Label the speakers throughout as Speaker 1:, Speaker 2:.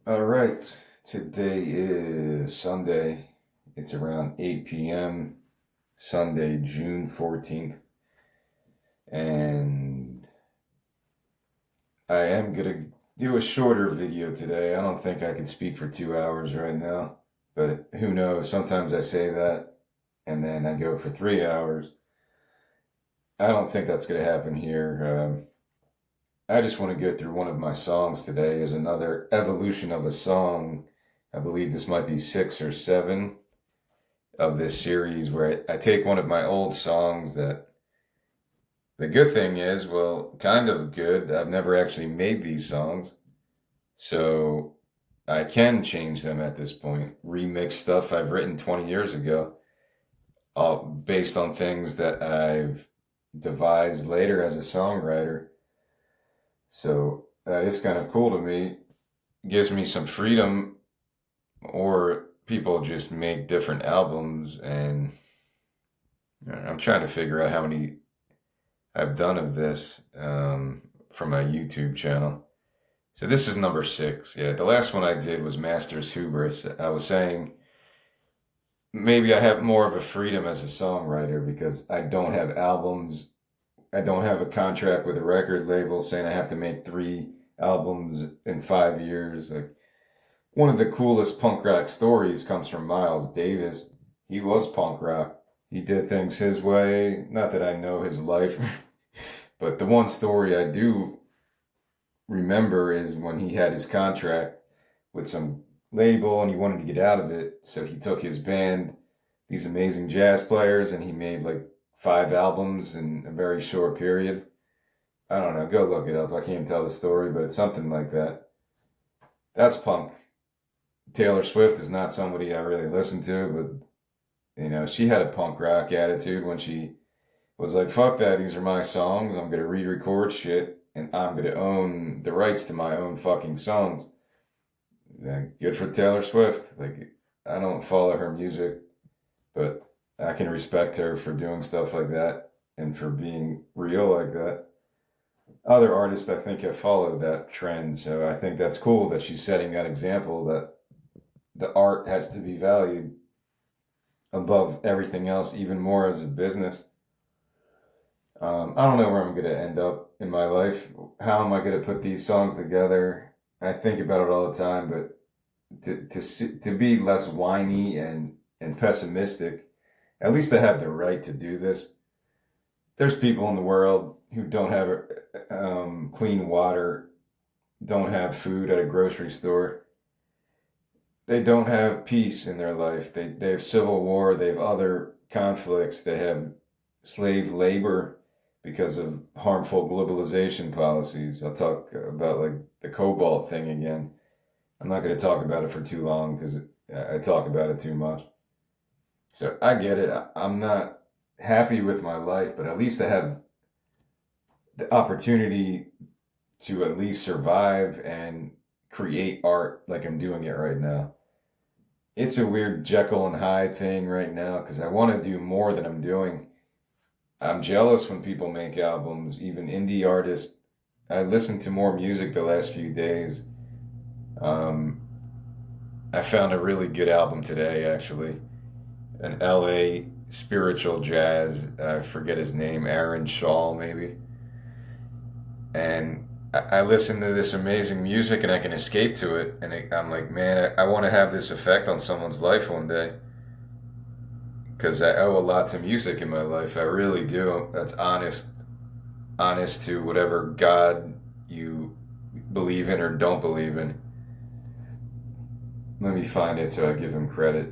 Speaker 1: All right, today is Sunday. It's around 8 p.m., Sunday, June 14th. And I am going to do a shorter video today. I don't think I can speak for 2 hours right now, but who knows? Sometimes I say that and then I go for 3 hours. I don't think that's going to happen here. I just want to go through one of my songs today as another evolution of a song. I believe this might be six or seven of this series where I take one of my old songs that the good thing is, well, kind of good. I've never actually made these songs, so I can change them at this point. Remix stuff I've written 20 years ago, all based on things that I've devised later as a songwriter. So that is kind of cool to me. Gives me some freedom, or people just make different albums, and I'm trying to figure out how many I've done of this from my YouTube channel. So this is number six. Yeah, the last one I did was Master's Hubris. I was saying maybe I have more of a freedom as a songwriter because I don't have albums. I don't have a contract with a record label saying I have to make 3 albums in 5 years. Like one of the coolest punk rock stories comes from Miles Davis. He was punk rock. He did things his way. Not that I know his life, but the one story I do remember is when he had his contract with some label and he wanted to get out of it. So he took his band, these amazing jazz players, and he made like 5 albums in a very short period. I don't know. Go look it up. I can't tell the story, but it's something like that. That's punk. Taylor Swift is not somebody I really listen to, but she had a punk rock attitude when she was like, fuck that, these are my songs. I'm going to re record shit and I'm going to own the rights to my own fucking songs. Yeah, good for Taylor Swift. Like, I don't follow her music, but I can respect her for doing stuff like that and for being real like that. Other artists, I think, have followed that trend, so I think that's cool that she's setting that example that the art has to be valued above everything else, even more as a business. I don't know where I'm going to end up in my life. How am I going to put these songs together? I think about it all the time, but to be less whiny and pessimistic, at least I have the right to do this. There's people in the world who don't have clean water, don't have food at a grocery store. They don't have peace in their life. They have civil war. They have other conflicts. They have slave labor because of harmful globalization policies. I'll talk about like the cobalt thing again. I'm not going to talk about it for too long because I talk about it too much. So I get it. I'm not happy with my life, but at least I have the opportunity to at least survive and create art like I'm doing it right now. It's a weird Jekyll and Hyde thing right now because I want to do more than I'm doing. I'm jealous when people make albums, even indie artists. I listened to more music the last few days. Um, I found a really good album today, actually. An LA spiritual jazz. I forget his name, Aaron Shaw, maybe. And I listen to this amazing music and I can escape to it. And I'm like, man, I want to have this effect on someone's life one day. Because I owe a lot to music in my life. I really do. That's honest to whatever God you believe in or don't believe in. Let me find it so I give him credit.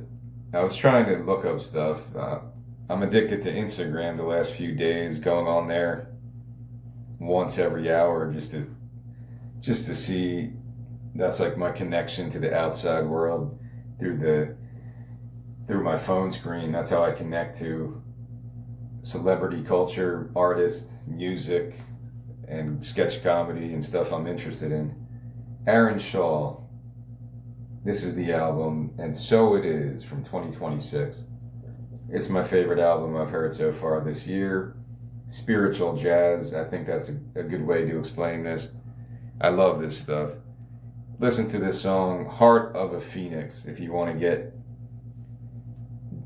Speaker 1: I was trying to look up stuff. I'm addicted to Instagram the last few days, going on there once every hour just to see. That's like my connection to the outside world through my phone screen. That's how I connect to celebrity culture, artists, music, and sketch comedy and stuff I'm interested in. Aaron Shaw. This is the album, and So It Is from 2026. It's my favorite album I've heard so far this year. Spiritual jazz, I think that's a good way to explain this. I love this stuff. listen to this song, Heart of a Phoenix, if you want to get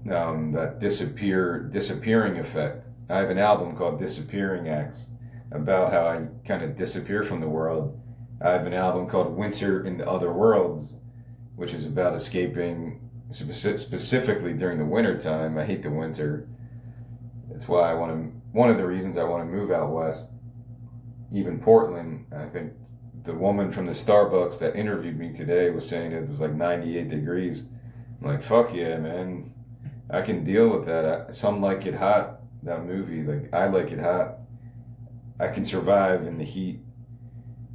Speaker 1: that disappearing effect. I have an album called Disappearing Acts about how I kind of disappear from the world. I have an album called Winter in the Other Worlds, which is about escaping specifically during the winter time. I hate the winter. It's why one of the reasons I want to move out west, even Portland. I think the woman from the Starbucks that interviewed me today was saying it was like 98 degrees. I'm like, fuck yeah, man. I can deal with that. Some Like It Hot, that movie, like I like it hot. I can survive in the heat,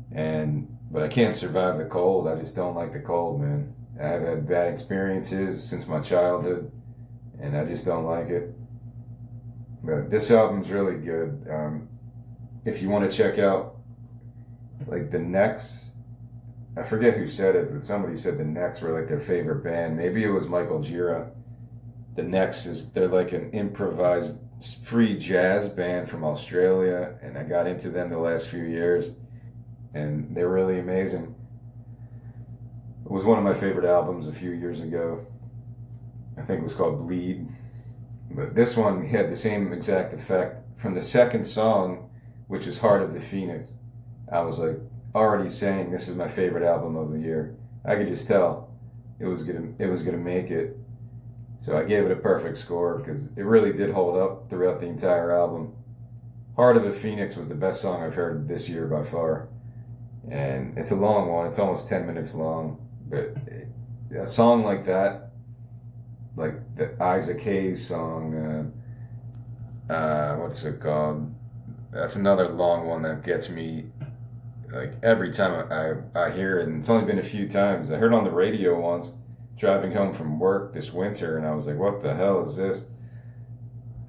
Speaker 1: but I can't survive the cold. I just don't like the cold, man. I've had bad experiences since my childhood, and I just don't like it. But this album's really good. If you want to check out, like, the Necks, I forget who said it, but somebody said the Necks were like their favorite band. Maybe it was Michael Gira. The Necks they're like an improvised free jazz band from Australia, and I got into them the last few years, and they're really amazing. It was one of my favorite albums a few years ago. I think it was called Bleed. But this one had the same exact effect. From the second song, which is Heart of the Phoenix, I was like already saying this is my favorite album of the year. I could just tell it was gonna make it. So I gave it a perfect score because it really did hold up throughout the entire album. Heart of a Phoenix was the best song I've heard this year by far. And it's a long one. It's almost 10 minutes long. But a song like that, like the Isaac Hayes song, what's it called? That's another long one that gets me, like, every time I hear it. And it's only been a few times. I heard it on the radio once, driving home from work this winter, and I was like, what the hell is this?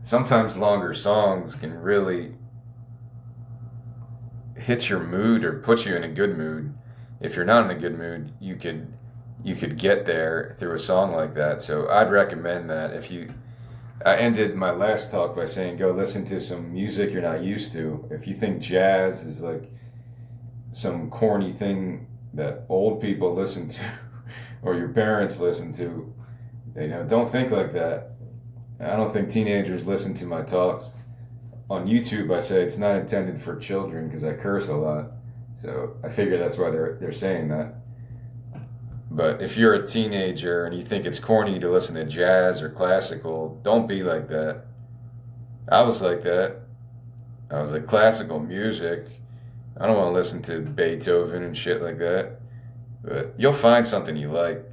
Speaker 1: Sometimes longer songs can really hit your mood or put you in a good mood. If you're not in a good mood, you could get there through a song like that. So I'd recommend that. I ended my last talk by saying go listen to some music you're not used to. If you think jazz is like some corny thing that old people listen to or your parents listen to, don't think like that. I don't think teenagers listen to my talks. On YouTube, I say it's not intended for children because I curse a lot. So I figure that's why they're saying that. But if you're a teenager and you think it's corny to listen to jazz or classical, don't be like that. I was like that. I was like, classical music? I don't want to listen to Beethoven and shit like that. But you'll find something you like.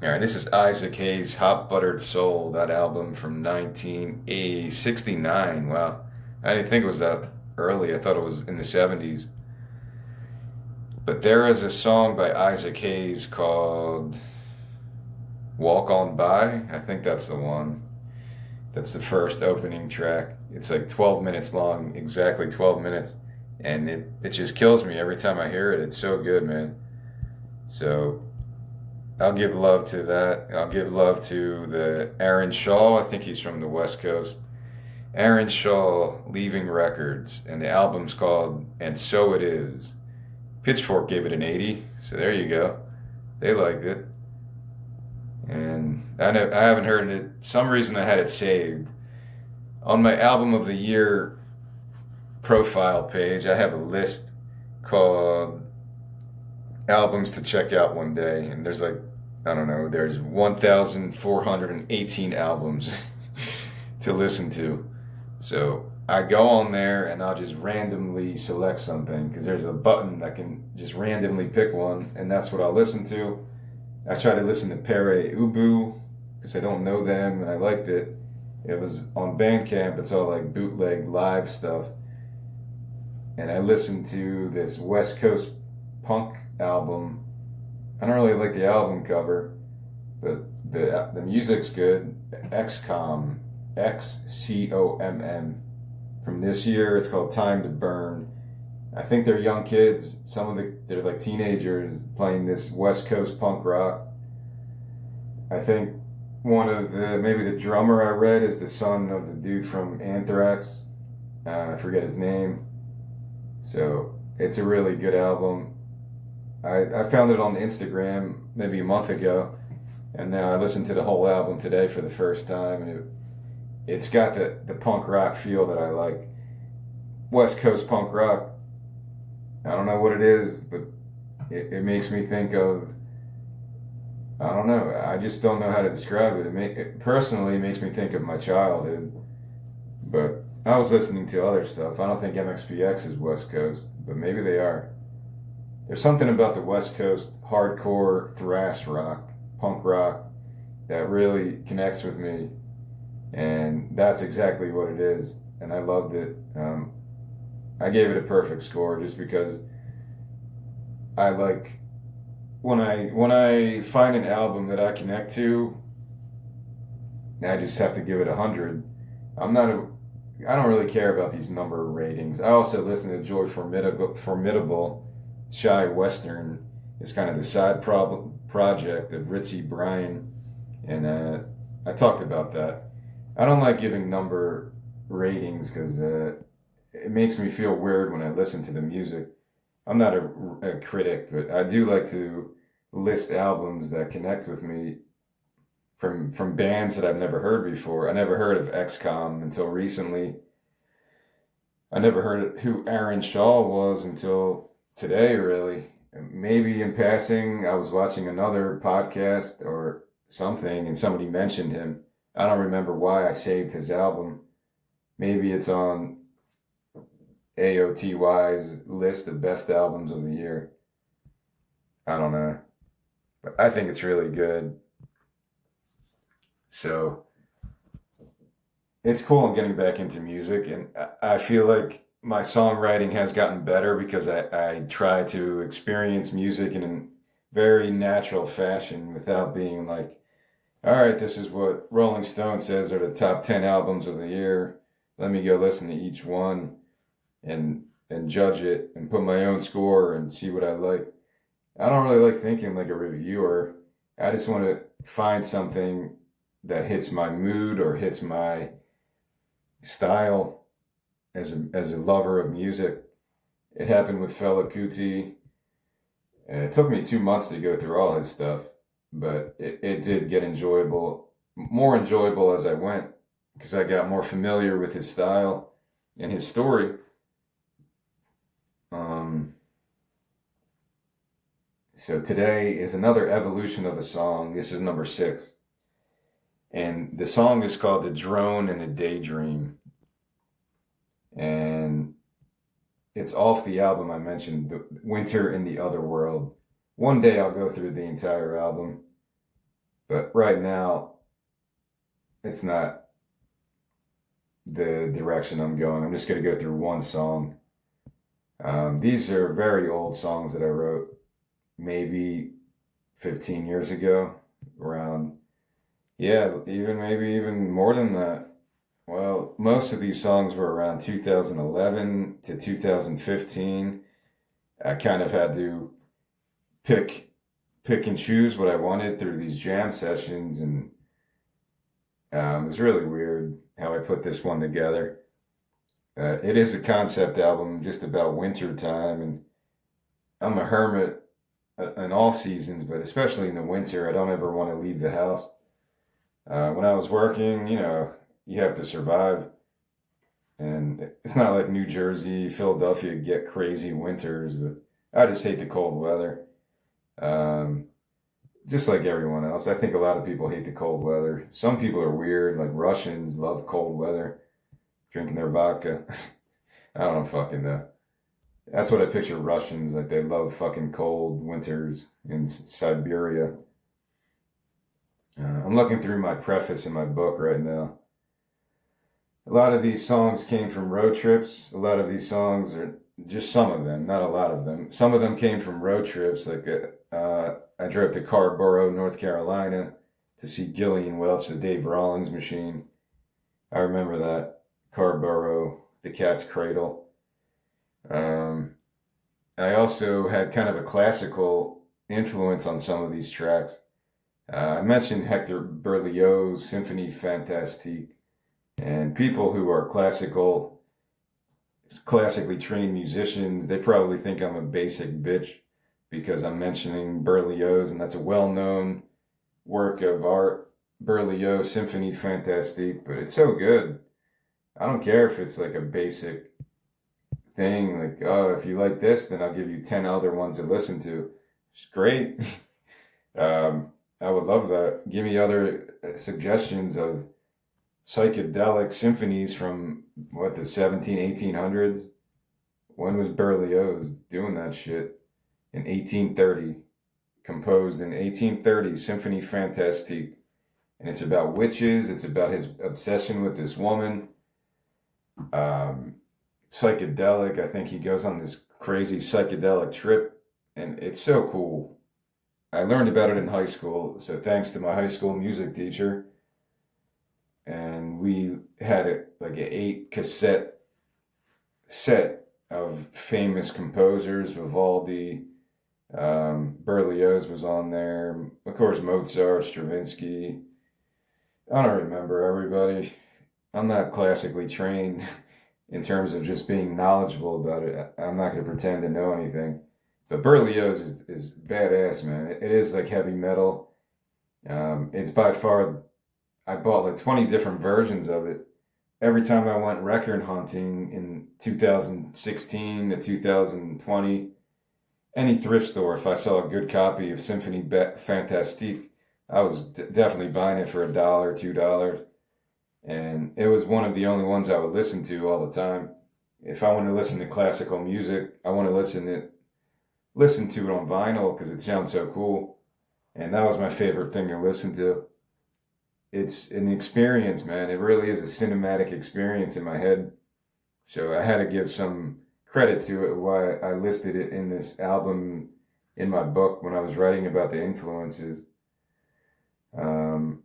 Speaker 1: All right, this is Isaac Hayes' Hot Buttered Soul, that album from 1969. Wow, I didn't think it was that early. I thought it was in the 70s. But there is a song by Isaac Hayes called Walk On By. I think that's the one. That's the first opening track. It's like 12 minutes long, exactly 12 minutes. And it just kills me every time I hear it. It's so good, man. So I'll give love to that. I'll give love to the Aaron Shaw. I think he's from the West Coast. Aaron Shaw, Leaving Records. And the album's called And So It Is. Pitchfork gave it an 80, so there you go. They liked it. And I haven't heard it. Some reason I had it saved. On my album of the year profile page, I have a list called albums to check out one day. And there's like, I don't know, there's 1,418 albums to listen to. So I go on there and I'll just randomly select something because there's a button that can just randomly pick one, and that's what I'll listen to. I try to listen to Pere Ubu because I don't know them and I liked it. It was on Bandcamp. It's all like bootleg live stuff. And I listened to this West Coast punk album. I don't really like the album cover, but the music's good. XCOM, XCOMM. From this year, it's called Time to Burn. I think they're young kids. They're like teenagers playing this West Coast punk rock. I think maybe the drummer I read is the son of the dude from Anthrax. I forget his name. So it's a really good album. I found it on Instagram maybe a month ago, and now I listened to the whole album today for the first time, and it's got the punk rock feel that I like. West Coast punk rock. I don't know what it is, but it makes me think of, I don't know. I just don't know how to describe it. It personally makes me think of my childhood. But I was listening to other stuff. I don't think MXPX is West Coast, but maybe they are. There's something about the West Coast hardcore thrash rock, punk rock, that really connects with me, and that's exactly what it is. And I loved it. I gave it a perfect score just because I like when I find an album that I connect to, I just have to give it 100. I'm not a I don't really care about these number ratings. I also listen to Joy Formidable, Shy Western. It's kind of the side project of Ritchie Bryan, and I talked about that. I don't like giving number ratings because it makes me feel weird when I listen to the music. I'm not a critic, but I do like to list albums that connect with me from bands that I've never heard before. I never heard of XCOM until recently. I never heard who Aaron Shaw was until today, really. Maybe in passing, I was watching another podcast or something and somebody mentioned him. I don't remember why I saved his album. Maybe it's on AOTY's list of best albums of the year. I don't know. But I think it's really good. So it's cool. I'm getting back into music, and I feel like my songwriting has gotten better because I try to experience music in a very natural fashion without being like, all right, this is what Rolling Stone says are the top 10 albums of the year. Let me go listen to each one and judge it and put my own score and see what I like. I don't really like thinking like a reviewer. I just want to find something that hits my mood or hits my style as a lover of music. It happened with Fela Kuti, and it took me 2 months to go through all his stuff, but it did get more enjoyable as I went because I got more familiar with his style and his story. Um, so today is another evolution of a song. This is number 6. And the song is called The Drone and the Daydream. And it's off the album I mentioned, the Winter in the Other World. One day I'll go through the entire album. But right now, it's not the direction I'm going. I'm just going to go through one song. These are very old songs that I wrote maybe 15 years ago, around, yeah, maybe even more than that. Well, most of these songs were around 2011 to 2015. I kind of had to pick and choose what I wanted through these jam sessions, and it was really weird how I put this one together. It is a concept album just about winter time, and I'm a hermit in all seasons, but especially in the winter, I don't ever want to leave the house. When I was working, you have to survive. And it's not like New Jersey, Philadelphia get crazy winters, but I just hate the cold weather. Um, just like everyone else. I think a lot of people hate the cold weather. Some people are weird, like Russians love cold weather, drinking their vodka. I don't fucking know. That's what I picture Russians, like they love fucking cold winters in Siberia. I'm looking through my preface in my book right now. A lot of these songs came from road trips. A lot of these songs are just some of them, not a lot of them. Some of them came from road trips. Like I drove to Carborough, North Carolina to see Gillian Welch, the Dave Rawlings Machine. I remember that. Carborough, the Cat's Cradle. I also had kind of a classical influence on some of these tracks. I mentioned Hector Berlioz's Symphonie Fantastique, and people who are classically trained musicians, they probably think I'm a basic bitch, because I'm mentioning Berlioz, and that's a well-known work of art, Berlioz Symphony Fantastique, but it's so good. I don't care if it's like a basic thing, like, oh, if you like this, then I'll give you 10 other ones to listen to. It's great. I would love that. Give me other suggestions of psychedelic symphonies from what, the 1800s? When was Berlioz doing that shit? In 1830. Composed in 1830, Symphony Fantastique. And it's about witches, it's about his obsession with this woman. Um, Psychedelic. I think he goes on this crazy psychedelic trip, and it's so cool. I learned about it in high school, so thanks to my high school music teacher. And we had it like an 8 cassette set of famous composers. Vivaldi, Berlioz was on there, of course Mozart, Stravinsky. I don't remember everybody. I'm not classically trained in terms of just being knowledgeable about it. I'm not going to pretend to know anything. But Berlioz is badass, man. It is like heavy metal. It's by far, I bought like 20 different versions of it. Every time I went record hunting in 2016 to 2020, any thrift store, if I saw a good copy of Symphony Fantastique, I was definitely buying it for $1, $2. And it was one of the only ones I would listen to all the time. If I want to listen to classical music, I want to listen to it on vinyl because it sounds so cool. And that was my favorite thing to listen to. It's an experience, man. It really is a cinematic experience in my head. So I had to give some credit to it, why I listed it in this album in my book when I was writing about the influences. I'm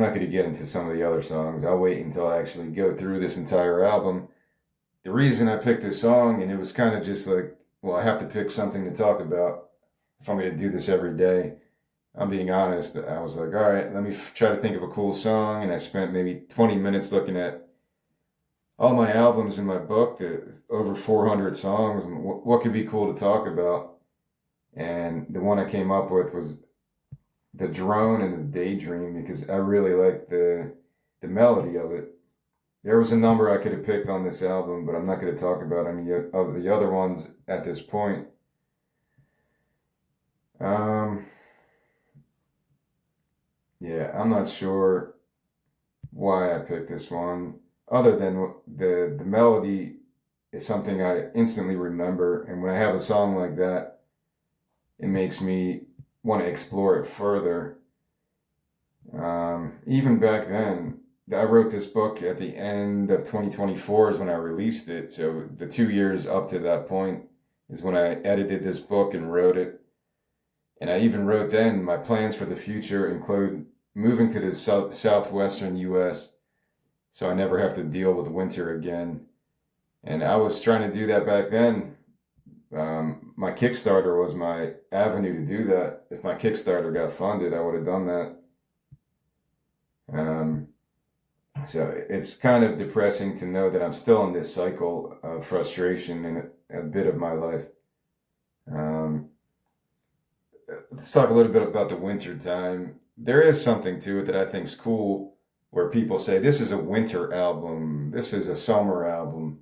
Speaker 1: not going to get into some of the other songs. I'll wait until I actually go through this entire album. The reason I picked this song, and it was kind of just like, well, I have to pick something to talk about if I'm going to do this every day. I'm being honest. I was like, all right, let me try to think of a cool song. And I spent maybe 20 minutes looking at all my albums in my book, over 400 songs, and what could be cool to talk about. And the one I came up with was the Drone and the Daydream, because I really like the melody of it. There was a number I could have picked on this album, but I'm not going to talk about any of the other ones at this point. Yeah, I'm not sure why I picked this one, other than the melody is something I instantly remember, and when I have a song like that, it makes me want to explore it further. Even back then, I wrote this book at the end of 2024 is when I released it. So the 2 years up to that point is when I edited this book and wrote it. And I even wrote then, my plans for the future include moving to the southwestern US so I never have to deal with winter again. And I was trying to do that back then. My Kickstarter was my avenue to do that. If my Kickstarter got funded, I would have done that. So it's kind of depressing to know that I'm still in this cycle of frustration in a bit of my life. Let's talk a little bit about the winter time. There is something to it that I think is cool, where people say this is a winter album, this is a summer album.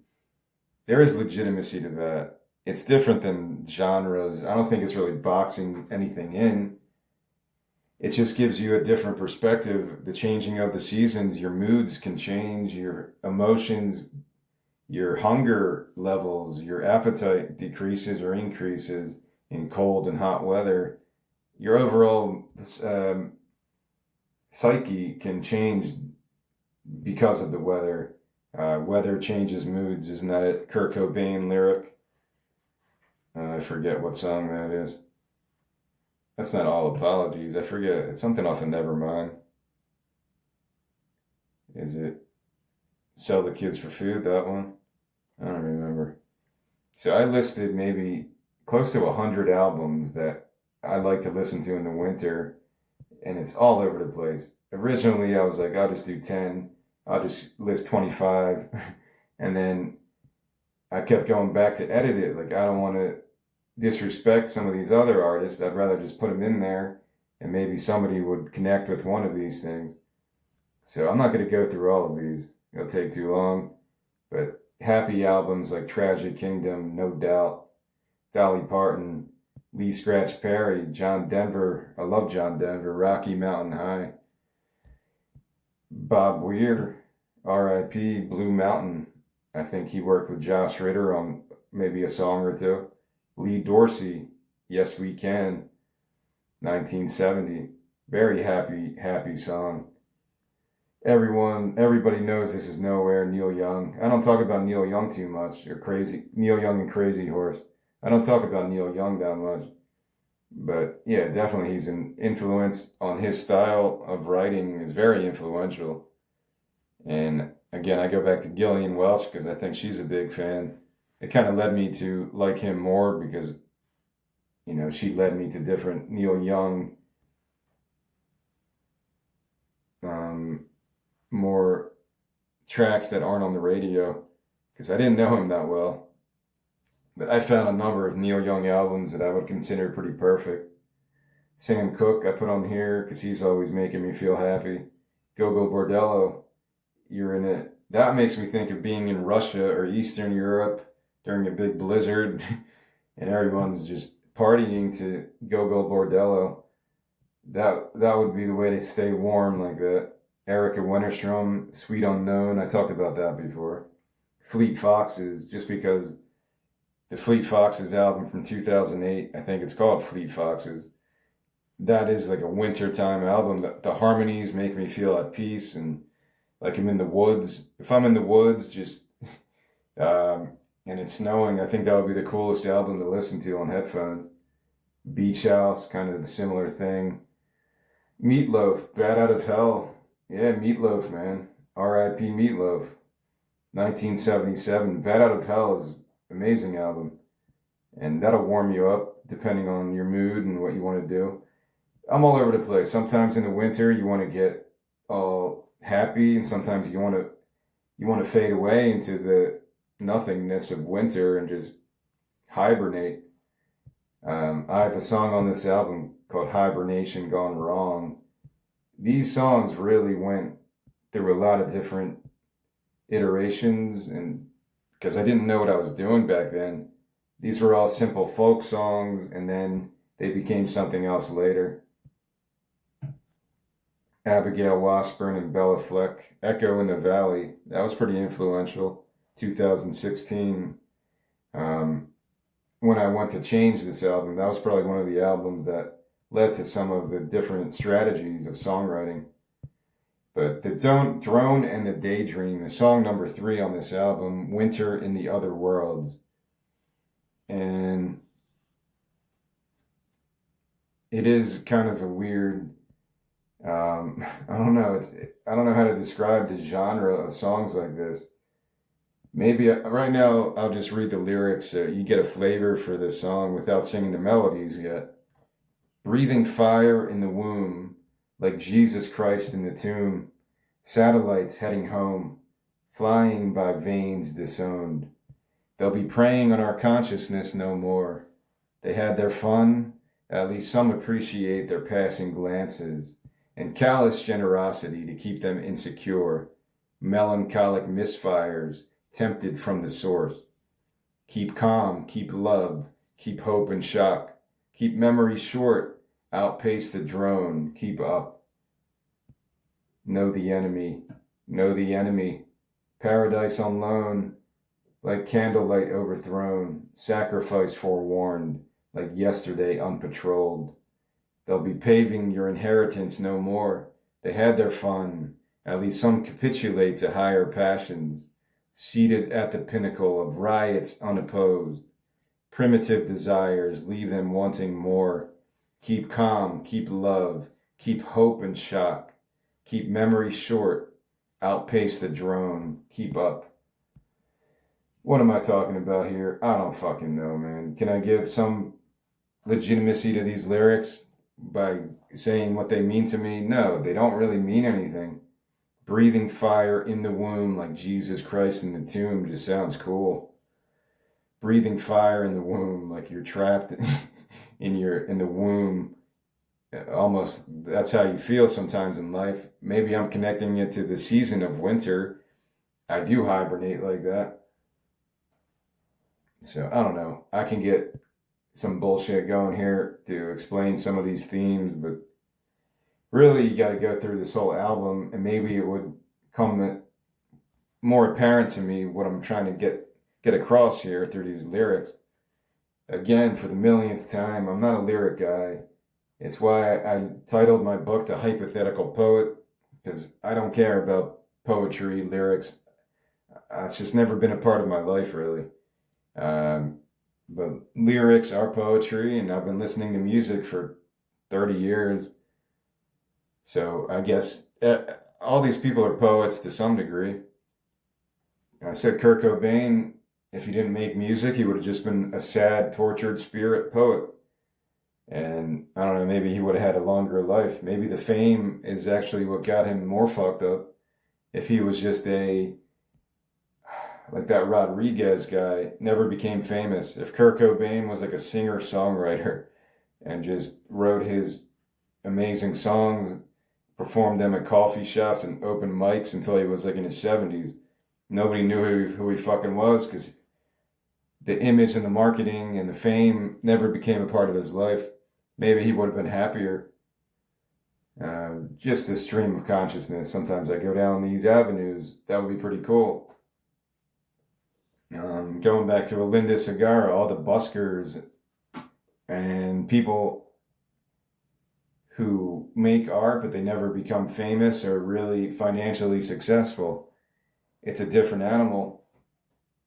Speaker 1: There is legitimacy to that. It's different than genres. I don't think it's really boxing anything in. It just gives you a different perspective. The changing of the seasons, your moods can change, your emotions, your hunger levels, your appetite decreases or increases in cold and hot weather. Your overall psyche can change because of the weather. Weather changes moods. Isn't that a Kurt Cobain lyric? I forget what song that is. That's not All Apologies. I forget. It's something off of Nevermind. Is it Sell the Kids for Food, that one? I don't remember. So I listed maybe close to 100 albums that I like to listen to in the winter, and it's all over the place. Originally, I was like, I'll just do 10. I'll just list 25. And then I kept going back to edit it. Like, I don't want to disrespect some of these other artists. I'd rather just put them in there and maybe somebody would connect with one of these things. So I'm not going to go through all of these. It'll take too long. But happy albums like Tragic Kingdom, No Doubt, Dolly Parton, Lee Scratch Perry, John Denver. I love John Denver. Rocky Mountain High. Bob Weir, R.I.P. Blue Mountain. I think he worked with Josh Ritter on maybe a song or two. Lee Dorsey, Yes We Can, 1970. Very happy song. Everybody knows This Is Nowhere, Neil Young. I don't talk about Neil Young too much, or Neil Young and Crazy Horse. I don't talk about Neil Young that much. But yeah, definitely he's an influence on his style of writing is very influential. And again, I go back to Gillian Welch because I think she's a big fan. It kind of led me to like him more because, she led me to different Neil Young, more tracks that aren't on the radio because I didn't know him that well. But I found a number of Neil Young albums that I would consider pretty perfect. Sam Cooke I put on here because he's always making me feel happy. Go Go Bordello, You're in It. That makes me think of being in Russia or Eastern Europe during a big blizzard and everyone's just partying to Go Go Bordello. That would be the way to stay warm like that. Erica Wennerstrom, Sweet Unknown. I talked about that before. Fleet Foxes, just because the Fleet Foxes album from 2008, I think it's called Fleet Foxes. That is like a wintertime album. The harmonies make me feel at peace and like I'm in the woods. If I'm in the woods, just and it's snowing, I think that would be the coolest album to listen to on headphones. Beach House, kind of the similar thing. Meatloaf, Bat Out of Hell. Yeah, Meatloaf, man. R.I.P. Meatloaf. 1977. Bat Out of Hell is an amazing album. And that'll warm you up depending on your mood and what you want to do. I'm all over the place. Sometimes in the winter you want to get all happy, and sometimes you want to fade away into the nothingness of winter and just hibernate. I have a song on this album called Hibernation Gone Wrong. These songs really went through a lot of different iterations, and because I didn't know what I was doing back then, these were all simple folk songs, and then they became something else later. Abigail Washburn and Bella Fleck, Echo in the Valley, that was pretty influential. 2016. When I went to change this album, that was probably one of the albums that led to some of the different strategies of songwriting. But the Drone and the Daydream is song number 3 on this album, Winter in the Other Worlds. And it is kind of a weird, I don't know, I don't know how to describe the genre of songs like this. Maybe right now I'll just read the lyrics so you get a flavor for this song without singing the melodies yet. Breathing fire in the womb, like Jesus Christ in the tomb. Satellites heading home, flying by veins disowned. They'll be preying on our consciousness no more. They had their fun, at least some appreciate their passing glances, and callous generosity to keep them insecure. Melancholic misfires, tempted from the source. Keep calm, keep love, keep hope and shock. Keep memory short, outpace the drone, keep up. Know the enemy. Paradise on loan, like candlelight overthrown. Sacrifice forewarned, like yesterday unpatrolled. They'll be paving your inheritance no more. They had their fun, at least some capitulate to higher passions. Seated at the pinnacle of riots unopposed. Primitive desires leave them wanting more. Keep calm, keep love, keep hope and shock. Keep memory short, outpace the drone, keep up. What am I talking about here? I don't fucking know, man. Can I give some legitimacy to these lyrics by saying what they mean to me? No, they don't really mean anything. Breathing fire in the womb like Jesus Christ in the tomb just sounds cool. breathing fire in the womb, like you're trapped in the womb. Almost that's how you feel sometimes in life. Maybe I'm connecting it to the season of winter. I do hibernate like that. So I don't know. I can get some bullshit going here to explain some of these themes, but really you got to go through this whole album, and maybe it would come more apparent to me what I'm trying to get across here through these lyrics. Again, for the millionth time, I'm not a lyric guy. It's why I titled my book The Hypothetical Poet, because I don't care about poetry, lyrics. It's just never been a part of my life, really. Um, but lyrics are poetry, and I've been listening to music for 30 years. So I guess all these people are poets to some degree. I said Kurt Cobain, if he didn't make music, he would have just been a sad, tortured spirit poet. And I don't know, maybe he would have had a longer life. Maybe the fame is actually what got him more fucked up. If he was just like that Rodriguez guy, never became famous. If Kurt Cobain was like a singer-songwriter and just wrote his amazing songs, performed them at coffee shops and open mics until he was like in his 70s, nobody knew who he fucking was, because the image and the marketing and the fame never became a part of his life. Maybe he would have been happier. Just the stream of consciousness. Sometimes I go down these avenues. That would be pretty cool. Going back to Alinda Segarra, all the buskers and people who make art but they never become famous or really financially successful. It's a different animal.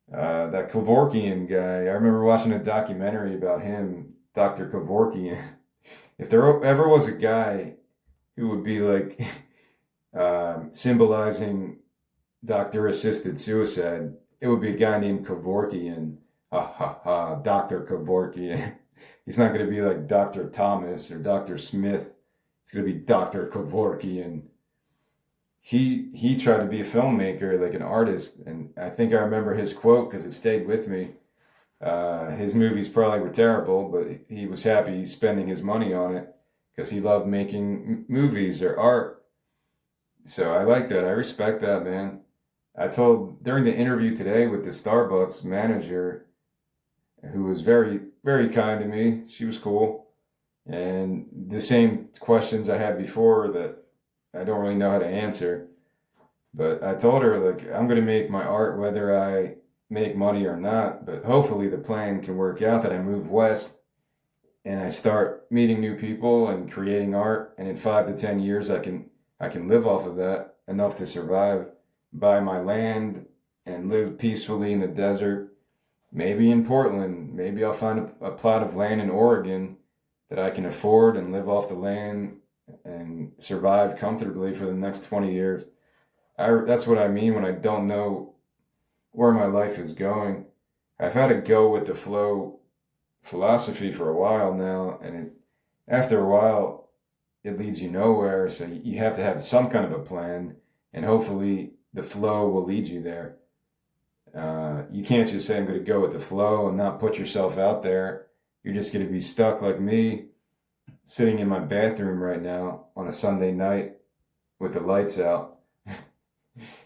Speaker 1: That Kevorkian guy, I remember watching a documentary about him, Dr. Kevorkian. If there ever was a guy who would be like symbolizing doctor-assisted suicide, it would be a guy named Kevorkian. Ha ha ha, Dr. Kevorkian. He's not going to be like Dr. Thomas or Dr. Smith. It's going to be Dr. Kevorkian. He tried to be a filmmaker, like an artist, and I think I remember his quote because it stayed with me. His movies probably were terrible, but he was happy spending his money on it because he loved making movies or art. So I like that. I respect that, man. I told during the interview today with the Starbucks manager, who was very, very kind to me. She was cool. And the same questions I had before that I don't really know how to answer. But I told her, like, I'm going to make my art whether I make money or not. But hopefully the plan can work out that I move west and I start meeting new people and creating art. And in 5 to 10 years, I can live off of that enough to survive, buy my land and live peacefully in the desert. Maybe in Portland. Maybe I'll find a plot of land in Oregon that I can afford and live off the land and survive comfortably for the next 20 years. That's what I mean when I don't know where my life is going. I've had a go with the flow philosophy for a while now, and after a while, it leads you nowhere. So you have to have some kind of a plan, and hopefully the flow will lead you there. You can't just say, I'm going to go with the flow and not put yourself out there. You're just going to be stuck like me, sitting in my bathroom right now on a Sunday night with the lights out,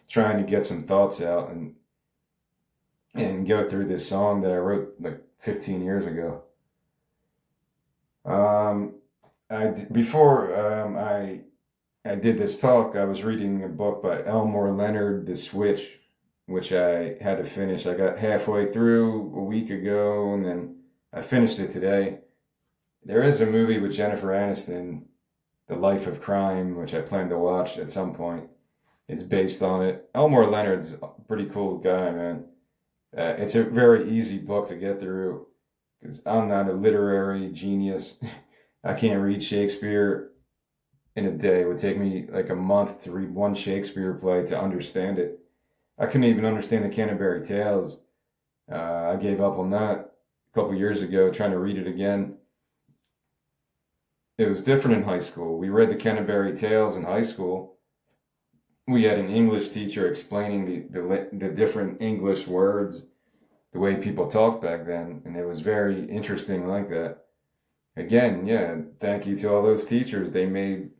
Speaker 1: trying to get some thoughts out and go through this song that I wrote like 15 years ago. Before I did this talk, I was reading a book by Elmore Leonard, The Switch, which I had to finish. I got halfway through a week ago, and then I finished it today. There is a movie with Jennifer Aniston, The Life of Crime, which I plan to watch at some point. It's based on it. Elmore Leonard's a pretty cool guy, man. It's a very easy book to get through because I'm not a literary genius. I can't read Shakespeare in a day. It would take me like a month to read one Shakespeare play to understand it. I couldn't even understand the Canterbury Tales. I gave up on that a couple years ago, trying to read it again. It was different in high school. We read the Canterbury Tales in high school. We had an English teacher explaining the different English words, the way people talked back then, and it was very interesting like that. Again, yeah, thank you to all those teachers. They made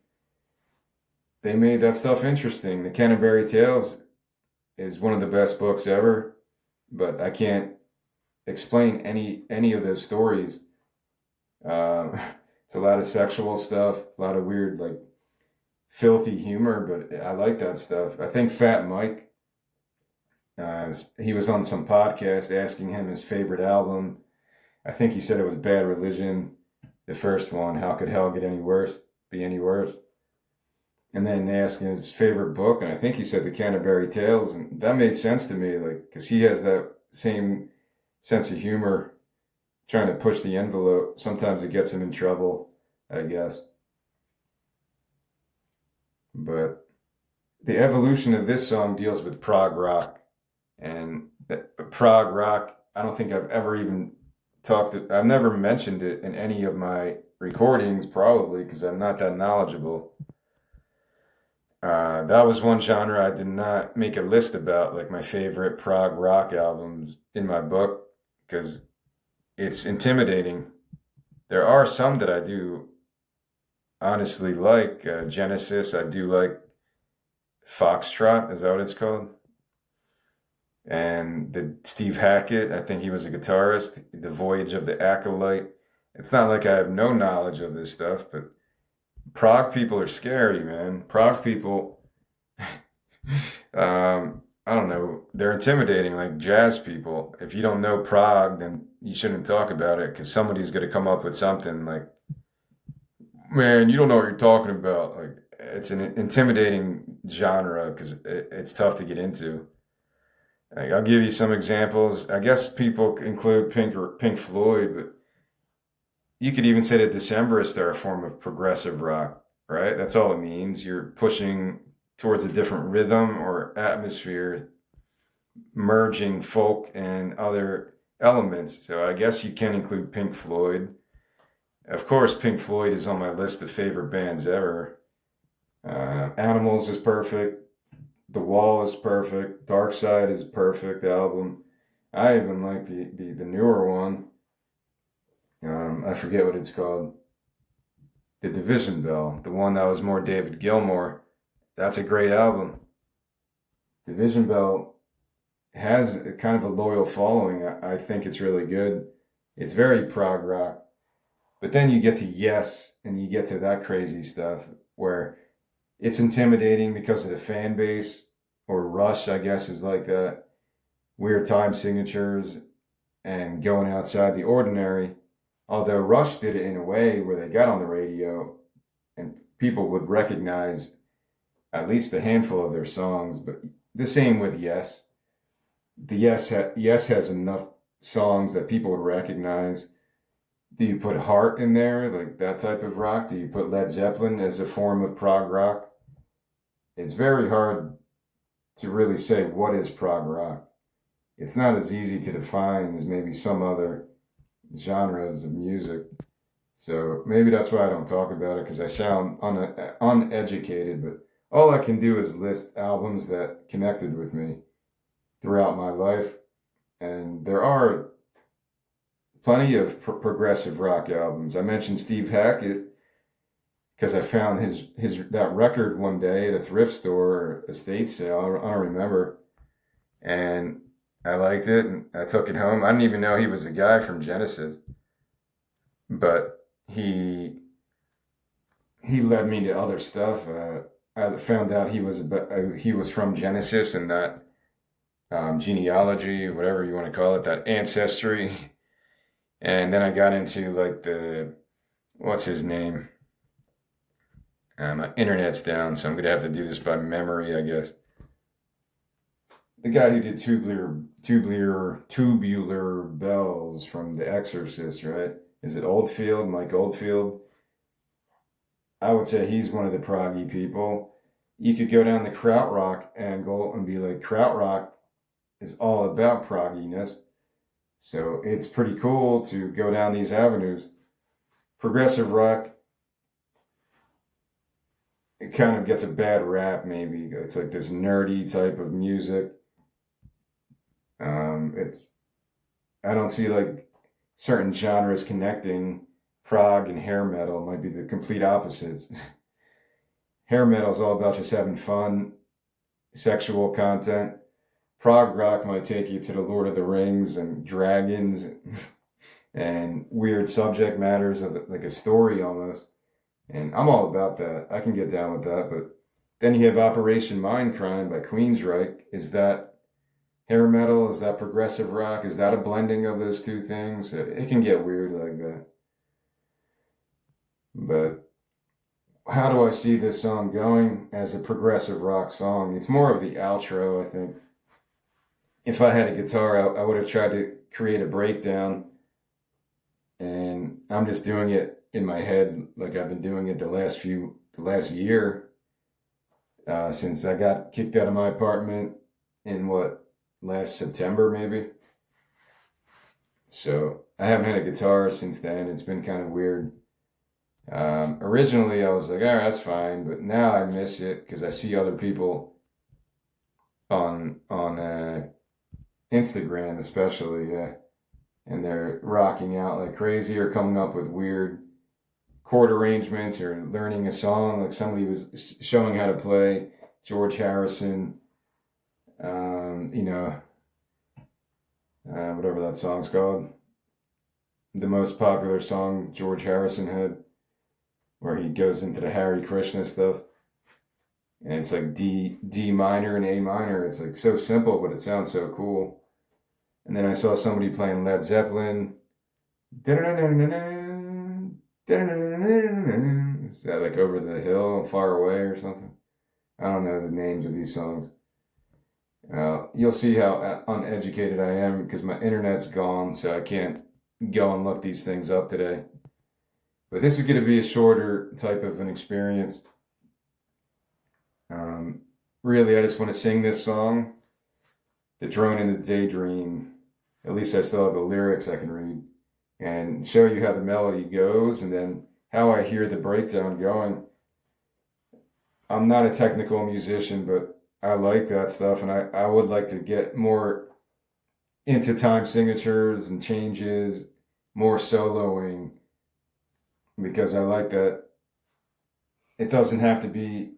Speaker 1: that stuff interesting. The Canterbury Tales is one of the best books ever, but I can't explain any of those stories. Uh, it's a lot of sexual stuff, a lot of weird like filthy humor, but I like that stuff. I think Fat Mike, he was on some podcast asking him his favorite album. I think he said it was Bad Religion, the first one. How could hell get any worse? Be any worse? And then they asked him his favorite book, and I think he said The Canterbury Tales, and that made sense to me, like because he has that same sense of humor, trying to push the envelope. Sometimes it gets him in trouble, I guess. But the evolution of this song deals with prog rock, and prog rock. I don't think I've ever even I've never mentioned it in any of my recordings, probably because I'm not that knowledgeable. That was one genre I did not make a list about, like my favorite prog rock albums in my book, because it's intimidating. There are some that I do honestly like. Genesis, I do like Foxtrot, is that what it's called? And the Steve Hackett, I think he was a guitarist. The Voyage of the Acolyte. It's not like I have no knowledge of this stuff, but prog people are scary, man. Prog people, I don't know, they're intimidating like jazz people. If you don't know prog, then you shouldn't talk about it because somebody's going to come up with something like, man, you don't know what you're talking about. Like, it's an intimidating genre because it's tough to get into. Like, I'll give you some examples. I guess people include Pink Floyd, but you could even say that Decemberists are a form of progressive rock, right? That's all it means. You're pushing towards a different rhythm or atmosphere, merging folk and other elements. So I guess you can include Pink Floyd. Of course, Pink Floyd is on my list of favorite bands ever. Animals is perfect. The Wall is perfect. Dark Side is a perfect album. I even like the newer one. I forget what it's called. The Division Bell, the one that was more David Gilmour. That's a great album. Division Bell has a kind of a loyal following. I think it's really good. It's very prog rock. But then you get to Yes, and you get to that crazy stuff where it's intimidating because of the fan base, or Rush, I guess, is like that. Weird time signatures and going outside the ordinary. Although Rush did it in a way where they got on the radio and people would recognize at least a handful of their songs. But the same with Yes. Yes has enough songs that people would recognize. Do you put Heart in there, like that type of rock? Do you put Led Zeppelin as a form of prog rock? It's very hard to really say what is prog rock. It's not as easy to define as maybe some other genres of music. So maybe that's why I don't talk about it because I sound uneducated. But all I can do is list albums that connected with me throughout my life. And there are plenty of progressive rock albums. I mentioned Steve Hackett because I found his that record one day at a thrift store or estate sale. I don't remember, and I liked it, and I took it home. I didn't even know he was the guy from Genesis, but he led me to other stuff. I found out he was from Genesis and that genealogy, whatever you want to call it, that ancestry. And then I got into like what's his name? My internet's down, so I'm gonna have to do this by memory, I guess. The guy who did tubular bells from The Exorcist, right? Is it Oldfield, Mike Oldfield? I would say he's one of the proggy people. You could go down the krautrock angle and be like, krautrock is all about progginess. So it's pretty cool to go down these avenues. Progressive rock, it kind of gets a bad rap, maybe. It's like this nerdy type of music. It's I don't see like certain genres connecting. Prog and hair metal might be the complete opposites. Hair metal is all about just having fun, sexual content. Prog rock might take you to the Lord of the Rings and dragons and weird subject matters of like a story almost. And I'm all about that. I can get down with that. But then you have Operation Mindcrime by Queensryche. Is that hair metal? Is that progressive rock? Is that a blending of those two things? It can get weird like that. But how do I see this song going as a progressive rock song? It's more of the outro, I think. If I had a guitar, I would have tried to create a breakdown, and I'm just doing it in my head like I've been doing it the last year, since I got kicked out of my apartment in last September maybe. So I haven't had a guitar since then. It's been kind of weird. Originally I was like, all right, that's fine, but now I miss it because I see other people on Instagram especially, yeah, and they're rocking out like crazy or coming up with weird chord arrangements or learning a song. Like somebody was showing how to play George Harrison, whatever that song's called, the most popular song George Harrison had, where he goes into the Hare Krishna stuff. And it's like D minor and A minor. It's like so simple, but it sounds so cool. And then I saw somebody playing Led Zeppelin. Is that like Over the Hill, Far Away or something? I don't know the names of these songs. You'll see how uneducated I am because my internet's gone, so I can't go and look these things up today. But this is going to be a shorter type of an experience. Really, I just want to sing this song, The Drone in the Daydream. At least I still have the lyrics I can read, and show you how the melody goes and then how I hear the breakdown going. I'm not a technical musician, but I like that stuff, and I would like to get more into time signatures and changes, more soloing, because I like that it doesn't have to be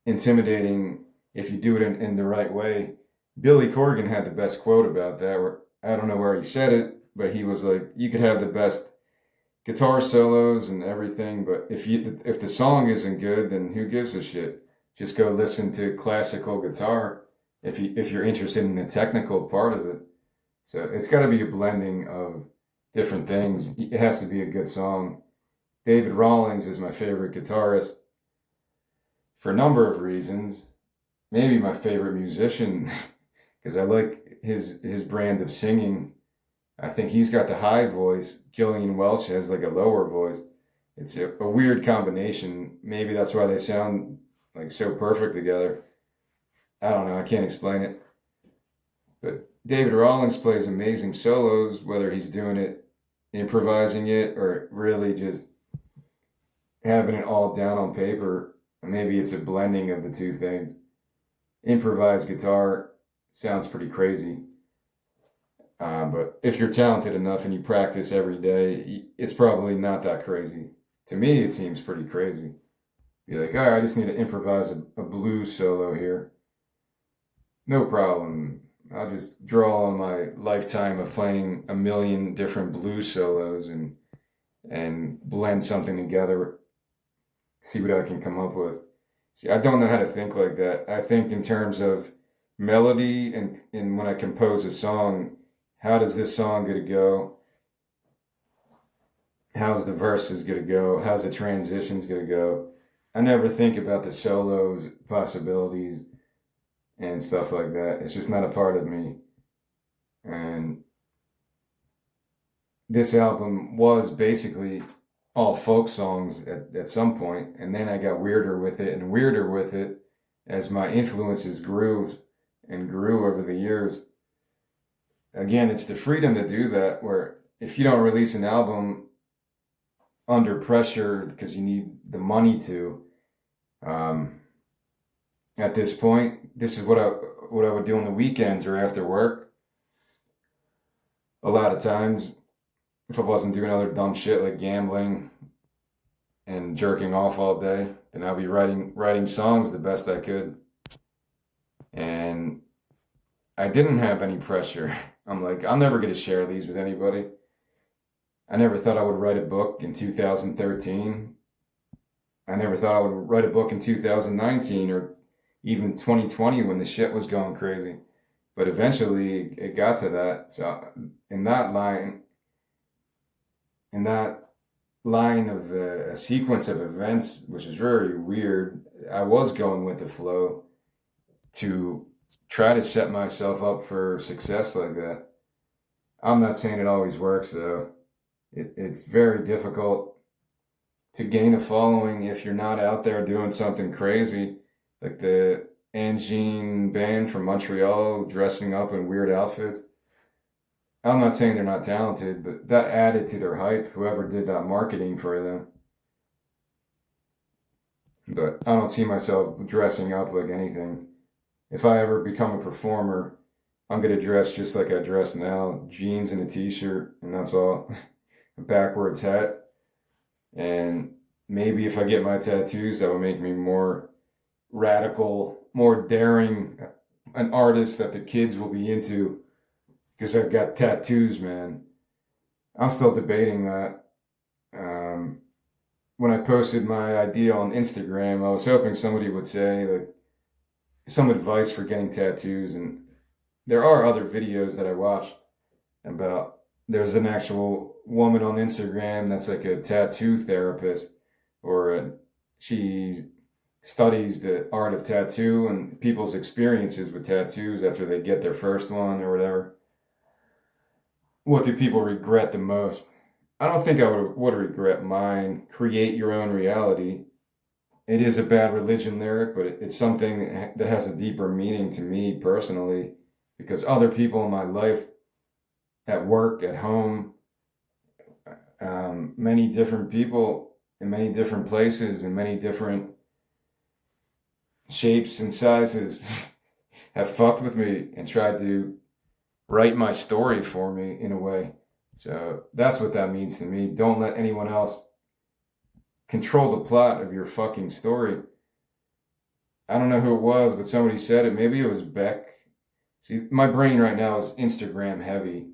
Speaker 1: intimidating if you do it in the right way. Billy Corgan had the best quote about that, where I don't know where he said it, but he was like, you could have the best guitar solos and everything, but if the song isn't good, then who gives a shit? Just go listen to classical guitar if you're interested in the technical part of it. So it's got to be a blending of different things. It has to be a good song. David Rawlings is my favorite guitarist for a number of reasons. Maybe my favorite musician because I like his brand of singing. I think he's got the high voice. Gillian Welch has like a lower voice. It's a weird combination. Maybe that's why they sound like so perfect together. I don't know. I can't explain it. But David Rawlings plays amazing solos, whether he's doing it, improvising it, or really just having it all down on paper. Maybe it's a blending of the two things. Improvised guitar sounds pretty crazy. But if you're talented enough and you practice every day, it's probably not that crazy. To me, it seems pretty crazy. Be like, all right, I just need to improvise a blues solo here. No problem. I'll just draw on my lifetime of playing a million different blues solos and blend something together, see what I can come up with. See, I don't know how to think like that. I think in terms of melody and when I compose a song, how does this song going to go? How's the verses going to go? How's the transitions going to go? I never think about the solos, possibilities, and stuff like that. It's just not a part of me. And this album was basically all folk songs at some point, and then I got weirder with it and weirder with it as my influences grew and grew over the years. Again, it's the freedom to do that, where if you don't release an album under pressure because you need the money to, at this point, this is what I would do on the weekends or after work. a lot of times, if I wasn't doing other dumb shit like gambling and jerking off all day, then I'll be writing songs the best I could. And I didn't have any pressure. I'm like, I'm never going to share these with anybody. I never thought I would write a book in 2013. I never thought I would write a book in 2019 or even 2020 when the shit was going crazy. But eventually it got to that. So in that line, in that line of a sequence of events, which is very weird, I was going with the flow to try to set myself up for success like that. I'm not saying it always works though. It's very difficult to gain a following if you're not out there doing something crazy, like the Angine band from Montreal dressing up in weird outfits. I'm not saying they're not talented, but that added to their hype, whoever did that marketing for them. But I don't see myself dressing up like anything. If I ever become a performer, I'm going to dress just like I dress now, jeans and a t-shirt, and that's all. A backwards hat. And maybe if I get my tattoos, that will make me more radical, more daring, an artist that the kids will be into, because I've got tattoos, man. I'm still debating that. When I posted my idea on Instagram, I was hoping somebody would say like some advice for getting tattoos, and there are other videos that I watched about. There's an actual woman on Instagram that's like a tattoo therapist, or she studies the art of tattoo and people's experiences with tattoos after they get their first one or whatever. What do people regret the most? I don't think I would regret mine. Create your own reality. It is a bad religion lyric, but it's something that has a deeper meaning to me personally, because other people in my life, at work, at home, many different people in many different places in many different shapes and sizes have fucked with me and tried to write my story for me in a way. So that's what that means to me. Don't let anyone else control the plot of your fucking story. I don't know who it was, but somebody said it. Maybe it was Beck. See, my brain right now is Instagram heavy.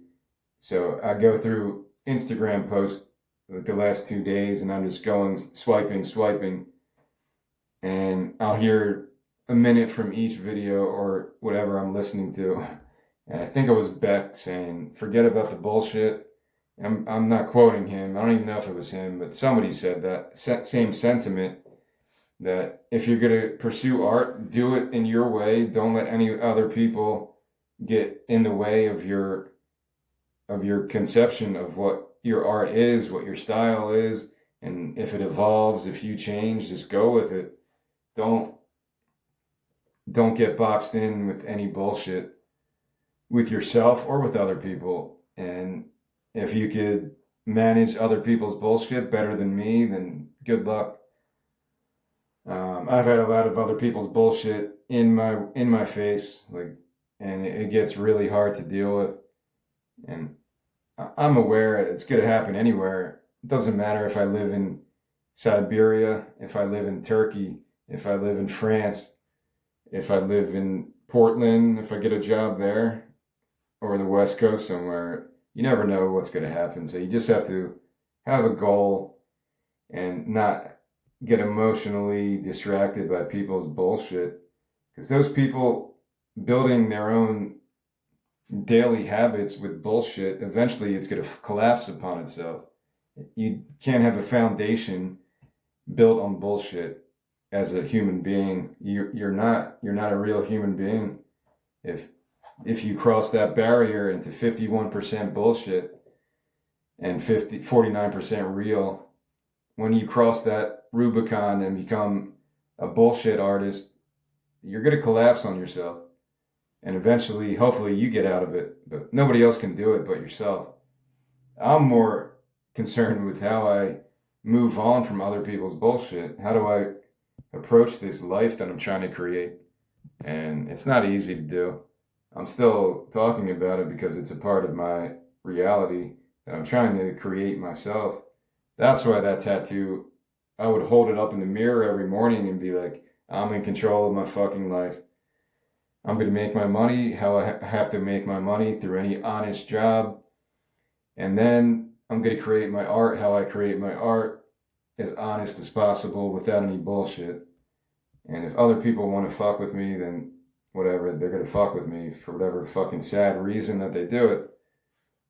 Speaker 1: So I go through Instagram posts like the last 2 days and I'm just going swiping. And I'll hear a minute from each video or whatever I'm listening to. And I think it was Beck saying, forget about the bullshit. I'm not quoting him. I don't even know if it was him, but somebody said that same sentiment, that if you're going to pursue art, do it in your way. Don't let any other people get in the way of your conception of what your art is, what your style is. And if it evolves, if you change, just go with it. Don't get boxed in with any bullshit with yourself or with other people. And if you could manage other people's bullshit better than me, then good luck. I've had a lot of other people's bullshit in my face, like, and it gets really hard to deal with. And I'm aware it's going to happen anywhere. It doesn't matter if I live in Siberia, if I live in Turkey, if I live in France, if I live in Portland, if I get a job there, or the West Coast somewhere. You never know what's going to happen. So you just have to have a goal and not get emotionally distracted by people's bullshit. Because those people building their own daily habits with bullshit, eventually it's going to collapse upon itself. You can't have a foundation built on bullshit as a human being. You're not a real human being if you cross that barrier into 51% bullshit and 49% real. When you cross that Rubicon and become a bullshit artist, you're going to collapse on yourself. And eventually, hopefully you get out of it, but nobody else can do it but yourself. I'm more concerned with how I move on from other people's bullshit. How do I approach this life that I'm trying to create? And it's not easy to do. I'm still talking about it because it's a part of my reality that I'm trying to create myself. That's why that tattoo, I would hold it up in the mirror every morning and be like, I'm in control of my fucking life. I'm going to make my money how I have to make my money through any honest job. And then I'm going to create my art how I create my art, as honest as possible without any bullshit. And if other people want to fuck with me, then whatever, they're going to fuck with me for whatever fucking sad reason that they do it.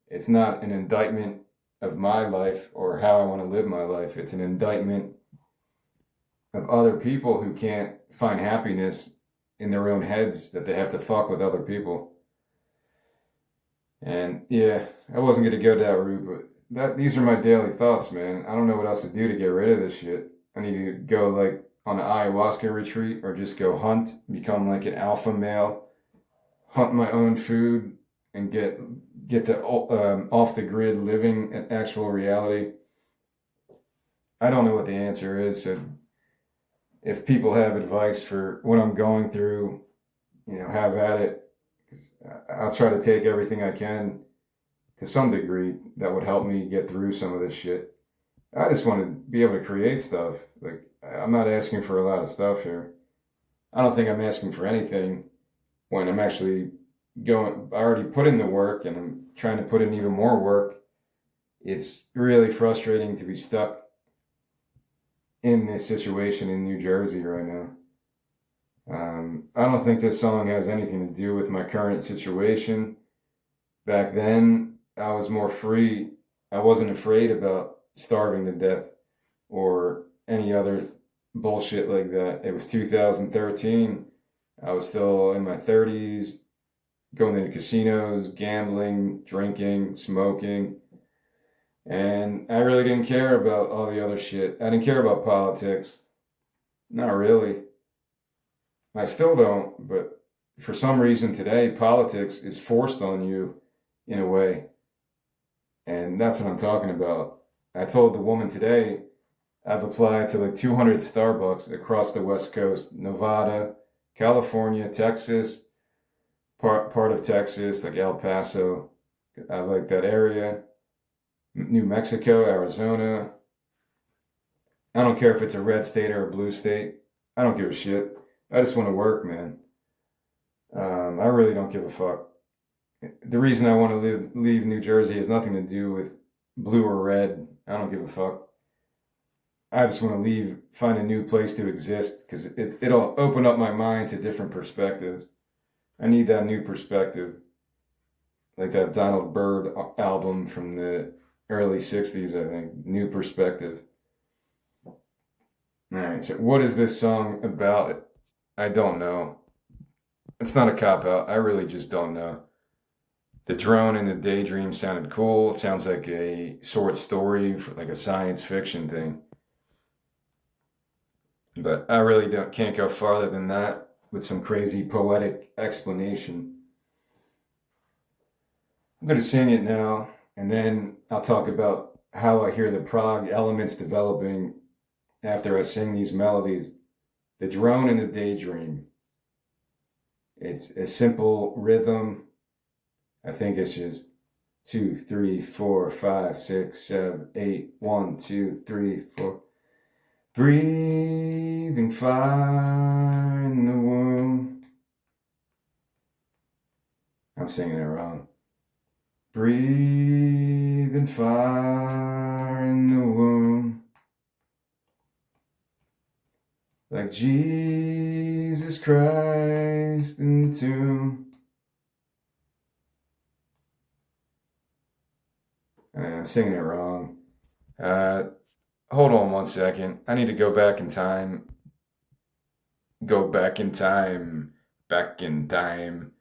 Speaker 1: It's not an indictment of my life or how I want to live my life. It's an indictment of other people who can't find happiness in their own heads, that they have to fuck with other people. And yeah, I wasn't going to go that route, but these are my daily thoughts, man. I don't know what else to do to get rid of this shit. I need to go like on an ayahuasca retreat or just go hunt, become like an alpha male, hunt my own food, and get the off the grid living an actual reality. I don't know what the answer is. So if people have advice for what I'm going through, have at it. I'll try to take everything I can to some degree that would help me get through some of this shit. I just want to be able to create stuff. Like, I'm not asking for a lot of stuff here. I don't think I'm asking for anything when I'm actually I already put in the work and I'm trying to put in even more work. It's really frustrating to be stuck in this situation in New Jersey right now. I don't think this song has anything to do with my current situation. Back then, I was more free. I wasn't afraid about starving to death or any other bullshit like that. It was 2013. I was still in my 30s, going to casinos, gambling, drinking, smoking. And I really didn't care about all the other shit. I didn't care about politics. Not really. I still don't, but for some reason today, politics is forced on you in a way. And that's what I'm talking about. I told the woman today, I've applied to like 200 Starbucks across the West Coast, Nevada, California, Texas, part of Texas, like El Paso. I like that area. New Mexico, Arizona. I don't care if it's a red state or a blue state. I don't give a shit. I just want to work, man. I really don't give a fuck. The reason I want to leave New Jersey has nothing to do with blue or red. I don't give a fuck. I just want to leave, find a new place to exist because it'll open up my mind to different perspectives. I need that new perspective. Like that Donald Byrd album from the early 60s, I think. New Perspective. All right, so what is this song about? I don't know. It's not a cop-out. I really just don't know. The drone in the Daydream sounded cool. It sounds like a short story, like a science fiction thing. But I really can't go farther than that with some crazy poetic explanation. I'm going to sing it now, and then I'll talk about how I hear the prog elements developing after I sing these melodies. The drone in the Daydream. It's a simple rhythm. I think it's just 2, 3, 4, 5, 6, 7, 8, 1, 2, 3, 4. Breathing fire in the womb. I'm singing it wrong. Breathing fire in the womb. Like Jesus Christ in the tomb. I'm singing it wrong. Hold on one second. I need to go back in time. Go back in time. Back in time.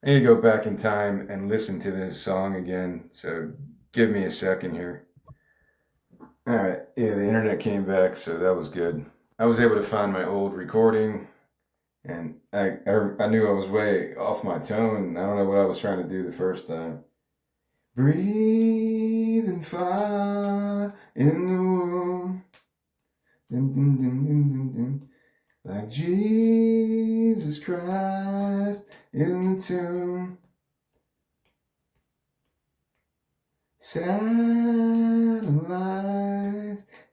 Speaker 1: I need to go back in time and listen to this song again. So give me a second here. All right. Yeah, the internet came back, so that was good. I was able to find my old recording, and I knew I was way off my tone. I don't know what I was trying to do the first time. Breathing fire in the womb. Dun, dun, dun, dun, dun, dun. Like Jesus Christ in the tomb. Satellites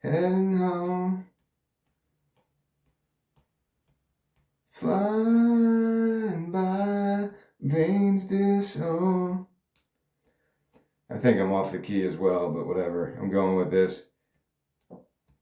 Speaker 1: heading home, flying by, veins disown. I think I'm off the key as well, but whatever. I'm going with this.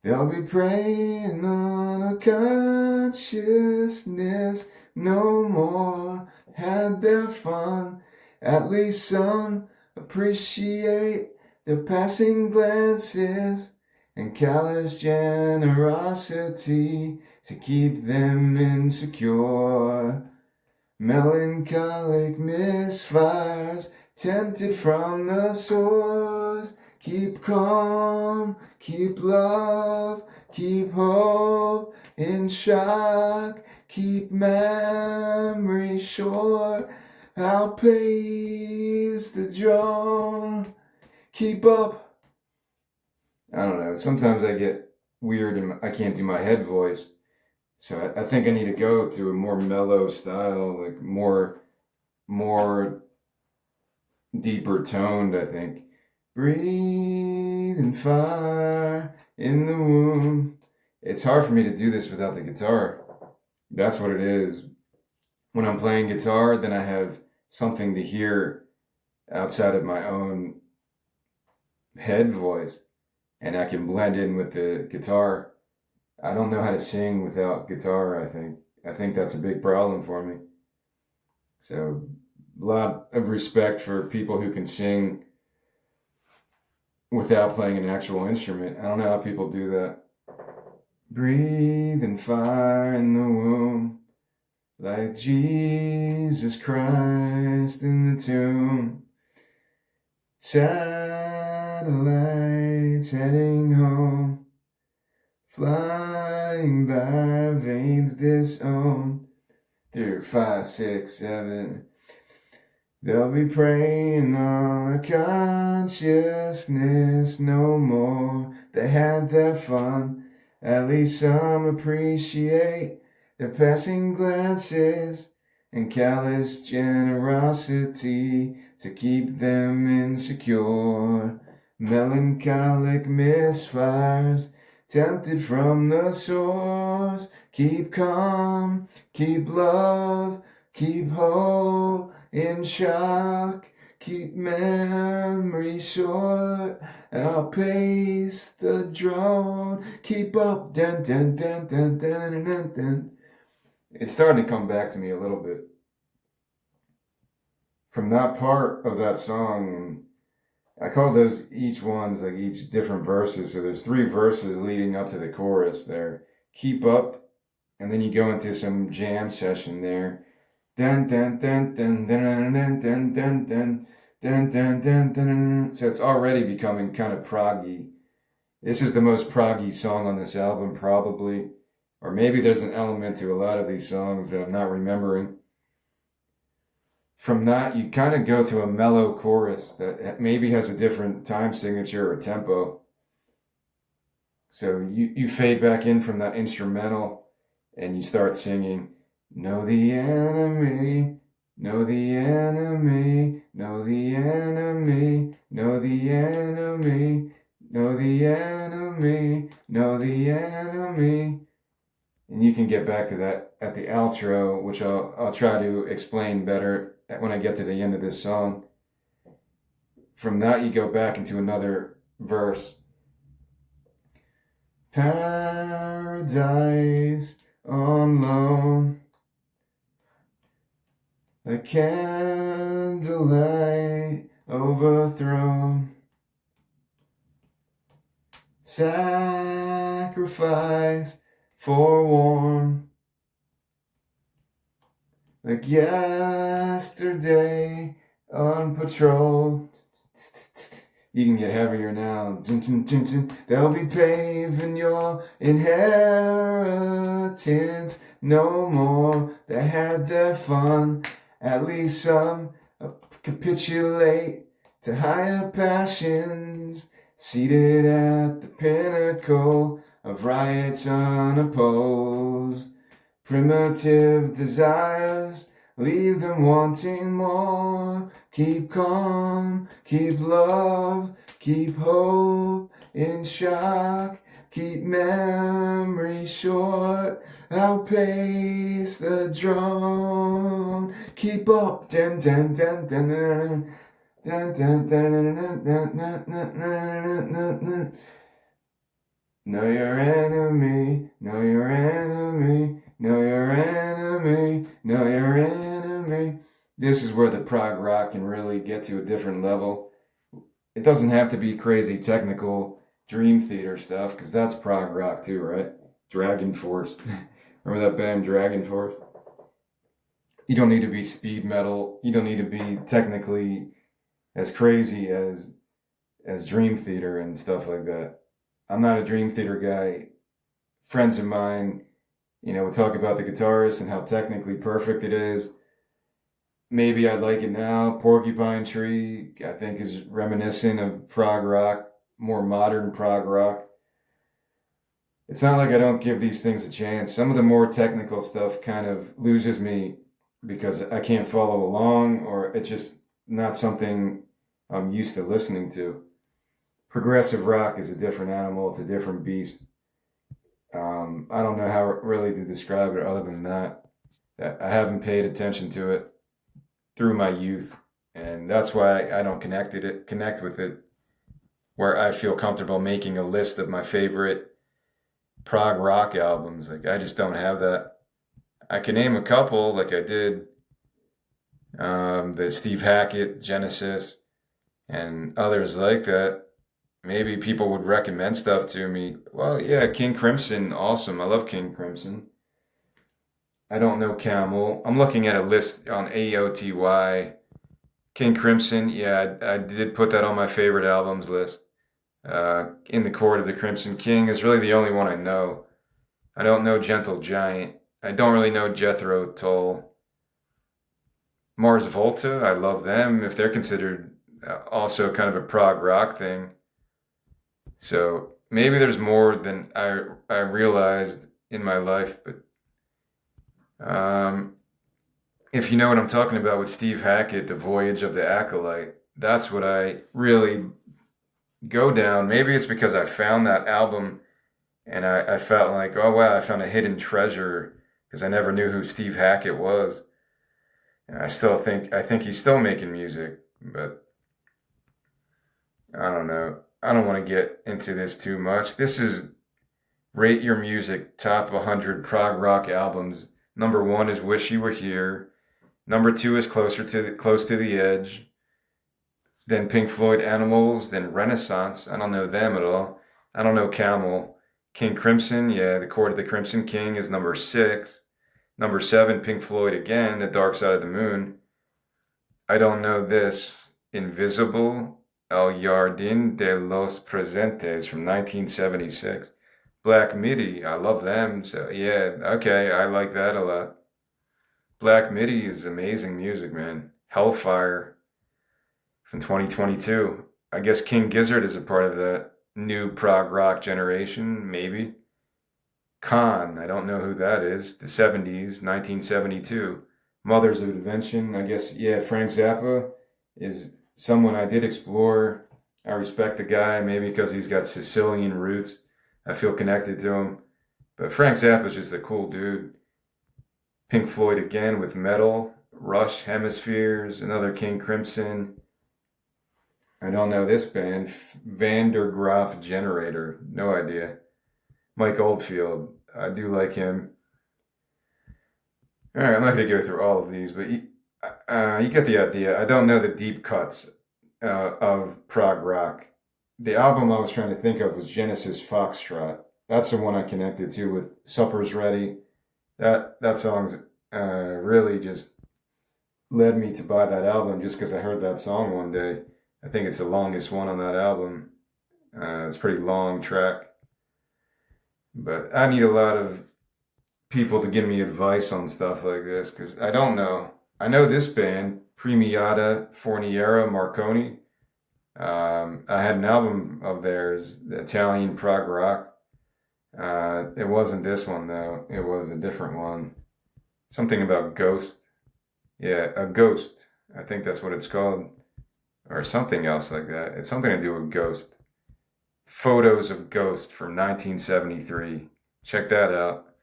Speaker 1: They'll be preying on our consciousness no more. Had their fun. At least some appreciate their passing glances and callous generosity to keep them insecure. Melancholic misfires tempted from the source. Keep calm, keep love, keep hope in shock, keep memory short, outpace the drone, keep up. I don't know, sometimes I get weird and I can't do my head voice. So I think I need to go to a more mellow style, like more deeper toned, I think. Breathing fire in the womb. It's hard for me to do this without the guitar. That's what it is. When I'm playing guitar, then I have something to hear outside of my own head voice, and I can blend in with the guitar. I don't know how to sing without guitar, I think. I think that's a big problem for me. So, a lot of respect for people who can sing without playing an actual instrument. I don't know how people do that. Breathing fire in the womb, like Jesus Christ in the tomb. Satellites heading home, flying by, veins disowned. 3, 5, 6, 7. They'll be preying on our consciousness no more. They had their fun. At least some appreciate their passing glances and callous generosity to keep them insecure. Melancholic misfires tempted from the source. Keep calm, keep love, keep hope in shock, keep memory short, outpace the drone, keep up, dun dun dun dun dun dun dun. It's starting to come back to me a little bit from that part of that song, and I call those each ones like each different verses. So there's 3 verses leading up to the chorus there. Keep up, and then you go into some jam session there. Dun dun dun dun dun dun dun dun dun dun dun dun dun. So it's already becoming kind of proggy. This is the most proggy song on this album, probably. Or maybe there's an element to a lot of these songs that I'm not remembering. From that, you kind of go to a mellow chorus that maybe has a different time signature or tempo. So you fade back in from that instrumental and you start singing. Know the enemy, know the enemy, know the enemy, know the enemy, know the enemy, know the enemy. And you can get back to that at the outro, which I'll try to explain better when I get to the end of this song. From that, you go back into another verse. Paradise on loan, the candlelight overthrown, sacrifice forewarned, like yesterday unpatrolled. You can get heavier now. They'll be paving your inheritance no more. They had their fun. At least some capitulate to higher passions, seated at the pinnacle of riots unopposed. Primitive desires leave them wanting more. Keep calm, keep love, Keep hope in shock, keep memory short, outpace the drone, keep up, dun dun dun dun dun dun dun dun dun dun dun dun dun. Know your enemy, know your enemy, know your enemy, know your enemy. This is where the prog rock can really get to a different level. It doesn't have to be crazy technical Dream Theater stuff, because that's prog rock too, right? Dragon Force. Remember that band, Dragon Force? You don't need to be speed metal. You don't need to be technically as crazy as Dream Theater and stuff like that. I'm not a Dream Theater guy. Friends of mine, would talk about the guitarist and how technically perfect it is. Maybe I like it now. Porcupine Tree, I think, is reminiscent of prog rock, more modern prog rock. It's not like I don't give these things a chance. Some of the more technical stuff kind of loses me because I can't follow along, or it's just not something I'm used to listening to. Progressive rock is a different animal. It's a different beast. I don't know how really to describe it other than that. I haven't paid attention to it through my youth, and that's why I don't connect with it where I feel comfortable making a list of my favorite prog rock albums. Like, I just don't have that. I can name a couple, like I did the Steve Hackett, Genesis, and others like that. Maybe people would recommend stuff to me. Well, yeah, King Crimson, awesome. I love King Crimson. I don't know Camel. I'm looking at a list on AOTY. King Crimson, yeah, I did put that on my favorite albums list. In the Court of the Crimson King is really the only one I know. I don't know Gentle Giant. I don't really know Jethro Tull. Mars Volta, I love them if they're considered also kind of a prog rock thing. So maybe there's more than I realized in my life, but if you know what I'm talking about with Steve Hackett, The Voyage of the Acolyte, that's what I really go down. Maybe it's because I found that album and I felt like, oh wow, I found a hidden treasure because I never knew who Steve Hackett was. And I think he's still making music, but I don't know. I don't want to get into this too much. This is Rate Your Music Top 100 Prog Rock Albums. Number 1 is Wish You Were Here. Number 2 is Close to the Edge. Then Pink Floyd, Animals. Then Renaissance. I don't know them at all. I don't know Camel. King Crimson, yeah, The Court of the Crimson King is number 6. Number 7, Pink Floyd again, The Dark Side of the Moon. I don't know this. Invisible, El Jardín de los Presentes from 1976. Black Midi, I love them. So yeah, okay, I like that a lot. Black Midi is amazing music, man. Hellfire from 2022. I guess King Gizzard is a part of that new prog rock generation, maybe. Khan, I don't know who that is. The 70s, 1972. Mothers of Invention, I guess, yeah, Frank Zappa is someone I did explore. I respect the guy, maybe because he's got Sicilian roots. I feel connected to him. But Frank Zappa's just a cool dude. Pink Floyd again with Metal. Rush, Hemispheres, another King Crimson. I don't know this band. Van der Graaf Generator. No idea. Mike Oldfield. I do like him. All right, I'm not going to go through all of these, but you get the idea. I don't know the deep cuts of prog rock. The album I was trying to think of was Genesis Foxtrot. That's the one I connected to with Supper's Ready. That song's really just led me to buy that album just because I heard that song one day. I think it's the longest one on that album. It's a pretty long track. But I need a lot of people to give me advice on stuff like this because I don't know. I know this band, Premiata Forniera Marconi. I had an album of theirs, Italian prog rock. It wasn't this one though. It was a different one. Something about Ghost. Yeah, a Ghost. I think that's what it's called. or something else like that. It's something to do with Ghost. Photos of Ghost from 1973. Check that out.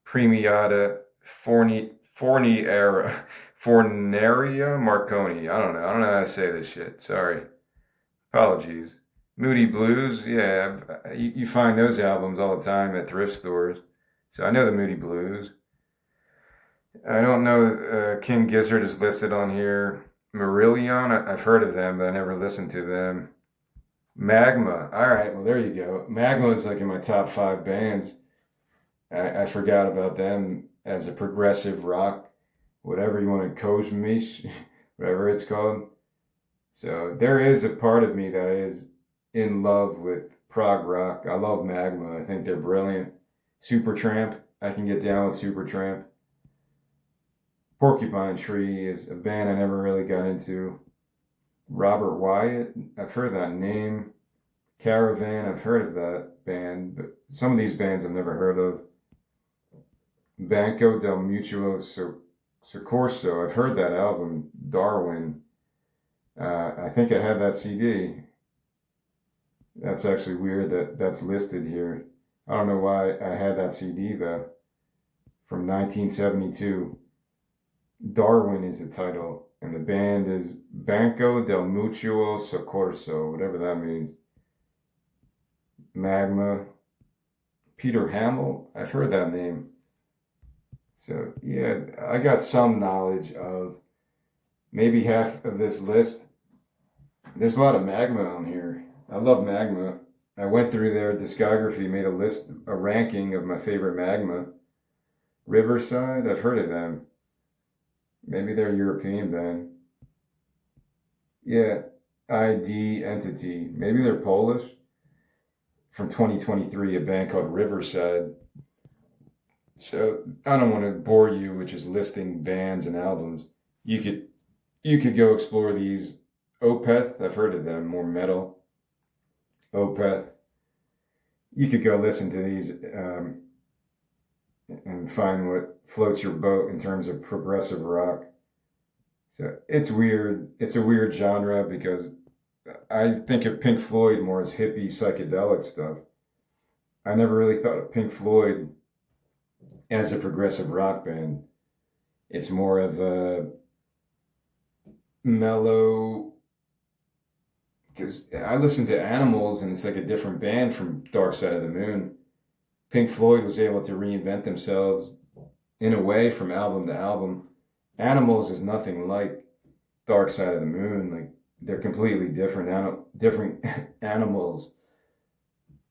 Speaker 1: Premiata Forniera Forneria Marconi. I don't know. I don't know how to say this shit. Sorry. Apologies. Moody Blues. Yeah, you find those albums all the time at thrift stores. So I know the Moody Blues. I don't know. King Gizzard is listed on here. Marillion. I've heard of them, but I never listened to them. Magma. All right. Well, there you go. Magma is like in my top 5 bands. I forgot about them as a progressive rock, whatever you want to coach me, whatever it's called. So there is a part of me that is in love with prog rock. I love Magma. I think they're brilliant. Supertramp. I can get down with Supertramp. Porcupine Tree is a band I never really got into. Robert Wyatt. I've heard that name. Caravan. I've heard of that band, but some of these bands I've never heard of. Banco del Mutuo Soccorso. I've heard that album, Darwin. I think I had that CD. That's actually weird that that's listed here. I don't know why I had that CD though. From 1972. Darwin is the title, and the band is Banco del Mutuo Soccorso, whatever that means. Magma. Peter Hamill. I've heard that name. So, yeah, I got some knowledge of maybe half of this list. There's a lot of Magma on here. I love Magma. I went through their discography, made a ranking of my favorite Magma. Riverside, I've heard of them. Maybe they're a European band. Yeah, ID Entity. Maybe they're Polish. From 2023, a band called Riverside. So I don't want to bore you with just listing bands and albums. You could go explore these. Opeth, I've heard of them, more metal. Opeth. You could go listen to these and find what floats your boat in terms of progressive rock. So it's weird. It's a weird genre because I think of Pink Floyd more as hippie psychedelic stuff. I never really thought of Pink Floyd as a progressive rock band. It's more of a mellow, because I listen to Animals and it's like a different band from Dark Side of the Moon. Pink Floyd was able to reinvent themselves in a way from album to album. Animals is nothing like Dark Side of the Moon. Like they're completely different animals,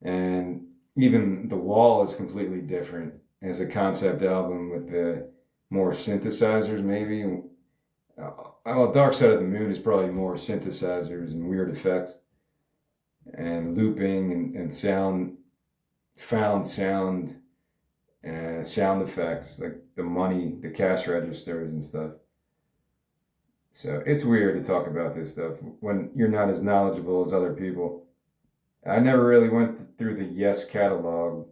Speaker 1: and even The Wall is completely different as a concept album with the more synthesizers, maybe. Well, Dark Side of the Moon is probably more synthesizers and weird effects and looping and found sound and sound effects, like the cash registers and stuff. So it's weird to talk about this stuff when you're not as knowledgeable as other people. I never really went through the Yes catalog.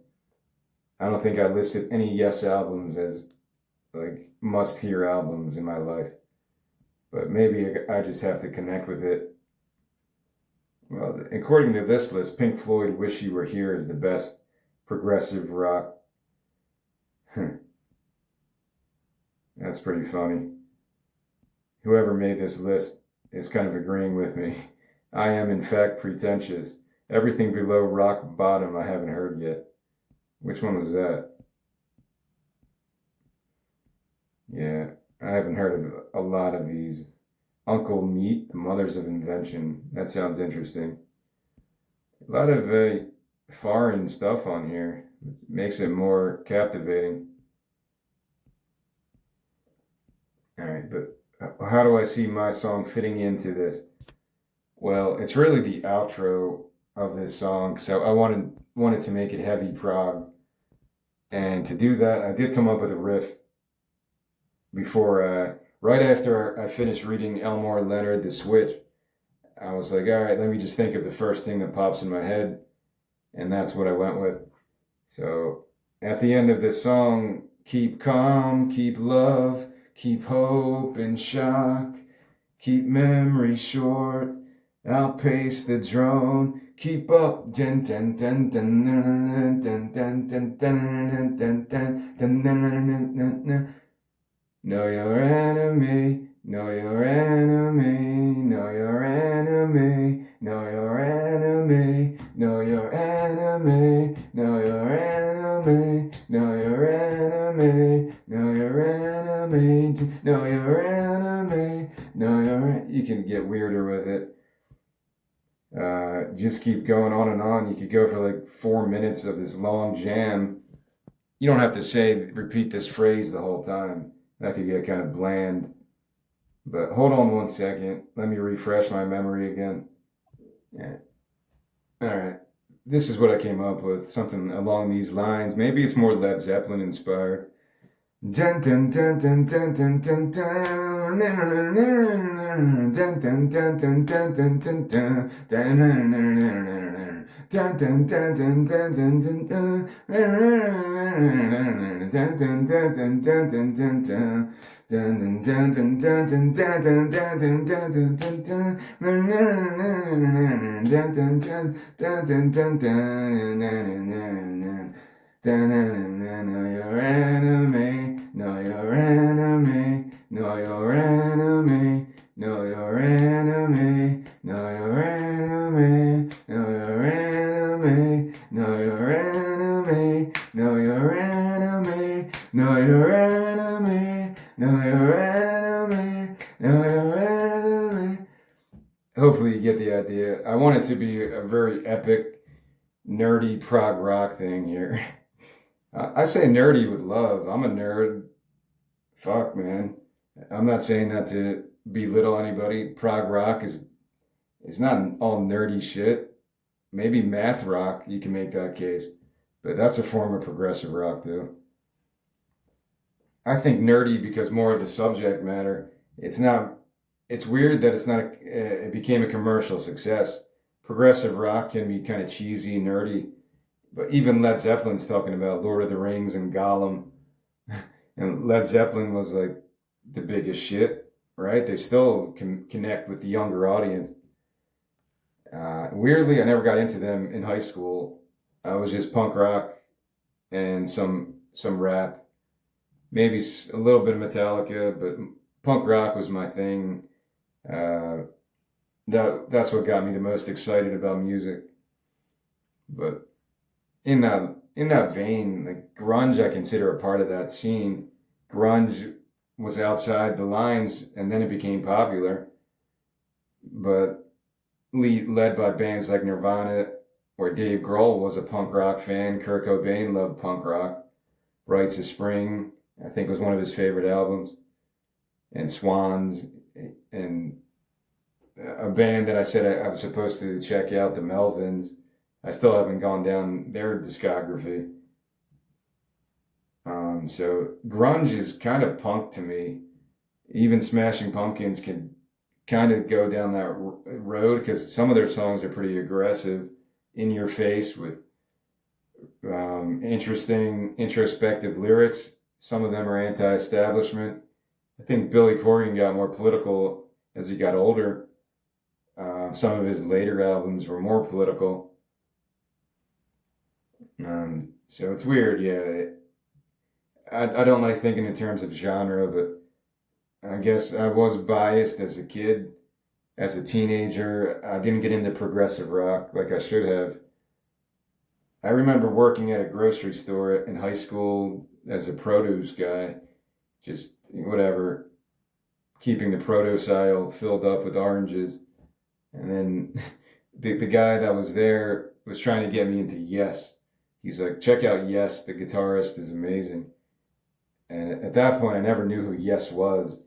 Speaker 1: I don't think I listed any Yes albums as like must-hear albums in my life. But maybe I just have to connect with it. Well, according to this list, Pink Floyd Wish You Were Here is the best progressive rock. That's pretty funny. Whoever made this list is kind of agreeing with me. I am, in fact, pretentious. Everything below rock bottom I haven't heard yet. Which one was that? Yeah, I haven't heard of a lot of these. Uncle Meat, the Mothers of Invention. That sounds interesting. A lot of foreign stuff on here. Makes it more captivating. All right, but how do I see my song fitting into this? Well, it's really the outro of this song, so I wanted to make it heavy prog. And to do that, I did come up with a riff before, right after I finished reading Elmore Leonard, The Switch. I was like, all right, let me just think of the first thing that pops in my head. And that's what I went with. So at the end of this song, keep calm, keep love, keep hope and shock. keep memory short. I'll pace the drone, keep up. Dun, dun, dun, dun, dun, dun, dun, dun, dun, dun, dun, dun, dun, dun, dun. Know your enemy, know your enemy, know your enemy, know your enemy, know your enemy, know your enemy, know your enemy, know your enemy, know your enemy, know your. You can get weirder with it. Just keep going on and on. You could go for like 4 minutes of this long jam. You don't have to repeat this phrase the whole time. That could get kind of bland. But hold on 1 second. Let me refresh my memory again. Yeah. All right. This is what I came up with. Something along these lines. Maybe it's more Led Zeppelin inspired. Dun dun dun dun dun dun dun dun dun dun dun dun dun dun dun dun know your enemy, know your enemy, know your enemy, know your enemy, know your enemy, know your enemy, know your enemy, know your enemy, know your enemy, know your enemy, know your enemy. Hopefully you get the idea. I want it to be a very epic, nerdy prog rock thing here. I say nerdy with love. I'm a nerd. Fuck, man. I'm not saying that to belittle anybody. Prog rock is not all nerdy shit. Maybe math rock, you can make that case. But that's a form of progressive rock, too. I think nerdy because more of the subject matter. It's weird that it became a commercial success. Progressive rock can be kind of cheesy, nerdy. But even Led Zeppelin's talking about Lord of the Rings and Gollum. And Led Zeppelin was like the biggest shit, right? They still can connect with the younger audience. Weirdly, I never got into them in high school. I was just punk rock and some rap, maybe a little bit of Metallica, but punk rock was my thing. That's what got me the most excited about music. But in that vein, like grunge, I consider a part of that scene. Grunge was outside the lines, and then it became popular, but led by bands like Nirvana, where Dave Grohl was a punk rock fan. Kurt Cobain loved punk rock. Rites of Spring, I think, was one of his favorite albums, and Swans, and a band that I said I was supposed to check out, the Melvins. I still haven't gone down their discography. So grunge is kind of punk to me. Even Smashing Pumpkins can kind of go down that road because some of their songs are pretty aggressive, in your face with interesting, introspective lyrics. Some of them are anti-establishment. I think Billy Corgan got more political as he got older. Some of his later albums were more political. So it's weird, yeah. I don't like thinking in terms of genre, but I guess I was biased as a kid, as a teenager. I didn't get into progressive rock like I should have. I remember working at a grocery store in high school as a produce guy, just whatever, keeping the produce aisle filled up with oranges. And then the guy that was there was trying to get me into Yes. He's like, check out Yes, the guitarist is amazing. And at that point, I never knew who Yes was.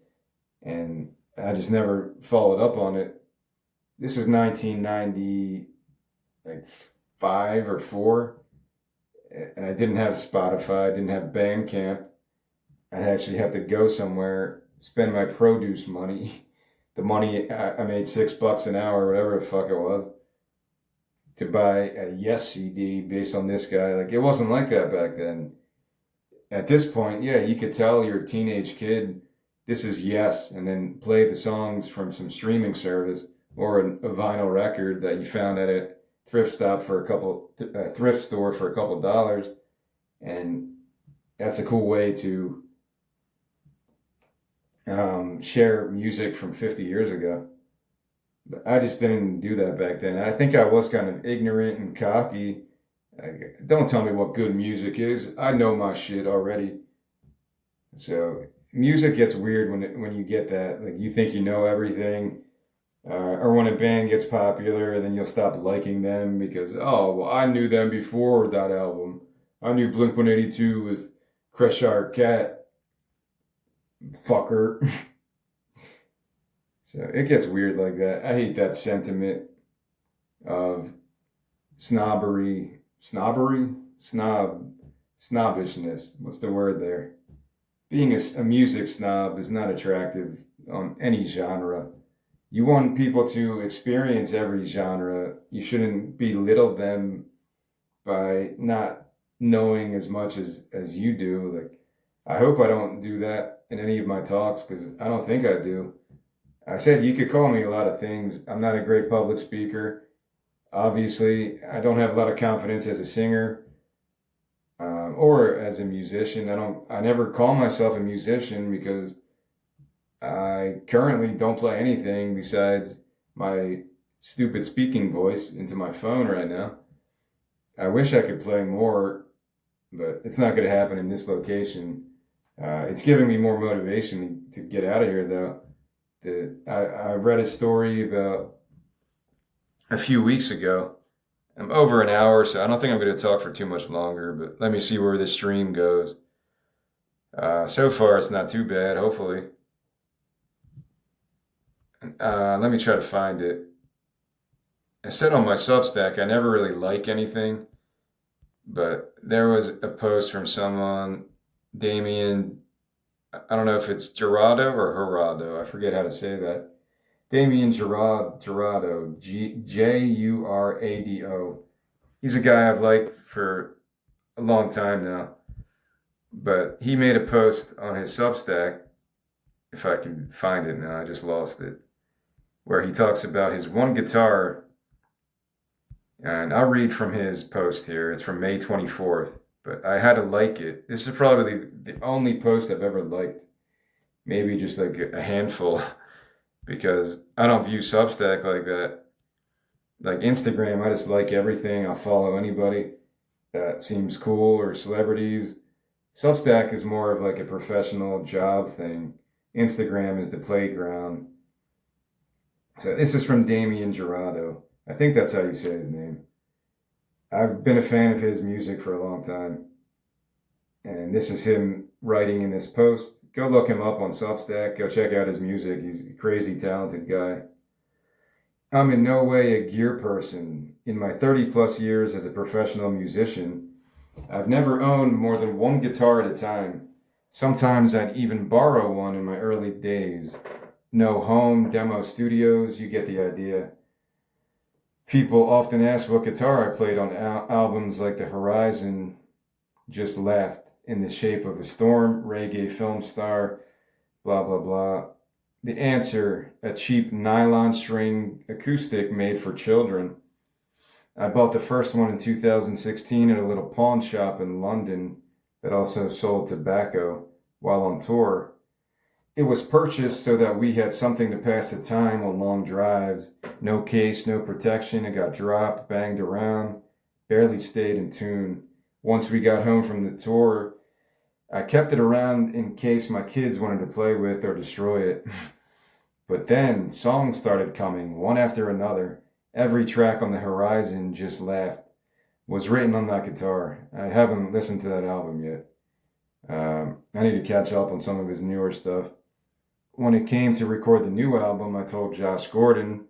Speaker 1: And I just never followed up on it. This is 1990, like 5 or 4. And I didn't have Spotify, I didn't have Bandcamp. I actually have to go somewhere, spend my produce money, the money I made $6 an hour, whatever the fuck it was, to buy a Yes CD based on this guy. Like, it wasn't like that back then. At this point, yeah, you could tell you're a teenage kid this is yes, and then play the songs from some streaming service or a vinyl record that you found at a thrift store for a couple dollars, and that's a cool way to share music from 50 years ago. But I just didn't do that back then. I think I was kind of ignorant and cocky. Don't tell me what good music is. I know my shit already. So music gets weird when you get that. Like you think you know everything, or when a band gets popular, then you'll stop liking them because well I knew them before that album. I knew Blink 182 with Cheshire Cat, fucker. So it gets weird like that. I hate that sentiment of snobbishness. What's the word there? Being a music snob is not attractive on any genre. You want people to experience every genre. You shouldn't belittle them by not knowing as much as you do. Like, I hope I don't do that in any of my talks because I don't think I do. I said you could call me a lot of things. I'm not a great public speaker. Obviously, I don't have a lot of confidence as a singer or as a musician. I never call myself a musician because I currently don't play anything besides my stupid speaking voice into my phone right now. I wish I could play more, but it's not going to happen in this location. It's giving me more motivation to get out of here, though. I read a story about a few weeks ago. I'm over an hour, so I don't think I'm going to talk for too much longer, but let me see where this stream goes. So far, it's not too bad, hopefully. Let me try to find it. I said on my Substack, I never really like anything, but there was a post from someone, Damien, I don't know if it's Jurado or Jurado, I forget how to say that. Damien Jurado, Jurado. He's a guy I've liked for a long time now, but he made a post on his Substack, if I can find it now, I just lost it, where he talks about his one guitar. And I'll read from his post here. It's from May 24th, but I had to like it. This is probably the only post I've ever liked. Maybe just like a handful, because I don't view Substack like that. Like Instagram, I just like everything. I'll follow anybody that seems cool or celebrities. Substack is more of like a professional job thing. Instagram is the playground. So this is from Damien Jurado. I think that's how you say his name. I've been a fan of his music for a long time. And this is him writing in this post. Go look him up on Substack. Go check out his music. He's a crazy talented guy. I'm in no way a gear person. In my 30 plus years as a professional musician, I've never owned more than one guitar at a time. Sometimes I'd even borrow one in my early days. No home demo studios, you get the idea. People often ask what guitar I played on albums like The Horizon Just Left, In the Shape of a Storm, Reggae Film Star, blah, blah, blah. The answer, a cheap nylon string acoustic made for children. I bought the first one in 2016 at a little pawn shop in London that also sold tobacco while on tour. It was purchased so that we had something to pass the time on long drives. No case, no protection. It got dropped, banged around, barely stayed in tune. Once we got home from the tour, I kept it around in case my kids wanted to play with or destroy it. But then songs started coming, one after another. Every track on The Horizon Just Left was written on that guitar. I haven't listened to that album yet. I need to catch up on some of his newer stuff. When it came to record the new album, I told Josh Gordon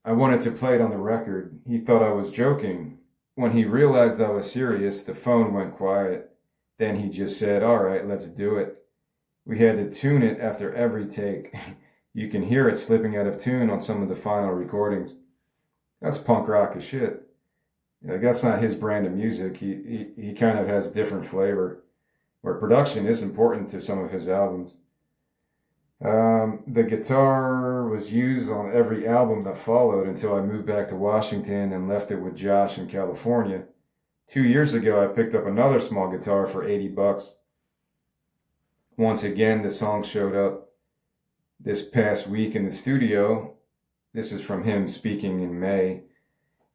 Speaker 1: I wanted to play it on the record. He thought I was joking. When he realized I was serious, the phone went quiet. Then he just said, "All right, let's do it." We had to tune it after every take. You can hear it slipping out of tune on some of the final recordings. That's punk rock as shit. Like, that's not his brand of music. He kind of has different flavor, where production is important to some of his albums. The guitar was used on every album that followed until I moved back to Washington and left it with Josh in California. 2 years ago, I picked up another small guitar for $80. Once again, the song showed up this past week in the studio. This is from him speaking in May.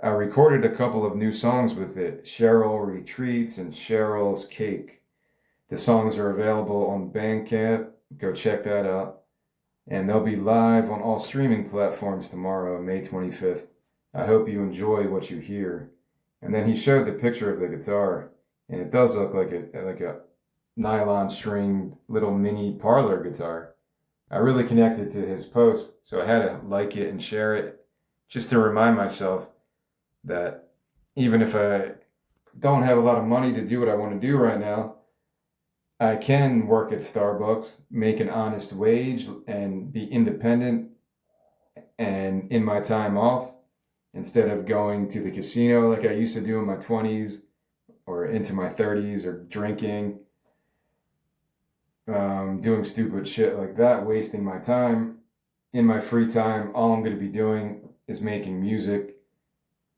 Speaker 1: I recorded a couple of new songs with it, Cheryl Retreats and Cheryl's Cake. The songs are available on Bandcamp. Go check that out. And they'll be live on all streaming platforms tomorrow, May 25th. I hope you enjoy what you hear. And then he showed the picture of the guitar, and it does look like a nylon stringed little mini parlor guitar. I really connected to his post, so I had to like it and share it just to remind myself that even if I don't have a lot of money to do what I want to do right now, I can work at Starbucks, make an honest wage, and be independent and in my time off instead of going to the casino like I used to do in my 20s or into my 30s or drinking, doing stupid shit like that, wasting my time. In my free time, all I'm going to be doing is making music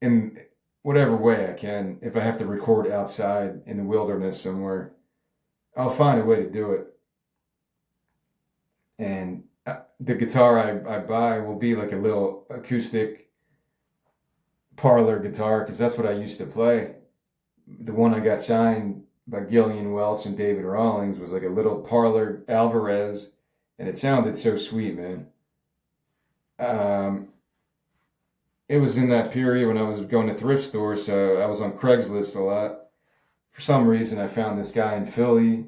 Speaker 1: in whatever way I can. If I have to record outside in the wilderness somewhere, I'll find a way to do it. And the guitar I buy will be like a little acoustic parlor guitar because that's what I used to play. The one I got signed by Gillian Welch and David Rawlings was like a little parlor Alvarez, and it sounded so sweet, man. Um, it was in that period when I was going to thrift stores, so I was on Craigslist a lot. For some reason, I found this guy in Philly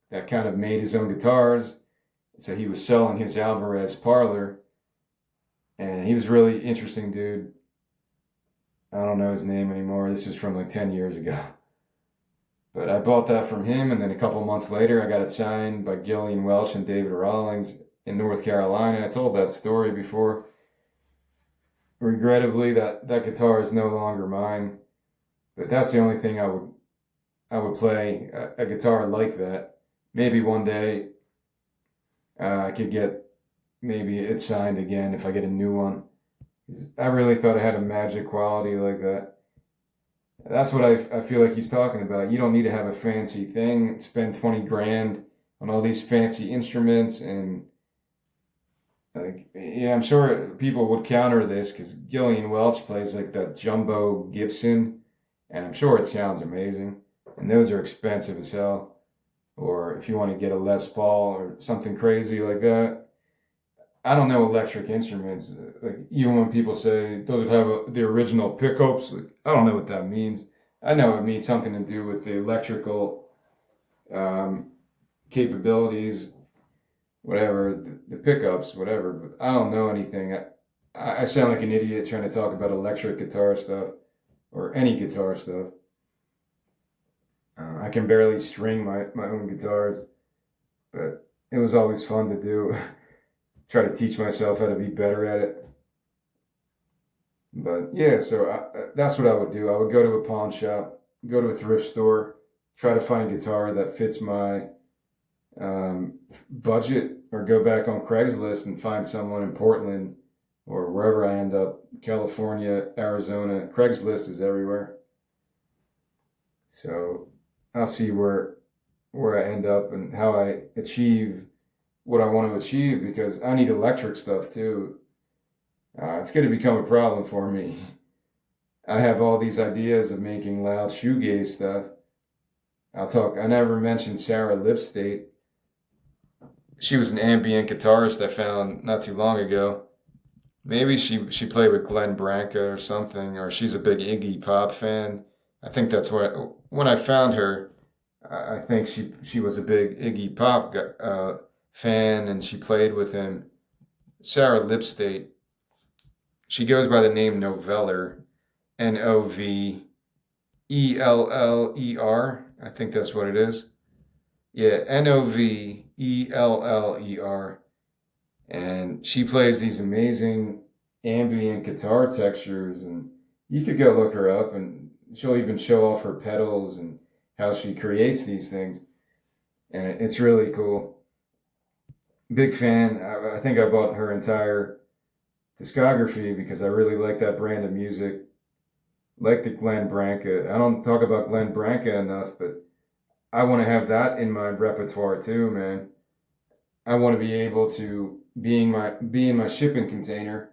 Speaker 1: that kind of made his own guitars. So he was selling his Alvarez parlor, and he was really interesting, dude. I don't know his name anymore. This is from like 10 years ago. But I bought that from him, and then a couple months later, I got it signed by Gillian Welch and David Rawlings in North Carolina. I told that story before. Regrettably, that guitar is no longer mine, but that's the only thing I would play a guitar like that. Maybe one day I could get maybe it signed again if I get a new one. I really thought it had a magic quality like that. That's what I feel like he's talking about. You don't need to have a fancy thing, spend 20 grand on all these fancy instruments and like, yeah, I'm sure people would counter this because Gillian Welch plays like that jumbo Gibson, and I'm sure it sounds amazing. And those are expensive as hell. Or if you want to get a Les Paul or something crazy like that. I don't know electric instruments. Like even when people say those would have the original pickups, like, I don't know what that means. I know it means something to do with the electrical um, capabilities, whatever the pickups, whatever. But I don't know anything. I sound like an idiot trying to talk about electric guitar stuff or any guitar stuff. I can barely string my own guitars, but it was always fun to do. Try to teach myself how to be better at it. But yeah, so that's what I would do. I would go to a pawn shop, go to a thrift store, try to find a guitar that fits my budget, or go back on Craigslist and find someone in Portland or wherever I end up, California, Arizona. Craigslist is everywhere. So I'll see where I end up and how I achieve what I want to achieve because I need electric stuff too. It's going to become a problem for me. I have all these ideas of making loud shoegaze stuff. I never mentioned Sarah Lipstate. She was an ambient guitarist I found not too long ago. Maybe she played with Glenn Branca or something, or she's a big Iggy Pop fan. I think that's what when I found her, I think she was a big Iggy Pop fan, and she played with him. Sarah Lipstate. She goes by the name Noveller, Novellerer. I think that's what it is. Yeah, Novellerer. And she plays these amazing ambient guitar textures, and you could go look her up, and she'll even show off her pedals and how she creates these things, and it's really cool. big fan. I think I bought her entire discography because I really like that brand of music. Like the Glenn Branca. I don't talk about Glenn Branca enough, but I want to have that in my repertoire too, man. I want to be able to be in my shipping container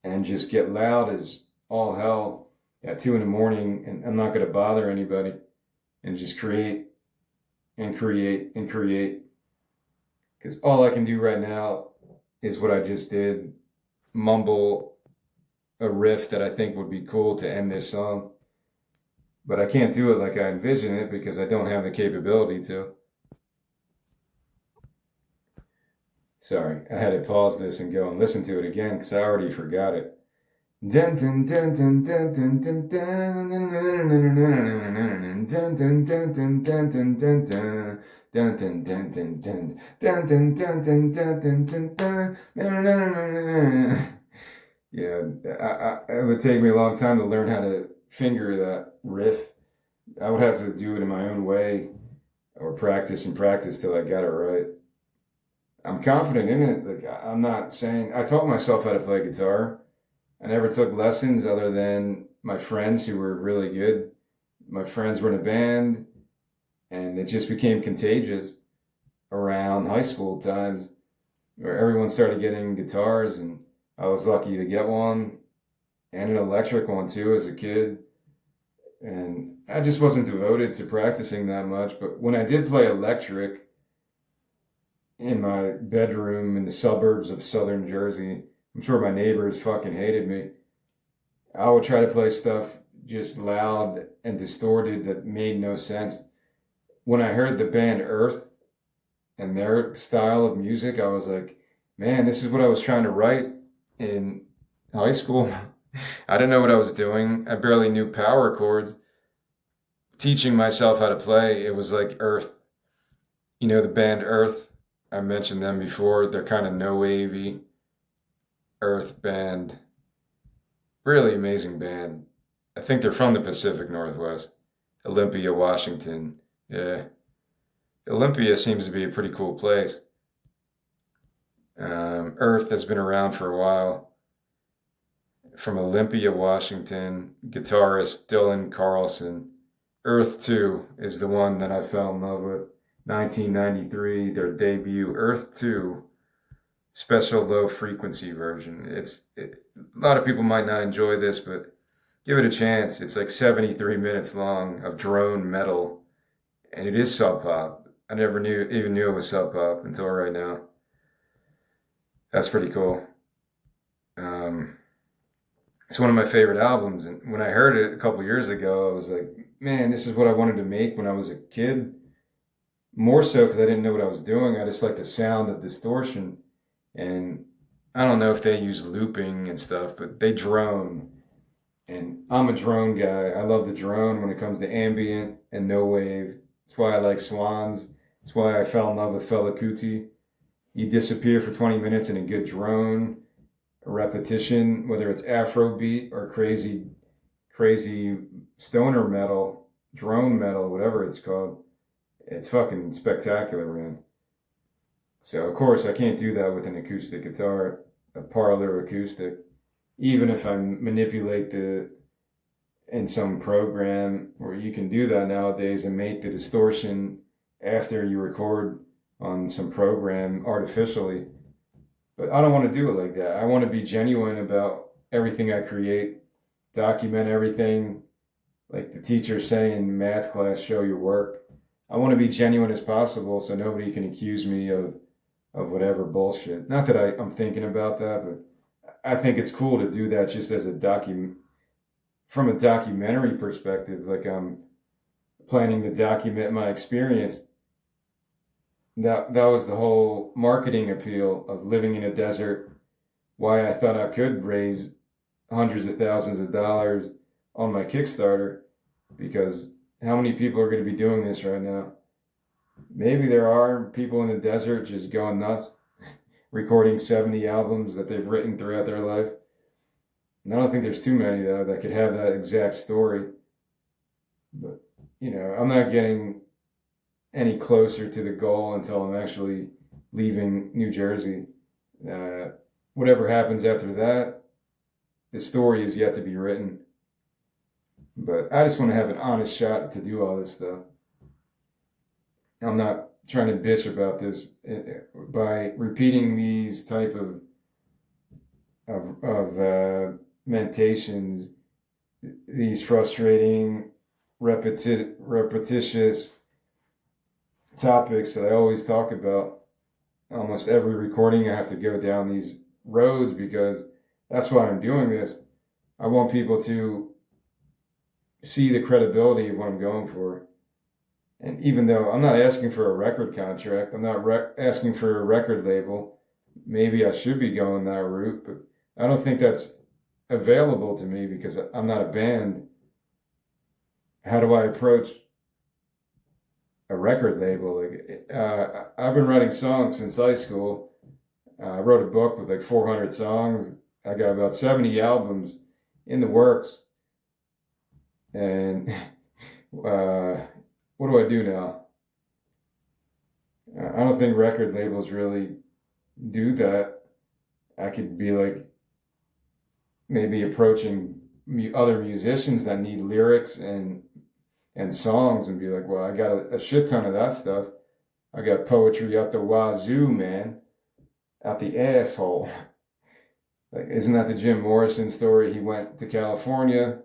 Speaker 1: and just get loud as all hell at 2 in the morning, and I'm not going to bother anybody, and just create and create and create. Because all I can do right now is what I just did, mumble a riff that I think would be cool to end this song. But I can't do it like I envision it because I don't have the capability to. Sorry, I had to pause this and go and listen to it again because I already forgot it. Dun dun dun dun dun dun dun dun dun dun dun dun dun dun dun dun. Dun dun dun dun dun dun dun dun dun dun dun dun. Yeah, it would take me a long time to learn how to finger that riff. I would have to do it in my own way or practice and practice till I got it right. I'm confident in it. Like I'm not saying I taught myself how to play guitar. I never took lessons other than my friends who were really good. My friends were in a band, and it just became contagious around high school times where everyone started getting guitars, and I was lucky to get one and an electric one too as a kid. And I just wasn't devoted to practicing that much. But when I did play electric in my bedroom in the suburbs of southern Jersey, I'm sure my neighbors fucking hated me. I would try to play stuff just loud and distorted that made no sense. When I heard the band Earth and their style of music, I was like, man, this is what I was trying to write in high school. I didn't know what I was doing. I barely knew power chords. Teaching myself how to play, it was like Earth. You know the band Earth? I mentioned them before. They're kind of no wavy. Earth band. Really amazing band. I think they're from the Pacific Northwest. Olympia, Washington. Yeah. Olympia seems to be a pretty cool place. Earth has been around for a while. From Olympia, Washington, guitarist Dylan Carlson. Earth 2 is the one that I fell in love with. 1993, their debut, Earth 2, special low frequency version. A lot of people might not enjoy this, but give it a chance. It's like 73 minutes long of drone metal, and it is sub pop. I never even knew it was sub pop until right now. That's pretty cool. It's one of my favorite albums, and when I heard it a couple years ago, I was like, man, this is what I wanted to make when I was a kid. More so because I didn't know what I was doing. I just like the sound of distortion. And I don't know if they use looping and stuff, but they drone. And I'm a drone guy. I love the drone when it comes to ambient and no wave. That's why I like Swans. That's why I fell in love with Fela Kuti. You disappear for 20 minutes in a good drone, a repetition, whether it's Afrobeat or crazy stoner metal, drone metal, whatever it's called. It's fucking spectacular, man. So, of course, I can't do that with an acoustic guitar, a parlor acoustic. Even if I manipulate in some program where you can do that nowadays and make the distortion after you record on some program artificially. But I don't want to do it like that. I want to be genuine about everything I create, document everything, like the teacher's saying in math class, show your work. I want to be genuine as possible so nobody can accuse me of whatever bullshit. Not that I'm thinking about that, but I think it's cool to do that just as from a documentary perspective. Like I'm planning to document my experience. That was the whole marketing appeal of living in a desert. Why I thought I could raise hundreds of thousands of dollars on my Kickstarter, because how many people are going to be doing this right now? Maybe there are people in the desert just going nuts, recording 70 albums that they've written throughout their life. And I don't think there's too many, though, that could have that exact story. But, I'm not getting any closer to the goal until I'm actually leaving New Jersey. Uh, Whatever happens after that, the story is yet to be written. But I just want to have an honest shot to do all this stuff. I'm not trying to bitch about this by repeating these type of meditations, these frustrating, repetitious topics that I always talk about. Almost every recording, I have to go down these roads because that's why I'm doing this. I want people to see the credibility of what I'm going for. And even though I'm not asking for a record contract, I'm not asking for a record label. Maybe I should be going that route, but I don't think that's available to me because I'm not a band. How do I approach a record label? I've been writing songs since high school. I wrote a book with like 400 songs. I got about 70 albums in the works. And what do I do now? I don't think record labels really do that. I could be like maybe approaching other musicians that need lyrics and songs and be like, well, I got a shit ton of that stuff. I got poetry out the wazoo, man, out the asshole. Like, isn't that the Jim Morrison story? He went to California,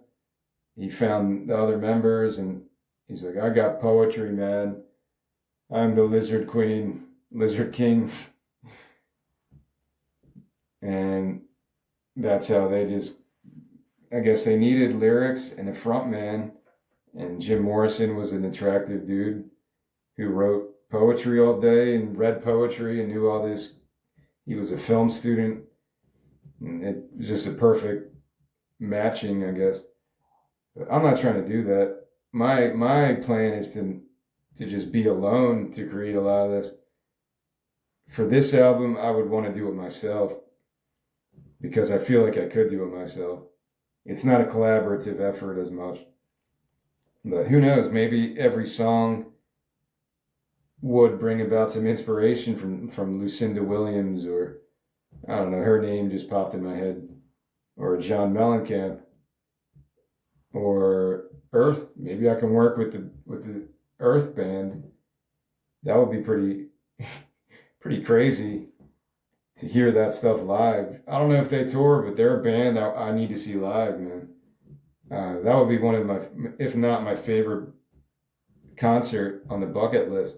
Speaker 1: he found the other members, and he's like, I got poetry, man. I'm the Lizard Queen, Lizard King. And that's how they just, I guess they needed lyrics and a front man. And Jim Morrison was an attractive dude who wrote poetry all day and read poetry and knew all this. He was a film student. And it was just a perfect matching, I guess. But I'm not trying to do that. My plan is to just be alone to create a lot of this. For this album, I would want to do it myself because I feel like I could do it myself. It's not a collaborative effort as much. But who knows? Maybe every song would bring about some inspiration from Lucinda Williams, or I don't know, her name just popped in my head, or John Mellencamp, or Earth. Maybe I can work with the Earth band. That would be pretty crazy to hear that stuff live. I don't know if they tour, but they're a band I need to see live, man. That would be one of my, if not my favorite concert on the bucket list.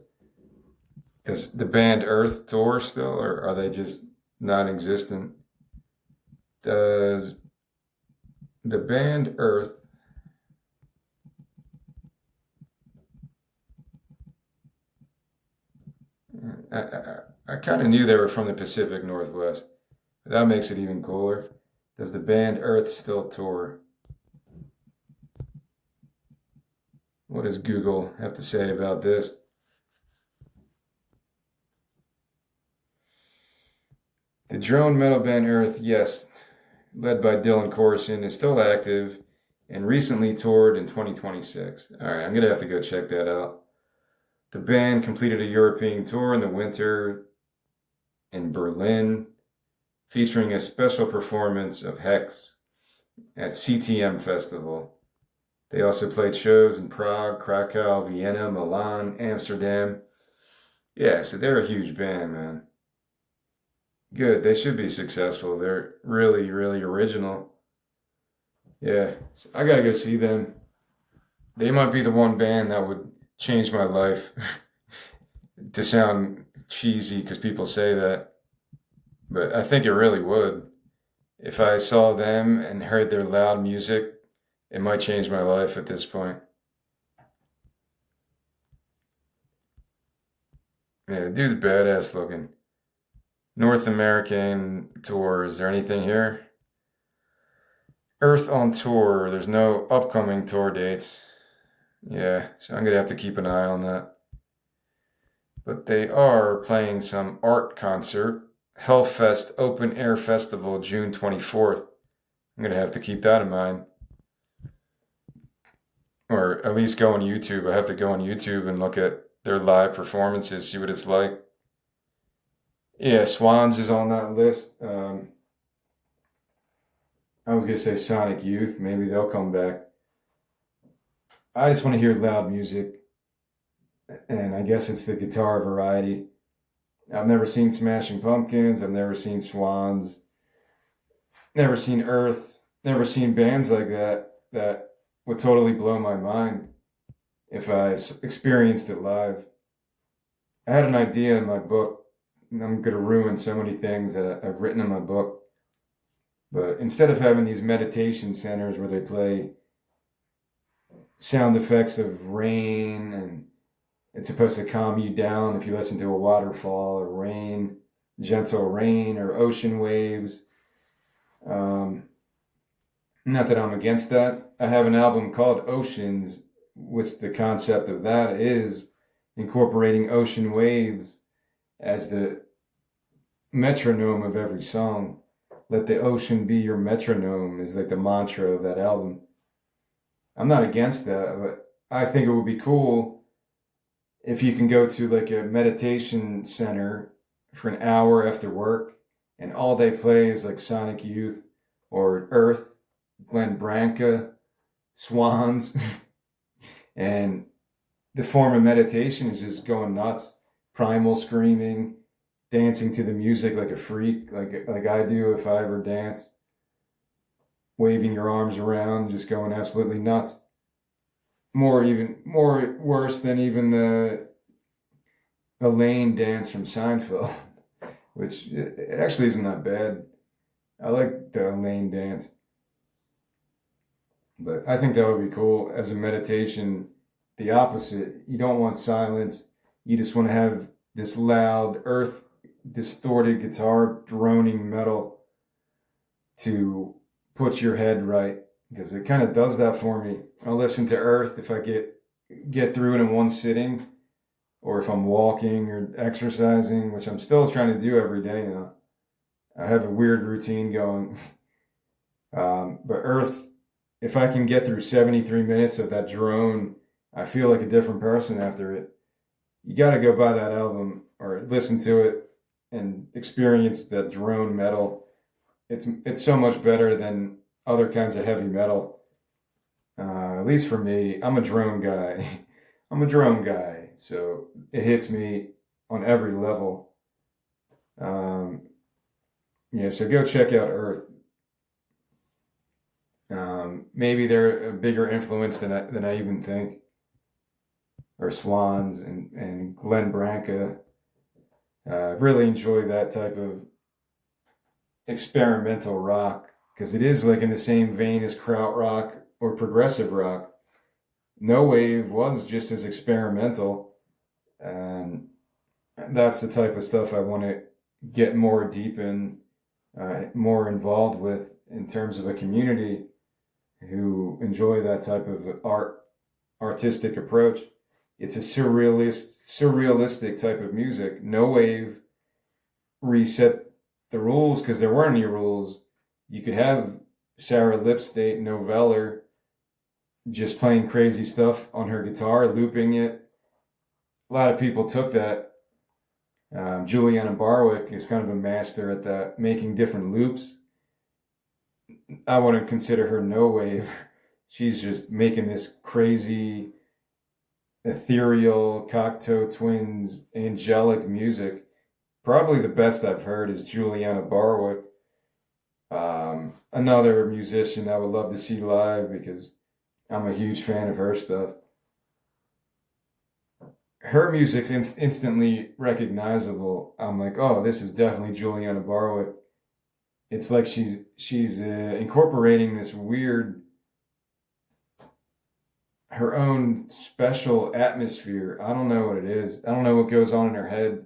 Speaker 1: Does the band Earth tour still, or are they just non-existent? Does the band Earth I kind of knew they were from the Pacific Northwest. That makes it even cooler. Does the band Earth still tour? What does Google have to say about this? The drone metal band Earth, yes, led by Dylan Corson, is still active and recently toured in 2026. All right, I'm going to have to go check that out. The band completed a European tour in the winter in Berlin, featuring a special performance of Hex at CTM Festival. They also played shows in Prague, Krakow, Vienna, Milan, Amsterdam. Yeah, so they're a huge band, man. Good, they should be successful. They're really, really original. Yeah, so I gotta go see them. They might be the one band that would change my life. To sound cheesy, because people say that, but I think it really would. If I saw them and heard their loud music, it might change my life at this point. Yeah, the dude's badass looking. North American tour, is there anything here? Earth on tour, there's no upcoming tour dates. Yeah, so I'm gonna have to keep an eye on that. But they are playing some art concert, Hellfest Open Air Festival, June 24th. I'm gonna have to keep that in mind. Or at least go on YouTube. I have to go on YouTube and look at their live performances, see what it's like. Yeah, Swans is on that list. I was gonna say Sonic Youth. Maybe they'll come back. I just want to hear loud music, and I guess it's the guitar variety. I've never seen Smashing Pumpkins. I've never seen Swans. Never seen Earth. Never seen bands like that that would totally blow my mind if I experienced it live. I had an idea in my book, and I'm going to ruin so many things that I've written in my book. But instead of having these meditation centers where they play sound effects of rain and it's supposed to calm you down if you listen to a waterfall or rain, gentle rain or ocean waves. Um, Not that I'm against that. I have an album called Oceans, which the concept of that is incorporating ocean waves as the metronome of every song. Let the ocean be your metronome is like the mantra of that album. I'm not against that, but I think it would be cool if you can go to like a meditation center for an hour after work and all they play is like Sonic Youth or Earth, Glenn Branca, Swans, and the form of meditation is just going nuts, primal screaming, dancing to the music like a freak, like I do if I ever dance, waving your arms around, just going absolutely nuts. More worse than even the Elaine dance from Seinfeld, which actually isn't that bad. I like the Elaine dance, but I think that would be cool as a meditation. The opposite. You don't want silence. You just want to have this loud, earth distorted guitar droning metal to put your head right because it kind of does that for me. I'll listen to Earth if I get through it in one sitting, or if I'm walking or exercising, which I'm still trying to do every day now. I have a weird routine going. But Earth, if I can get through 73 minutes of that drone, I feel like a different person after it. You got to go buy that album or listen to it and experience that drone metal. It's so much better than other kinds of heavy metal. At least for me, I'm a drone guy. I'm a drone guy, so it hits me on every level. Um, yeah, so go check out Earth. Maybe they're a bigger influence than I even think. Or Swans and Glenn Branca. Really enjoy that type of experimental rock because it is like in the same vein as krautrock or progressive rock. No Wave was just as experimental, and that's the type of stuff I want to get more deep in, more involved with in terms of a community who enjoy that type of artistic approach. It's a surrealistic type of music. No Wave reset the rules because there weren't any rules. You could have Sarah Lipstate Noveller just playing crazy stuff on her guitar, looping it. A lot of people took that. Juliana Barwick is kind of a master at that, making different loops. I wouldn't consider her no wave. She's just making this crazy, ethereal, Cocteau Twins, angelic music. Probably the best I've heard is Juliana Barwick. Another musician I would love to see live because I'm a huge fan of her stuff. Her music's instantly recognizable. I'm like, oh, this is definitely Juliana Barwick. It's like she's incorporating this weird, her own special atmosphere. I don't know what it is. I don't know what goes on in her head,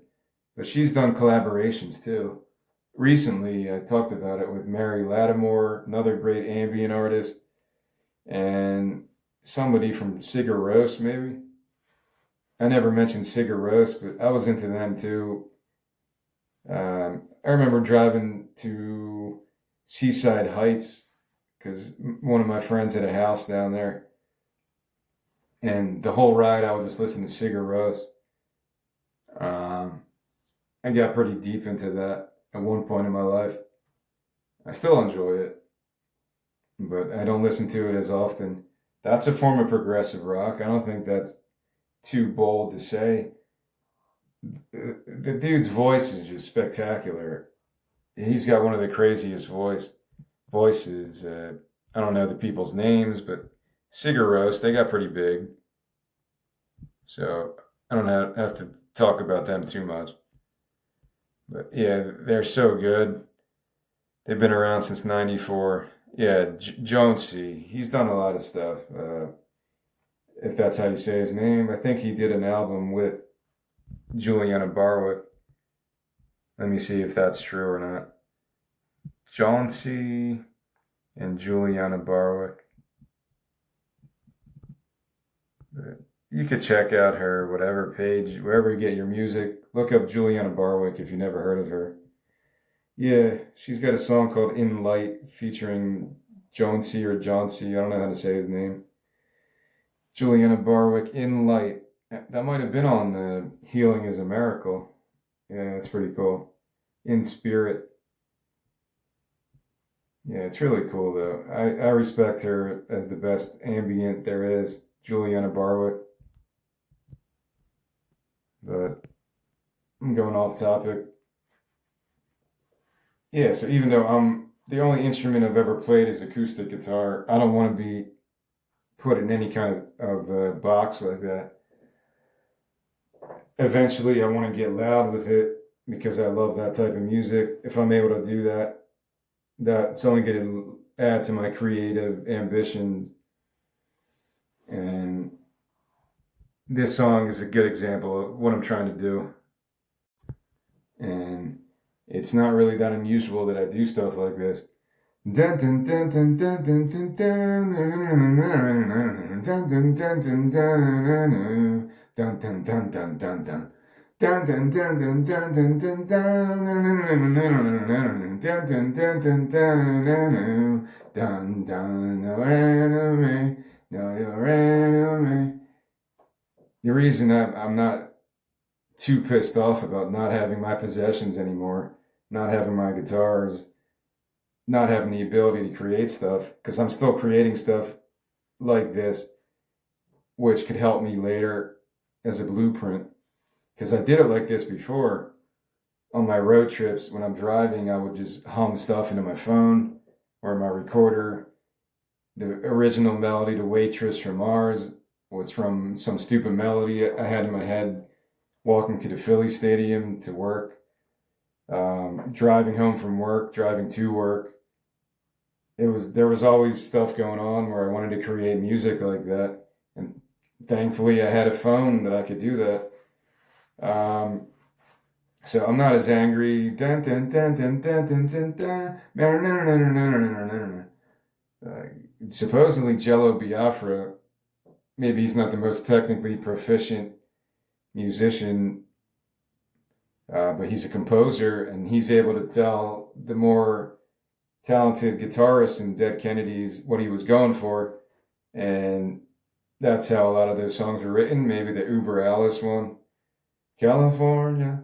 Speaker 1: but she's done collaborations too. Recently, I talked about it with Mary Lattimore, another great ambient artist, and somebody from Sigur Rós, maybe. I never mentioned Sigur Rós, but I was into them too. I remember driving to Seaside Heights because one of my friends had a house down there, and the whole ride I would just listen to Sigur Rós. Um, I got pretty deep into that at one point in my life. I still enjoy it, but I don't listen to it as often. That's a form of progressive rock. I don't think that's too bold to say. The dude's voice is just spectacular. He's got one of the craziest voices. I don't know the people's names, but Sigur Rós, they got pretty big. So I don't have to talk about them too much. But yeah, they're so good. They've been around since '94. Yeah, Jonesy, he's done a lot of stuff. If that's how you say his name, I think he did an album with Juliana Barwick. Let me see if that's true or not. Jonesy and Juliana Barwick. You could check out her whatever page, wherever you get your music. Look up Juliana Barwick if you never heard of her. Yeah, she's got a song called In Light featuring Jonesy or Johnsy. I don't know how to say his name. Juliana Barwick, In Light. That might have been on the Healing is a Miracle. Yeah, that's pretty cool. In Spirit. Yeah, it's really cool though. I respect her as the best ambient there is, Juliana Barwick. But I'm going off topic. Yeah, so even though I'm the only instrument I've ever played is acoustic guitar, I don't want to be put in any kind of box like that. Eventually, I want to get loud with it because I love that type of music. If I'm able to do that, that's only going to add to my creative ambition. And this song is a good example of what I'm trying to do. And it's not really that unusual that I do stuff like this. Dun dun dun dun dun dun dun dun dun dun dun dun dun dun dun dun. Dun dun dun dun dun dun dun dun dun dun dun dun dun dun no enemy, no your enemy. The reason I'm not too pissed off about not having my possessions anymore, not having my guitars, not having the ability to create stuff, because I'm still creating stuff like this, which could help me later as a blueprint. Because I did it like this before on my road trips. When I'm driving, I would just hum stuff into my phone or my recorder. The original melody to Waitress from Mars was from some stupid melody I had in my head walking to the Philly Stadium to work, driving home from work, driving to work. There was always stuff going on where I wanted to create music like that, and thankfully I had a phone that I could do that. So I'm not as angry. Dun, dun, dun, dun, dun, dun, dun, dun. Supposedly Jello Biafra, maybe he's not the most technically proficient musician, but he's a composer, and he's able to tell the more talented guitarist and Dead Kennedys what he was going for, and that's how a lot of those songs were written. Maybe the Uber Alice one, California.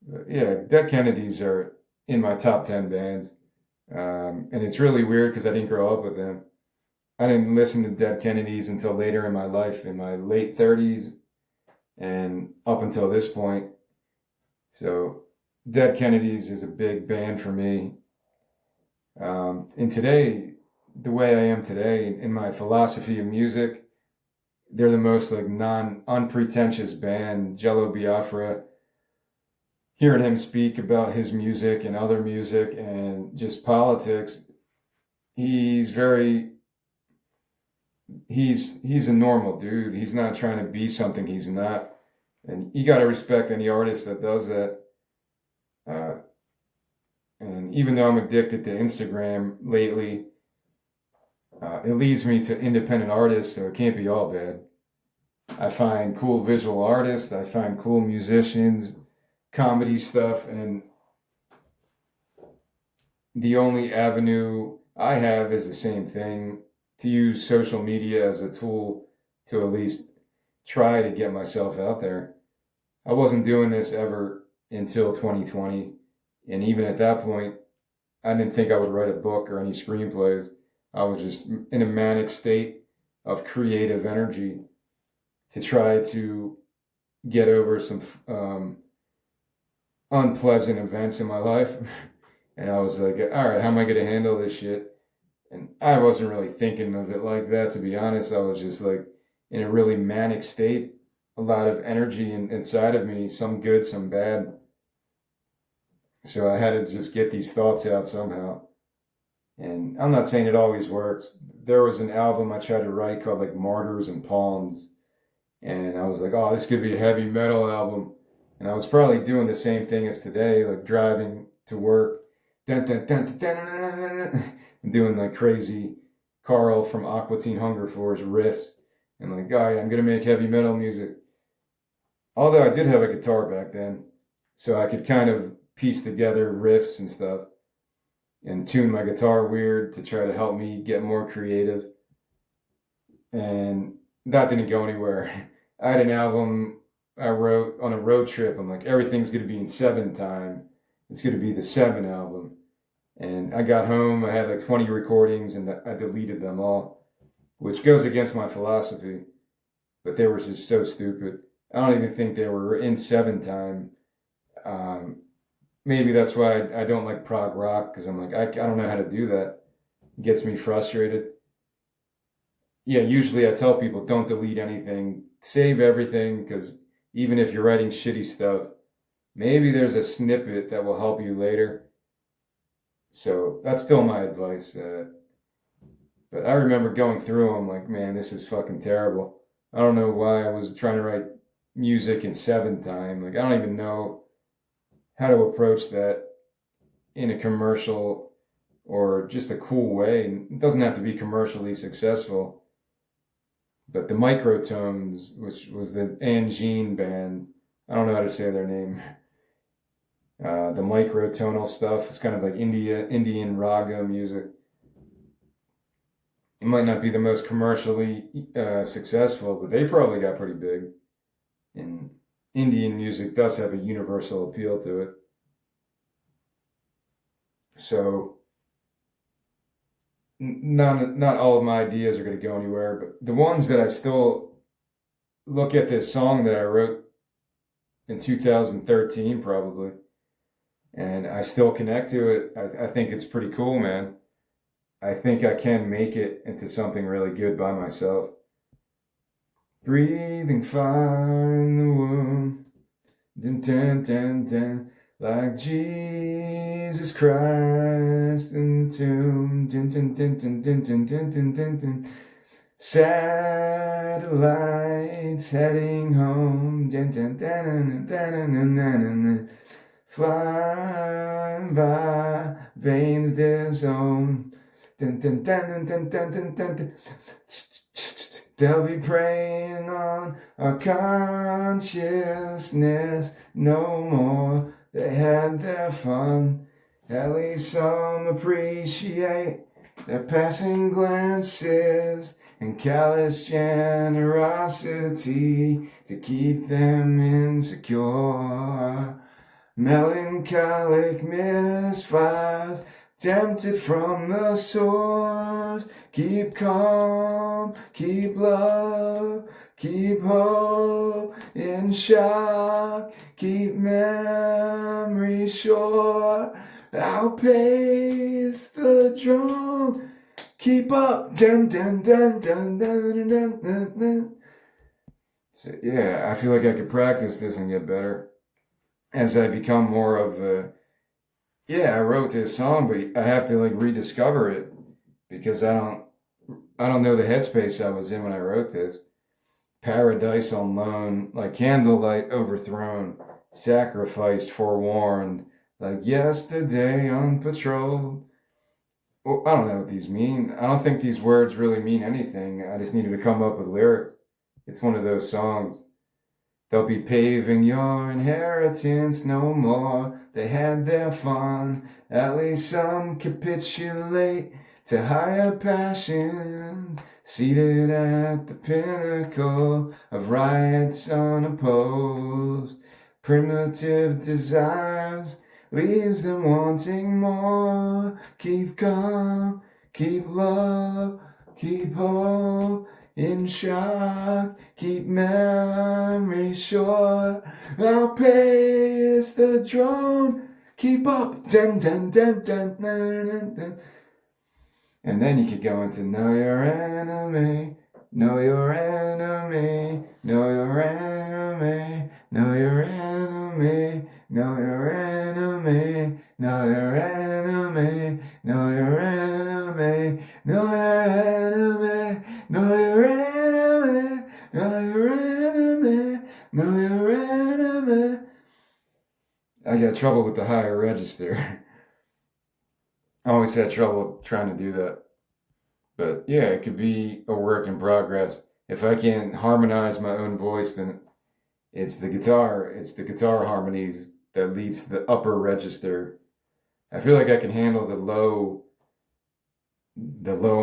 Speaker 1: But yeah, Dead Kennedys are in my top 10 bands, and it's really weird because I didn't grow up with them. I didn't listen to Dead Kennedys until later in my life, in my late 30s, and up until this point. So Dead Kennedys is a big band for me. And today, the way I am today, in my philosophy of music, they're the most like unpretentious band. Jello Biafra, hearing him speak about his music and other music and just politics, he's a normal dude. He's not trying to be something he's not, and you got to respect any artist that does that. And even though I'm addicted to Instagram lately, it leads me to independent artists, so it can't be all bad. I find cool visual artists, I find cool musicians, comedy stuff, and the only avenue I have is the same thing, to use social media as a tool to at least try to get myself out there. I wasn't doing this ever until 2020. And even at that point, I didn't think I would write a book or any screenplays. I was just in a manic state of creative energy to try to get over some unpleasant events in my life. And I was like, all right, how am I going to handle this shit? And I wasn't really thinking of it like that, to be honest. I was just like in a really manic state, a lot of energy inside of me, some good, some bad. So I had to just get these thoughts out somehow. And I'm not saying it always works. There was an album I tried to write called like Martyrs and Pawns. And I was like, oh, this could be a heavy metal album. And I was probably doing the same thing as today, like driving to work, dun, dun, dun, dun, dun, dun, dun, dun, and doing like crazy Carl from Aqua Teen Hunger Force riffs. And like, oh yeah, I'm going to make heavy metal music. Although I did have a guitar back then, so I could kind of piece together riffs and stuff and tune my guitar weird to try to help me get more creative. And that didn't go anywhere. I had an album I wrote on a road trip. I'm like, everything's going to be in 7 time. It's going to be the 7 album. And I got home, I had like 20 recordings and I deleted them all, which goes against my philosophy. But they were just so stupid. I don't even think they were in 7 time. Maybe that's why I don't like prog rock, because I'm like, I don't know how to do that. It gets me frustrated. Yeah, usually I tell people don't delete anything, save everything, because even if you're writing shitty stuff, maybe there's a snippet that will help you later. So that's still my advice. But I remember going through them like, man, this is fucking terrible. I don't know why I was trying to write music in 7 time. Like, I don't even know how to approach that in a commercial or just a cool way. And it doesn't have to be commercially successful. But the Microtones, which was the Angine band, I don't know how to say their name. The microtonal stuff, it's kind of like Indian raga music. It might not be the most commercially successful, but they probably got pretty big. And Indian music does have a universal appeal to it. So not all of my ideas are going to go anywhere, but the ones that I still look at this song that I wrote in 2013 probably, and I still connect to it. I think it's pretty cool, man. I think I can make it into something really good by myself. Breathing fire in the womb, dun, dun, dun, dun, like Jesus Christ in the tomb, dun, dun, dun, dun, dun, dun, dun, dun, dun, dun. Satellites heading home, dun, dun, dun, dun, dun, dun, dun, dun, dun. Flying by, veins disowned. Dun, dun, dun, dun, dun, dun, dun, dun. They'll be preying on our consciousness no more. They had their fun, at least some appreciate their passing glances and callous generosity to keep them insecure. Melancholic misfires, tempted from the source. Keep calm, keep love, keep hope in shock, keep memory sure. Outpace the drum, keep up, dun dun dun dun dun dun dun dun. So yeah, I feel like I could practice this and get better as I become more of a, yeah, I wrote this song, but I have to like rediscover it because I don't know the headspace I was in when I wrote this. Paradise on loan, like candlelight overthrown, sacrificed forewarned, like yesterday on patrol. Well, I don't know what these mean. I don't think these words really mean anything. I just needed to come up with lyrics. It's one of those songs. They'll be paving your inheritance no more. They had their fun. At least some capitulate to higher passions. Seated at the pinnacle of rights unopposed. Primitive desires leaves them wanting more. Keep calm, keep love, keep hope in shock, keep memory short. I'll pace the drone, keep up, dun dun dun dun dun dun dun. And then you could go into know your enemy, know your enemy, know your enemy, know your enemy, know your enemy, know your enemy, know your enemy, know your enemy, know your enemy, know your enemy, know your enemy. I got trouble with the higher register. I always had trouble trying to do that. But yeah, it could be a work in progress. If I can harmonize my own voice, then it's the guitar harmonies that leads to the upper register. I feel like I can handle the low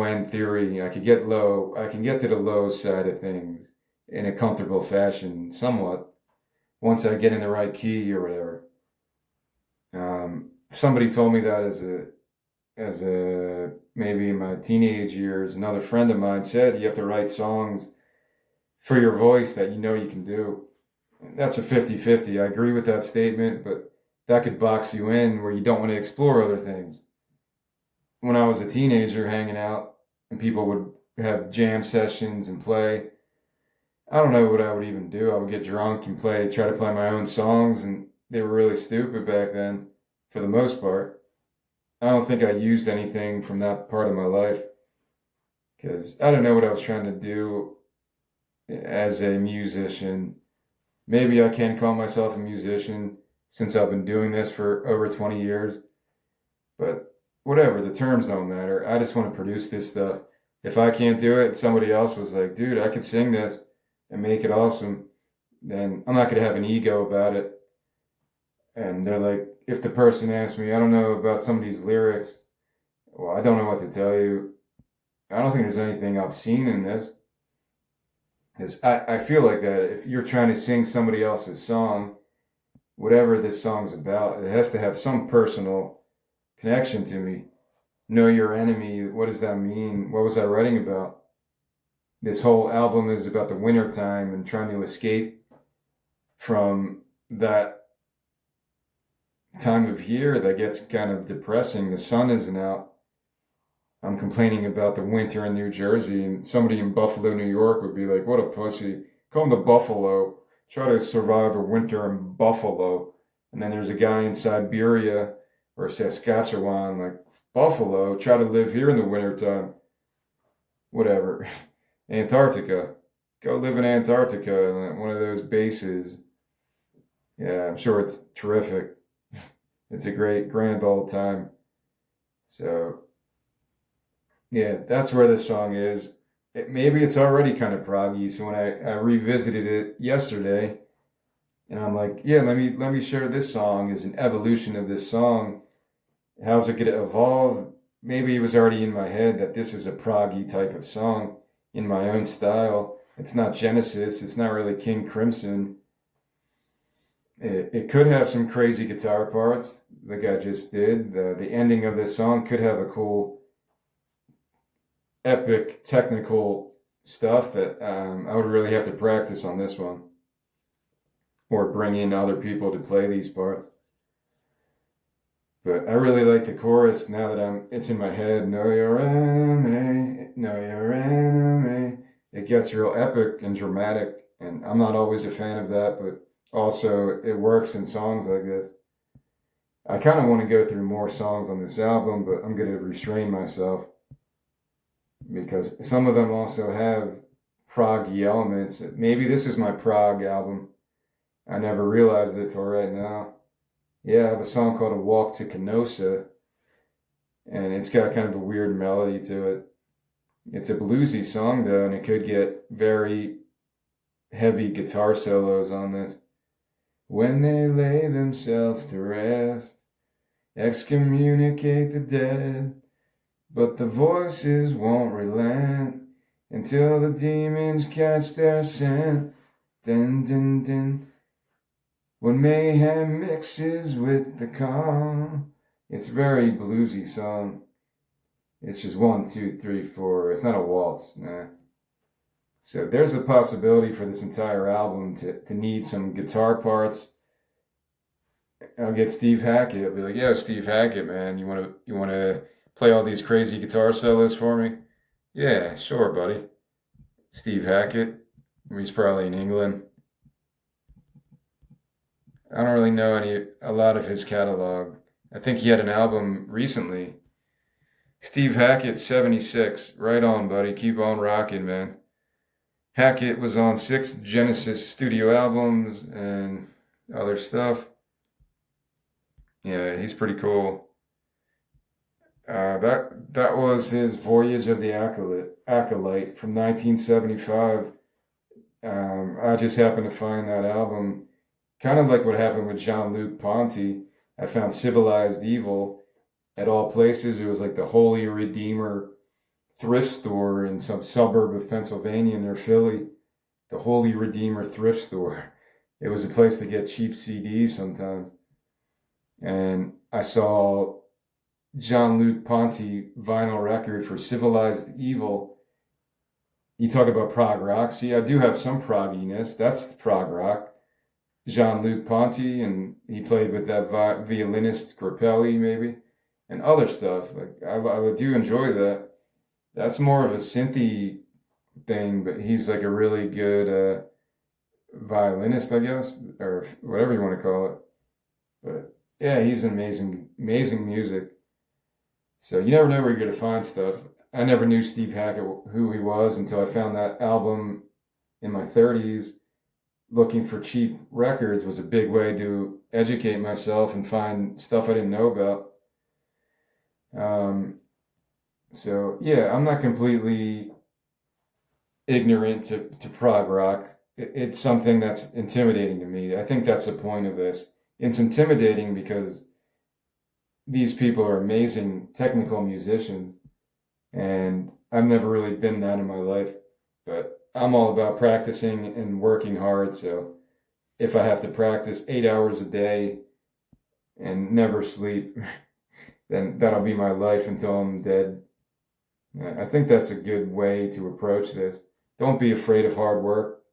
Speaker 1: end theory. I can get to the low side of things in a comfortable fashion, somewhat, once I get in the right key or whatever. Somebody told me that as a maybe in my teenage years, another friend of mine said you have to write songs for your voice that you know you can do. That's a 50-50. I agree with that statement, but that could box you in where you don't want to explore other things. When I was a teenager hanging out and people would have jam sessions and play, I don't know what I would even do. I would get drunk and try to play my own songs, and they were really stupid back then for the most part. I don't think I used anything from that part of my life because I don't know what I was trying to do as a musician. Maybe I can call myself a musician since I've been doing this for over 20 years, but whatever, the terms don't matter. I just want to produce this stuff. If I can't do it, somebody else was like, dude, I could sing this and make it awesome, then I'm not going to have an ego about it. And they're like, if the person asks me, I don't know about some of these lyrics, well, I don't know what to tell you. I don't think there's anything obscene in this. Because I feel like that if you're trying to sing somebody else's song, whatever this song's about, it has to have some personal connection to me. Know your enemy, what does that mean? What was I writing about? This whole album is about the winter time and trying to escape from that time of year that gets kind of depressing. The sun isn't out. I'm complaining about the winter in New Jersey, and somebody in Buffalo, New York would be like, what a pussy. Come to Buffalo. Try to survive a winter in Buffalo. And then there's a guy in Siberia or Saskatchewan, like, Buffalo, try to live here in the wintertime. Whatever. Antarctica. Go live in Antarctica, one of those bases. Yeah, I'm sure it's terrific. It's a great, grand old time. So, yeah, that's where this song is. Maybe it's already kind of proggy. So when I revisited it yesterday, and I'm like, yeah, let me share this song as an evolution of this song. How's it going to evolve? Maybe it was already in my head that this is a proggy type of song in my own style. It's not Genesis. It's not really King Crimson. It could have some crazy guitar parts like I just did. The ending of this song could have a cool, epic, technical stuff that I would really have to practice on this one. Or bring in other people to play these parts. But I really like the chorus now that it's in my head. Know your enemy, know your enemy. It gets real epic and dramatic, and I'm not always a fan of that, but also it works in songs like this. I kind of want to go through more songs on this album, but I'm going to restrain myself because some of them also have proggy elements. Maybe this is my prog album. I never realized it till right now. Yeah, I have a song called A Walk to Kenosha, and it's got kind of a weird melody to it. It's a bluesy song, though, and it could get very heavy guitar solos on this. When they lay themselves to rest, excommunicate the dead, but the voices won't relent until the demons catch their scent. Dun, dun, dun. When mayhem mixes with the calm. It's a very bluesy song. It's just 1, 2, 3, 4. It's not a waltz, nah. So there's a possibility for this entire album to need some guitar parts. I'll get Steve Hackett. I'll be like, "Yo, Steve Hackett, man, you wanna play all these crazy guitar solos for me?" Yeah, sure, buddy. Steve Hackett. He's probably in England. I don't really know a lot of his catalog. I think he had an album recently. Steve Hackett, 76. Right on, buddy. Keep on rocking, man. Hackett was on 6 Genesis studio albums and other stuff. Yeah, he's pretty cool. That was his Voyage of the Acolyte from 1975. I just happened to find that album, kind of like what happened with Jean-Luc Ponty. I found Civilized Evil at all places. It was like the Holy Redeemer thrift store in some suburb of Pennsylvania near Philly. The Holy Redeemer thrift store. It was a place to get cheap CDs sometimes. And I saw Jean-Luc Ponty vinyl record for Civilized Evil. You talk about prog rock. See, I do have some progginess. That's prog rock. Jean-Luc Ponty, and he played with that violinist Grappelli, maybe, and other stuff. Like I do enjoy that. That's more of a synthy thing, but he's like a really good violinist, I guess, or whatever you want to call it. But yeah, he's amazing music. So you never know where you're going to find stuff. I never knew Steve Hackett, who he was, until I found that album in my 30s. Looking for cheap records was a big way to educate myself and find stuff I didn't know about. So yeah, I'm not completely ignorant to prog rock. It's something that's intimidating to me. I think that's the point of this. It's intimidating because these people are amazing technical musicians, and I've never really been that in my life. But I'm all about practicing and working hard. So if I have to practice 8 hours a day and never sleep, then that'll be my life until I'm dead. I think that's a good way to approach this. Don't be afraid of hard work.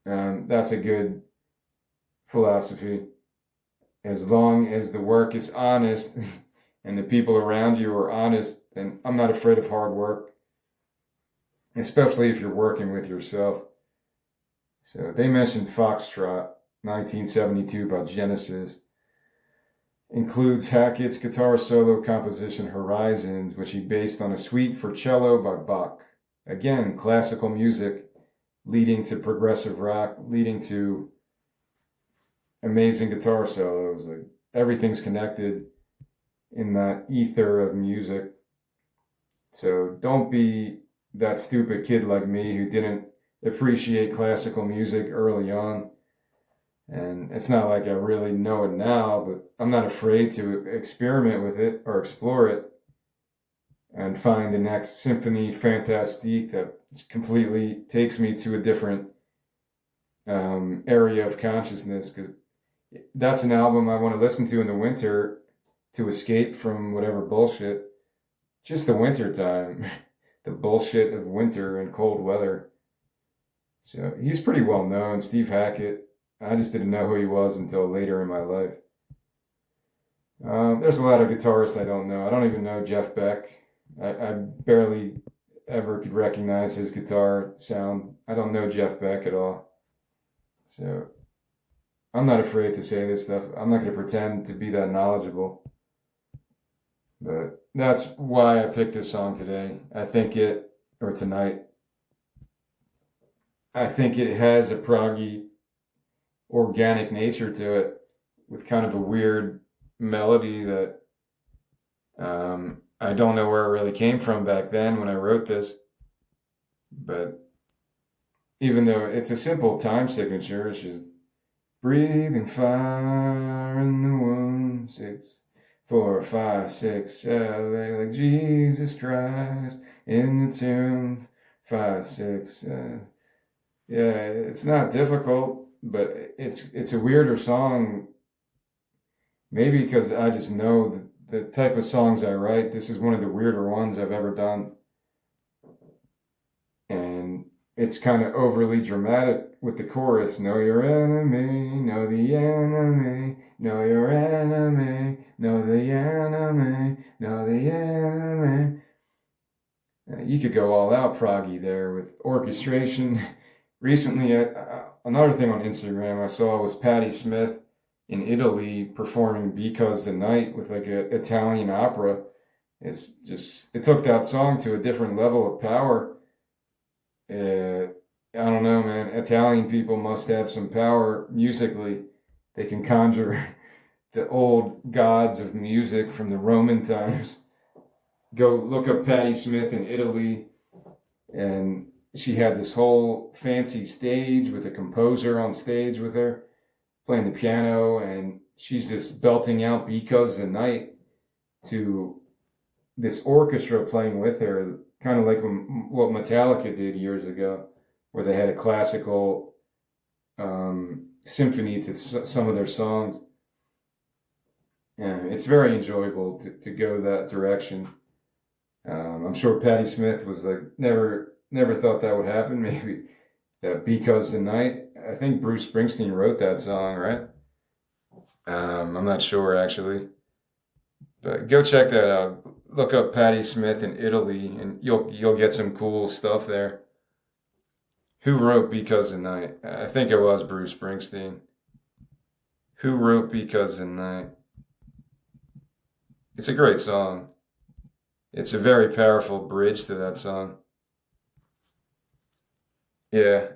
Speaker 1: That's a good philosophy. As long as the work is honest and the people around you are honest, then I'm not afraid of hard work, especially if you're working with yourself. So they mentioned Foxtrot, 1972 by Genesis. Includes Hackett's guitar solo composition Horizons, which he based on a suite for cello by Bach. Again, classical music leading to progressive rock, leading to amazing guitar solos. Like everything's connected in that ether of music. So don't be that stupid kid like me who didn't appreciate classical music early on. And it's not like I really know it now, but I'm not afraid to experiment with it or explore it and find the next symphony fantastique that completely takes me to a different area of consciousness, because that's an album I want to listen to in the winter to escape from whatever bullshit. Just the winter time, the bullshit of winter and cold weather. So he's pretty well known, Steve Hackett. I just didn't know who he was until later in my life. There's a lot of guitarists I don't know. I don't even know Jeff Beck. I barely ever could recognize his guitar sound. I don't know Jeff Beck at all. So I'm not afraid to say this stuff. I'm not going to pretend to be that knowledgeable. But that's why I picked this song today. Tonight. I think it has a proggy, organic nature to it, with kind of a weird melody that I don't know where it really came from back then when I wrote this. But even though it's a simple time signature, it's just breathing fire in the womb, 6, 4, 5, 6, 7, like Jesus Christ in the tomb, 5, 6. Yeah, it's not difficult. but it's a weirder song. Maybe because I just know the type of songs I write. This is one of the weirder ones I've ever done, and it's kind of overly dramatic with the chorus. Know your enemy, know the enemy, know your enemy, know the enemy, know the enemy. You could go all out proggy there with orchestration. Recently, another thing on Instagram I saw was Patti Smith in Italy performing Because the Night with like an Italian opera. It took that song to a different level of power. I don't know, man. Italian people must have some power musically. They can conjure the old gods of music from the Roman times. Go look up Patti Smith in Italy, and she had this whole fancy stage with a composer on stage with her playing the piano, and she's just belting out Because the Night to this orchestra playing with her, kind of like what Metallica did years ago, where they had a classical symphony to some of their songs. And it's very enjoyable to go that direction. I'm sure Patti Smith was like, never thought that would happen. Maybe that Because the Night. I think Bruce Springsteen wrote that song, right? I'm not sure actually, but go check that out. Look up Patti Smith in Italy, and you'll get some cool stuff there. Who wrote Because the Night? I think it was Bruce Springsteen. Who wrote Because the Night? It's a great song. It's a very powerful bridge to that song. Yeah,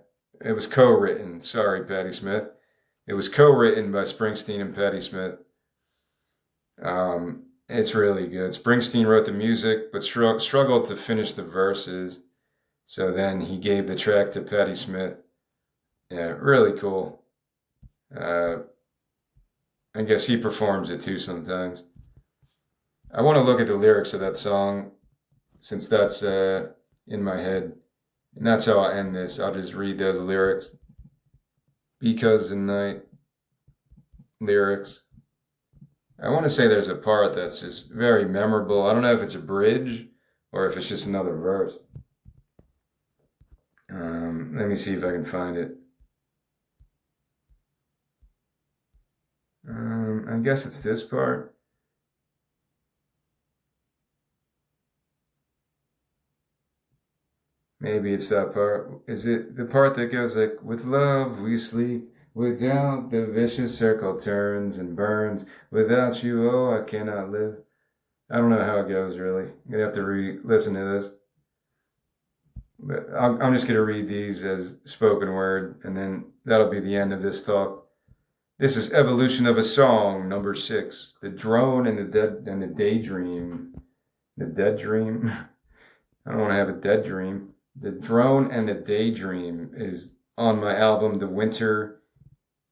Speaker 1: it was co-written. Sorry, Patti Smith. It was co-written by Springsteen and Patti Smith. It's really good. Springsteen wrote the music, but struggled to finish the verses. So then he gave the track to Patti Smith. Yeah, really cool. I guess he performs it too sometimes. I want to look at the lyrics of that song since that's in my head. And that's how I'll end this. I'll just read those lyrics. Because the Night lyrics. I want to say there's a part that's just very memorable. I don't know if it's a bridge or if it's just another verse. Let me see if I can find it. I guess it's this part. Maybe it's that part. Is it the part that goes like, with love we sleep, without the vicious circle turns and burns, without you, oh, I cannot live. I don't know how it goes really. I'm going to have to listen to this. But I'm just going to read these as spoken word, and then that'll be the end of this talk. This is Evolution of a Song, number 6. The Drone and the Daydream. The Dead Dream? I don't want to have a dead dream. The Drone and the Daydream is on my album, The Winter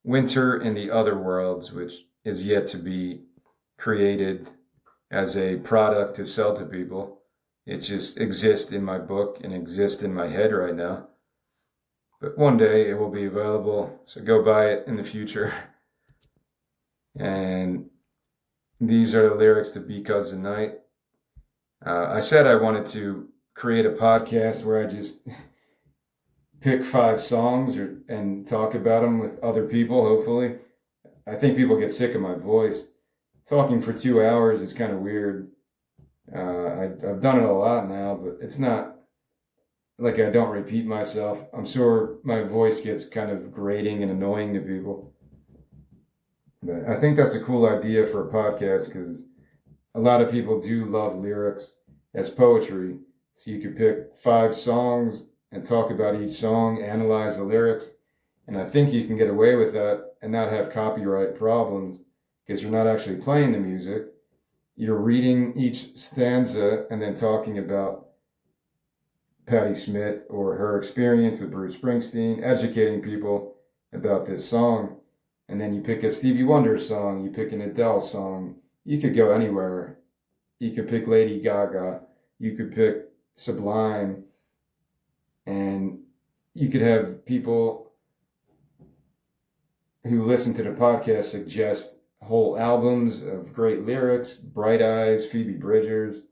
Speaker 1: in the Other Worlds, which is yet to be created as a product to sell to people. It just exists in my book and exists in my head right now. But one day it will be available, so go buy it in the future. And these are the lyrics to Because the Night. I said I wanted to create a podcast where I just pick 5 songs and talk about them with other people, hopefully. I think people get sick of my voice. Talking for 2 hours is kind of weird. I've done it a lot now, but it's not like I don't repeat myself. I'm sure my voice gets kind of grating and annoying to people. But I think that's a cool idea for a podcast because a lot of people do love lyrics as poetry. So you could pick 5 songs and talk about each song, analyze the lyrics. And I think you can get away with that and not have copyright problems because you're not actually playing the music. You're reading each stanza and then talking about Patti Smith or her experience with Bruce Springsteen, educating people about this song. And then you pick a Stevie Wonder song, you pick an Adele song. You could go anywhere. You could pick Lady Gaga. You could pick Sublime. And you could have people who listen to the podcast suggest whole albums of great lyrics. Bright Eyes, Phoebe Bridgers,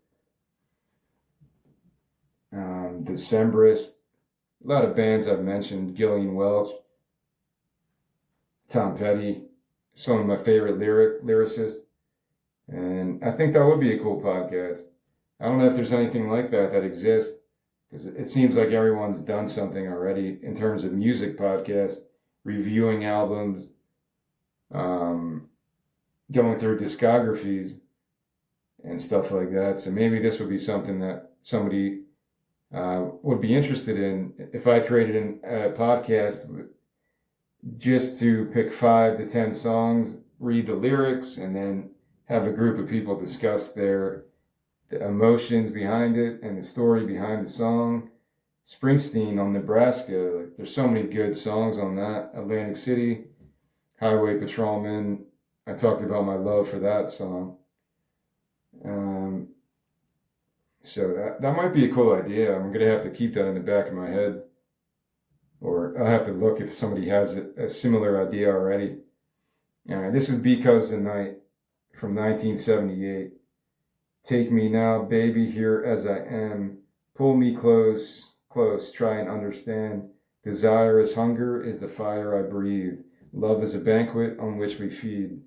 Speaker 1: Decemberist, a lot of bands I've mentioned, Gillian Welch, Tom Petty, some of my favorite lyricists. And I think that would be a cool podcast. I don't know if there's anything like that exists, because it seems like everyone's done something already in terms of music podcasts, reviewing albums, going through discographies and stuff like that. So maybe this would be something that somebody would be interested in if I created a podcast just to pick 5 to 10 songs, read the lyrics, and then have a group of people discuss the emotions behind it and the story behind the song. Springsteen on Nebraska, like, there's so many good songs on that. Atlantic City, Highway Patrolman. I talked about my love for that song. So that might be a cool idea. I'm going to have to keep that in the back of my head. Or I'll have to look if somebody has a similar idea already. This is Because the Night from 1978. Take me now, baby, here as I am. Pull me close, close, try and understand. Desire is hunger, is the fire I breathe. Love is a banquet on which we feed.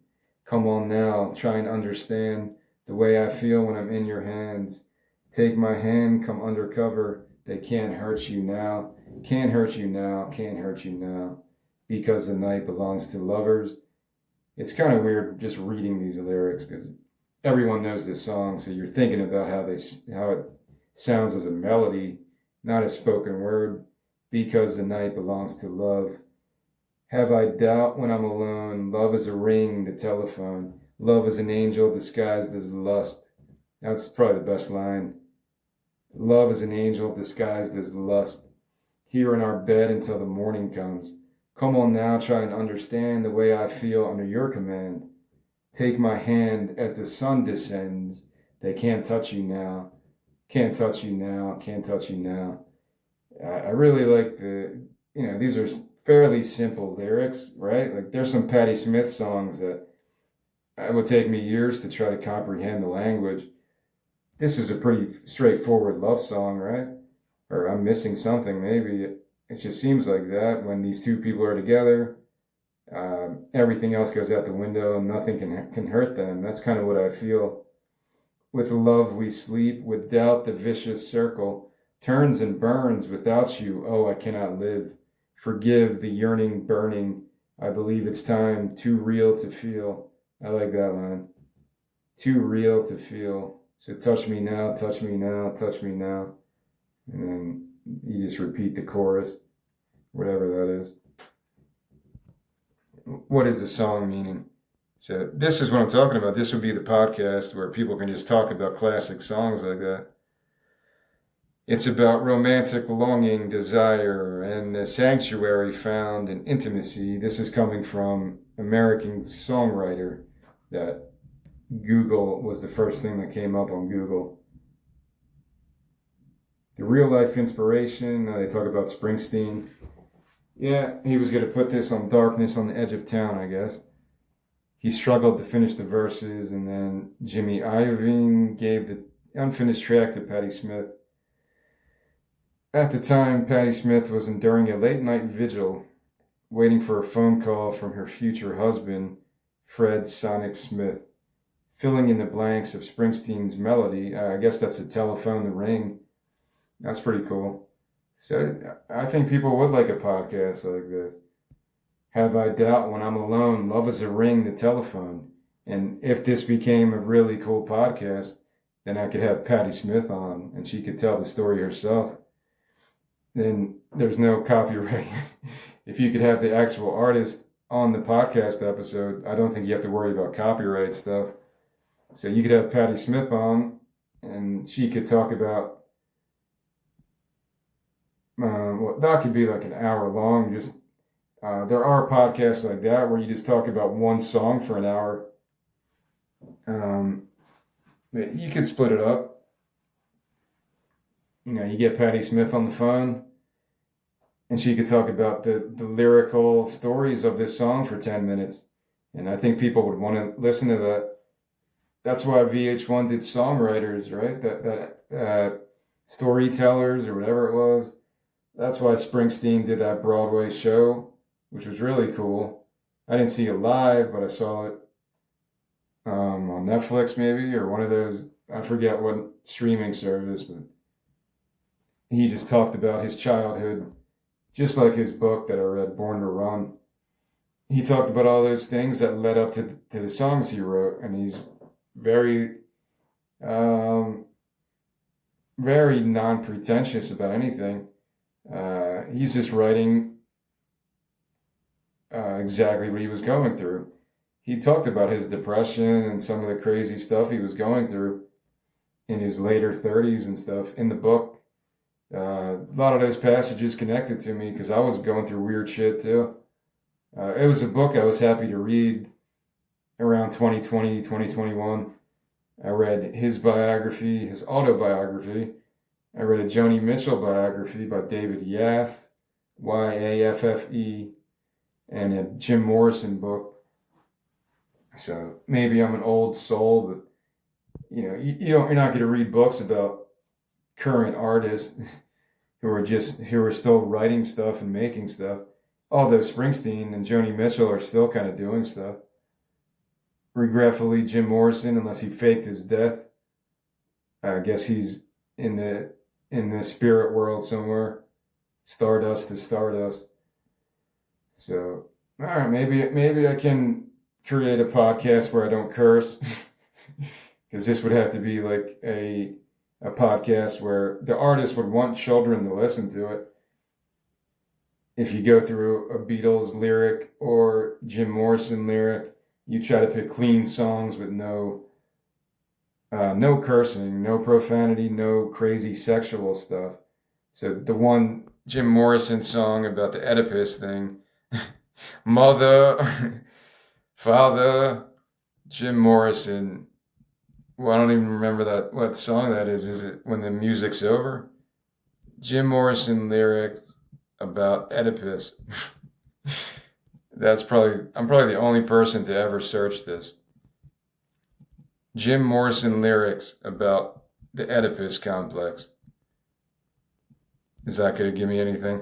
Speaker 1: Come on now, try and understand the way I feel when I'm in your hands. Take my hand, come undercover. They can't hurt you now. Can't hurt you now, can't hurt you now. Because the night belongs to lovers. It's kind of weird just reading these lyrics because everyone knows this song, so you're thinking about how it sounds as a melody, not a spoken word. Because the night belongs to love. Have I doubt when I'm alone? Love is a ring, the telephone. Love is an angel disguised as lust. That's probably the best line. Love is an angel disguised as lust. Here in our bed until the morning comes. Come on now, try and understand the way I feel under your command. Take my hand as the sun descends. They can't touch you now. Can't touch you now. Can't touch you now. I really like these are fairly simple lyrics, right? Like there's some Patti Smith songs that it would take me years to try to comprehend the language. This is a pretty straightforward love song, right? Or I'm missing something, maybe. It just seems like that when these two people are together, everything else goes out the window and nothing can hurt them. That's kind of what I feel. With love we sleep, with doubt the vicious circle turns and burns. Without you, oh, I cannot live. Forgive the yearning burning. I believe it's time, too real to feel. I like that line. Too real to feel. So touch me now, touch me now, touch me now. And then you just repeat the chorus, whatever that is. What is the song meaning? So this is what I'm talking about. This would be the podcast where people can just talk about classic songs like that. It's about romantic longing, desire, and the sanctuary found in intimacy. This is coming from American songwriter that Google was the first thing that came up on Google. The real life inspiration, they talk about Springsteen. Yeah, he was going to put this on Darkness on the Edge of Town, I guess. He struggled to finish the verses, and then Jimmy Iovine gave the unfinished track to Patti Smith. At the time, Patti Smith was enduring a late-night vigil, waiting for a phone call from her future husband, Fred Sonic Smith. Filling in the blanks of Springsteen's melody, I guess that's a telephone, the ring. That's pretty cool. So I think people would like a podcast like this. Have I doubt when I'm alone? Love is a ring, the telephone. And if this became a really cool podcast, then I could have Patti Smith on and she could tell the story herself. Then there's no copyright. If you could have the actual artist on the podcast episode, I don't think you have to worry about copyright stuff. So you could have Patti Smith on and she could talk about, well, that could be like an hour long. Just there are podcasts like that where you just talk about one song for an hour. But you could split it up. You get Patti Smith on the phone and she could talk about the lyrical stories of this song for 10 minutes. And I think people would want to listen to that. That's why VH1 did songwriters, right? That storytellers or whatever it was. That's why Springsteen did that Broadway show, which was really cool. I didn't see it live, but I saw it on Netflix maybe, or one of those, I forget what streaming service, but he just talked about his childhood, just like his book that I read, Born to Run. He talked about all those things that led up to the songs he wrote, and he's very, um, very non-pretentious about anything. He's just writing exactly what he was going through. He talked about his depression and some of the crazy stuff he was going through in his later 30s and stuff in the book. A lot of those passages connected to me because I was going through weird shit too. It was a book I was happy to read around 2020, 2021. I read his biography, his autobiography. I read a Joni Mitchell biography by David Yaffe, Yaffe, and a Jim Morrison book. So maybe I'm an old soul, but you're not going to read books about current artists who are still writing stuff and making stuff. Although Springsteen and Joni Mitchell are still kind of doing stuff. Regretfully, Jim Morrison, unless he faked his death, I guess he's in the spirit world somewhere, stardust to stardust. So, all right, maybe I can create a podcast where I don't curse, because this would have to be like a podcast where the artist would want children to listen to it. If you go through a Beatles lyric or Jim Morrison lyric, you try to pick clean songs with no cursing, no profanity, no crazy sexual stuff. So the one Jim Morrison song about the Oedipus thing, mother, father, Jim Morrison. Well, I don't even remember what song that is. Is it When the Music's Over? Jim Morrison lyrics about Oedipus. I'm probably the only person to ever search this. Jim Morrison lyrics about the Oedipus complex. Is that going to give me anything?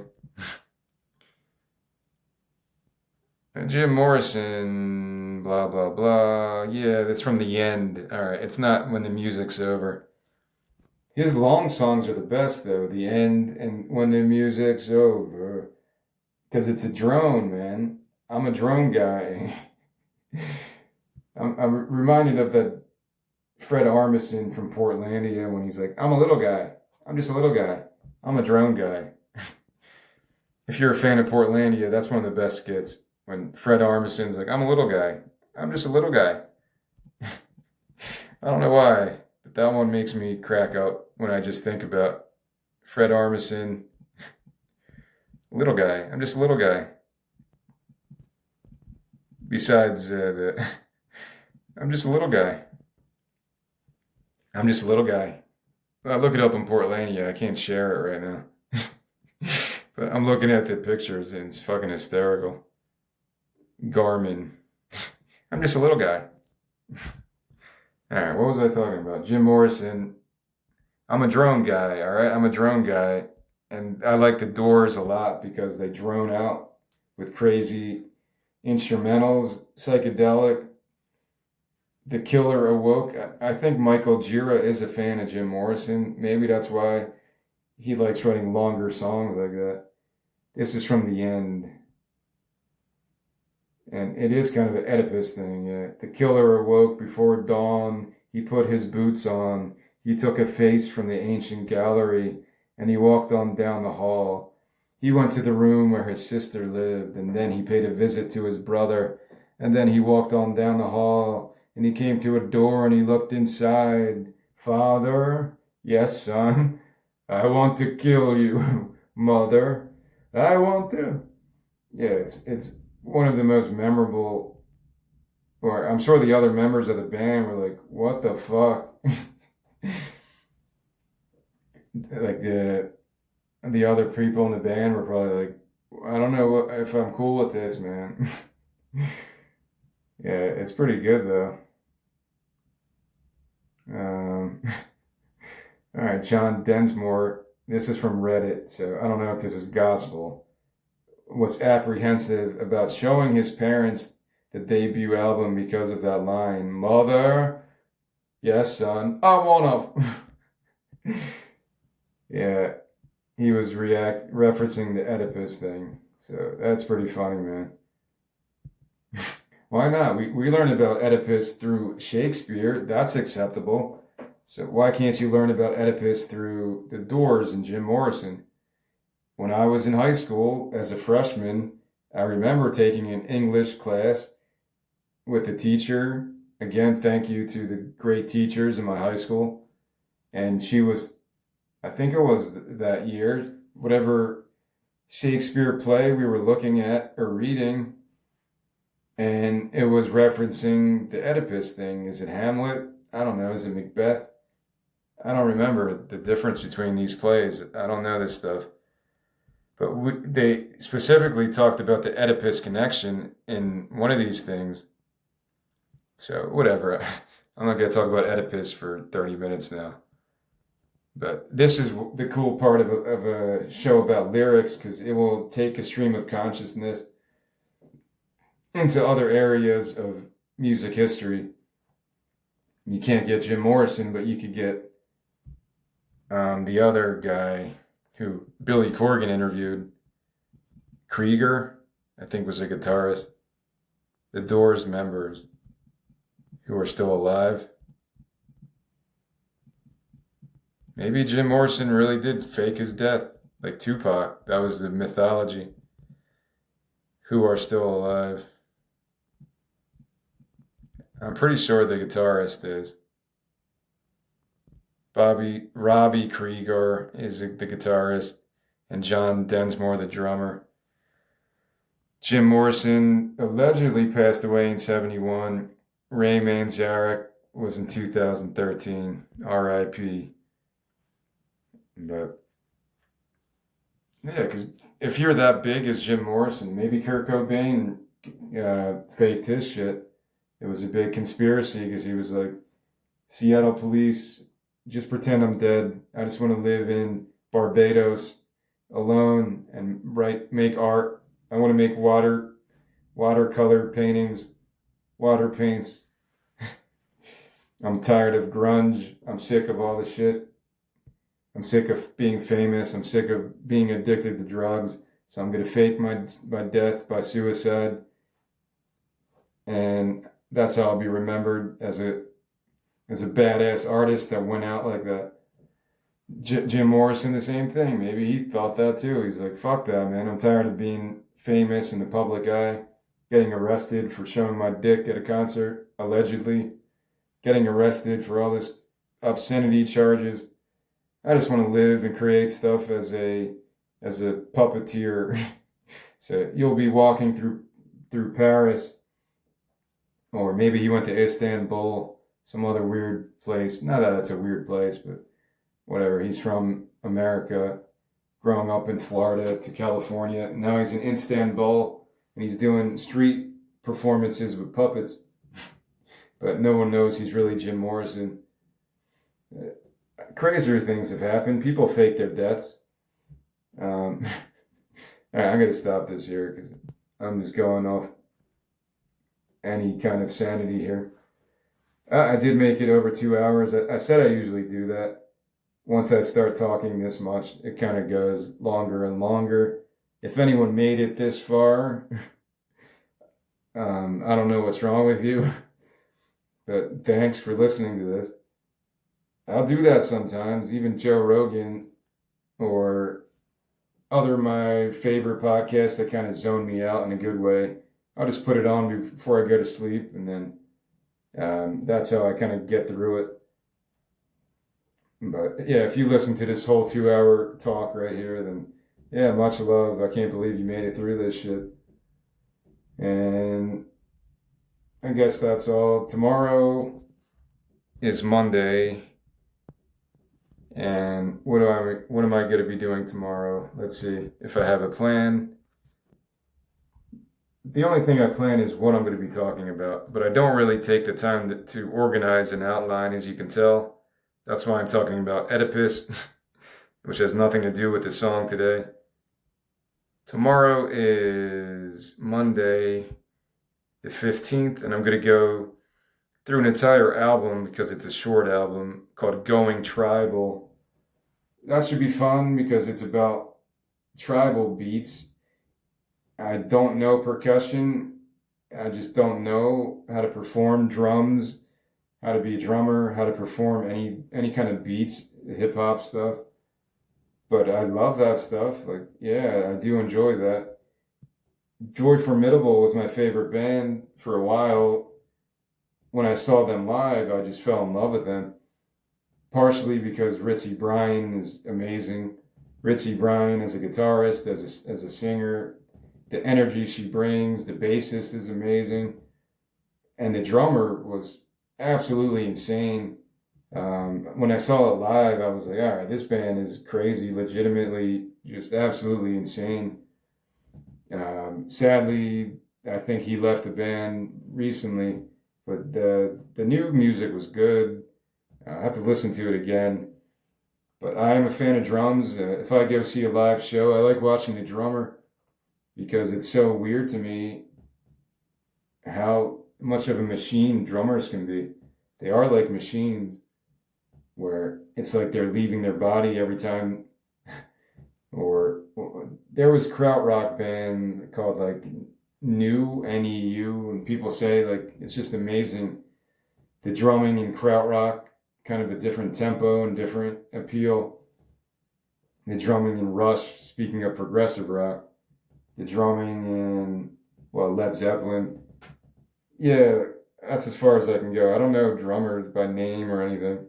Speaker 1: Jim Morrison, blah, blah, blah. Yeah, that's from the end. All right, it's not When the Music's Over. His long songs are the best, though. The end and When the Music's Over. Because it's a drone, man. I'm a drone guy. I'm reminded of that Fred Armisen from Portlandia when he's like, I'm a little guy. I'm just a little guy. I'm a drone guy. If you're a fan of Portlandia, that's one of the best skits. When Fred Armisen's like, I'm a little guy. I'm just a little guy. I don't know why, but that one makes me crack up when I just think about Fred Armisen. Little guy. I'm just a little guy. Besides I'm just a little guy. I'm just a little guy. Well, look it up in Portlandia. I can't share it right now. But I'm looking at the pictures and it's fucking hysterical. Garmin. I'm just a little guy. All right, what was I talking about? Jim Morrison. I'm a drone guy, all right? I'm a drone guy. And I like the Doors a lot because they drone out with crazy instrumentals, psychedelic. The Killer Awoke. I think Michael Gira is a fan of Jim Morrison. Maybe that's why he likes writing longer songs like that. This is from the end. And it is kind of an Oedipus thing. Yeah. The killer awoke before dawn. He put his boots on. He took a face from the ancient gallery and he walked on down the hall. He went to the room where his sister lived, and then he paid a visit to his brother. And then he walked on down the hall and he came to a door and he looked inside. Father, yes, son, I want to kill you. Mother, I want to. Yeah, it's one of the most memorable, or I'm sure the other members of the band were like, what the fuck? Like the other people in the band were probably like, I don't know if I'm cool with this, man. Yeah, it's pretty good though. Um, all right, John Densmore. This is from Reddit, so I don't know if this is gospel. Was apprehensive about showing his parents the debut album because of that line, "Mother, yes, son, I wanna." Yeah, he was referencing the Oedipus thing, so that's pretty funny, man. Why not? We learn about Oedipus through Shakespeare. That's acceptable. So why can't you learn about Oedipus through The Doors and Jim Morrison? When I was in high school as a freshman, I remember taking an English class with the teacher. Again, thank you to the great teachers in my high school. And she was, I think it was that year, whatever Shakespeare play we were looking at or reading, and it was referencing the Oedipus thing. Is it Hamlet? I don't know. Is it Macbeth? I don't remember the difference between these plays. I don't know this stuff. But they specifically talked about the Oedipus connection in one of these things. So, whatever. I'm not going to talk about Oedipus for 30 minutes now. But this is the cool part of a show about lyrics because it will take a stream of consciousness into other areas of music history. You can't get Jim Morrison, but you could get the other guy who Billy Corgan interviewed, Krieger, I think was a guitarist, the Doors members who are still alive. Maybe Jim Morrison really did fake his death, like Tupac. That was the mythology. Who are still alive. I'm pretty sure the guitarist is. Robbie Krieger is the guitarist, and John Densmore the drummer. Jim Morrison allegedly passed away in 71. Ray Manzarek was in 2013. R.I.P. But yeah, because if you're that big as Jim Morrison, maybe Kurt Cobain faked his shit. It was a big conspiracy because he was like, Seattle police, just pretend I'm dead. I just want to live in Barbados alone and make art. I want to make watercolor paintings, water paints. I'm tired of grunge. I'm sick of all the shit. I'm sick of being famous. I'm sick of being addicted to drugs. So I'm going to fake my death by suicide. And that's how I'll be remembered as a badass artist that went out like that. Jim Morrison, the same thing. Maybe he thought that too. He's like, fuck that, man. I'm tired of being famous in the public eye, getting arrested for showing my dick at a concert, allegedly, getting arrested for all this obscenity charges. I just want to live and create stuff as a puppeteer. So you'll be walking through Paris, or maybe he went to Istanbul, some other weird place. Not that it's a weird place, but whatever. He's from America, growing up in Florida to California. Now he's in Istanbul and he's doing street performances with puppets. But no one knows he's really Jim Morrison. Crazier things have happened. People fake their deaths. All right, I'm going to stop this here because I'm just going off any kind of sanity here. I did make it over 2 hours. I said I usually do that. Once I start talking this much, it kind of goes longer and longer. If anyone made it this far, I don't know what's wrong with you, but thanks for listening to this. I'll do that sometimes, even Joe Rogan or other my favorite podcasts that kind of zone me out in a good way. I'll just put it on before I go to sleep, and then that's how I kind of get through it. But yeah, if you listen to this whole 2 hour talk right here, then yeah, much love. I can't believe you made it through this shit. And I guess that's all. Tomorrow is Monday. And what am I going to be doing tomorrow? Let's see if I have a plan. The only thing I plan is what I'm going to be talking about, but I don't really take the time to organize an outline, as you can tell. That's why I'm talking about Oedipus, which has nothing to do with the song today. Tomorrow is Monday, the 15th, and I'm going to go through an entire album because it's a short album called Going Tribal. That should be fun because it's about tribal beats. I don't know percussion. I just don't know how to perform drums, how to be a drummer, how to perform any kind of beats, hip hop stuff. But I love that stuff. Like, yeah, I do enjoy that. Joy Formidable was my favorite band for a while. When I saw them live, I just fell in love with them. Partially because Ritzy Bryan is amazing. Ritzy Bryan as a guitarist, as a singer, the energy she brings, the bassist is amazing, and the drummer was absolutely insane. When I saw it live, I was like, all right, this band is crazy, legitimately just absolutely insane. Sadly, I think he left the band recently, but the new music was good. I have to listen to it again. But I am a fan of drums. If I go see a live show, I like watching the drummer because it's so weird to me how much of a machine drummers can be. They are like machines where it's like they're leaving their body every time. Or there was krautrock band called like New NEU, and people say like it's just amazing the drumming in krautrock, kind of a different tempo and different appeal. The drumming in Rush, speaking of progressive rock, the drumming in Led Zeppelin. Yeah, that's as far as I can go. I don't know drummers by name or anything,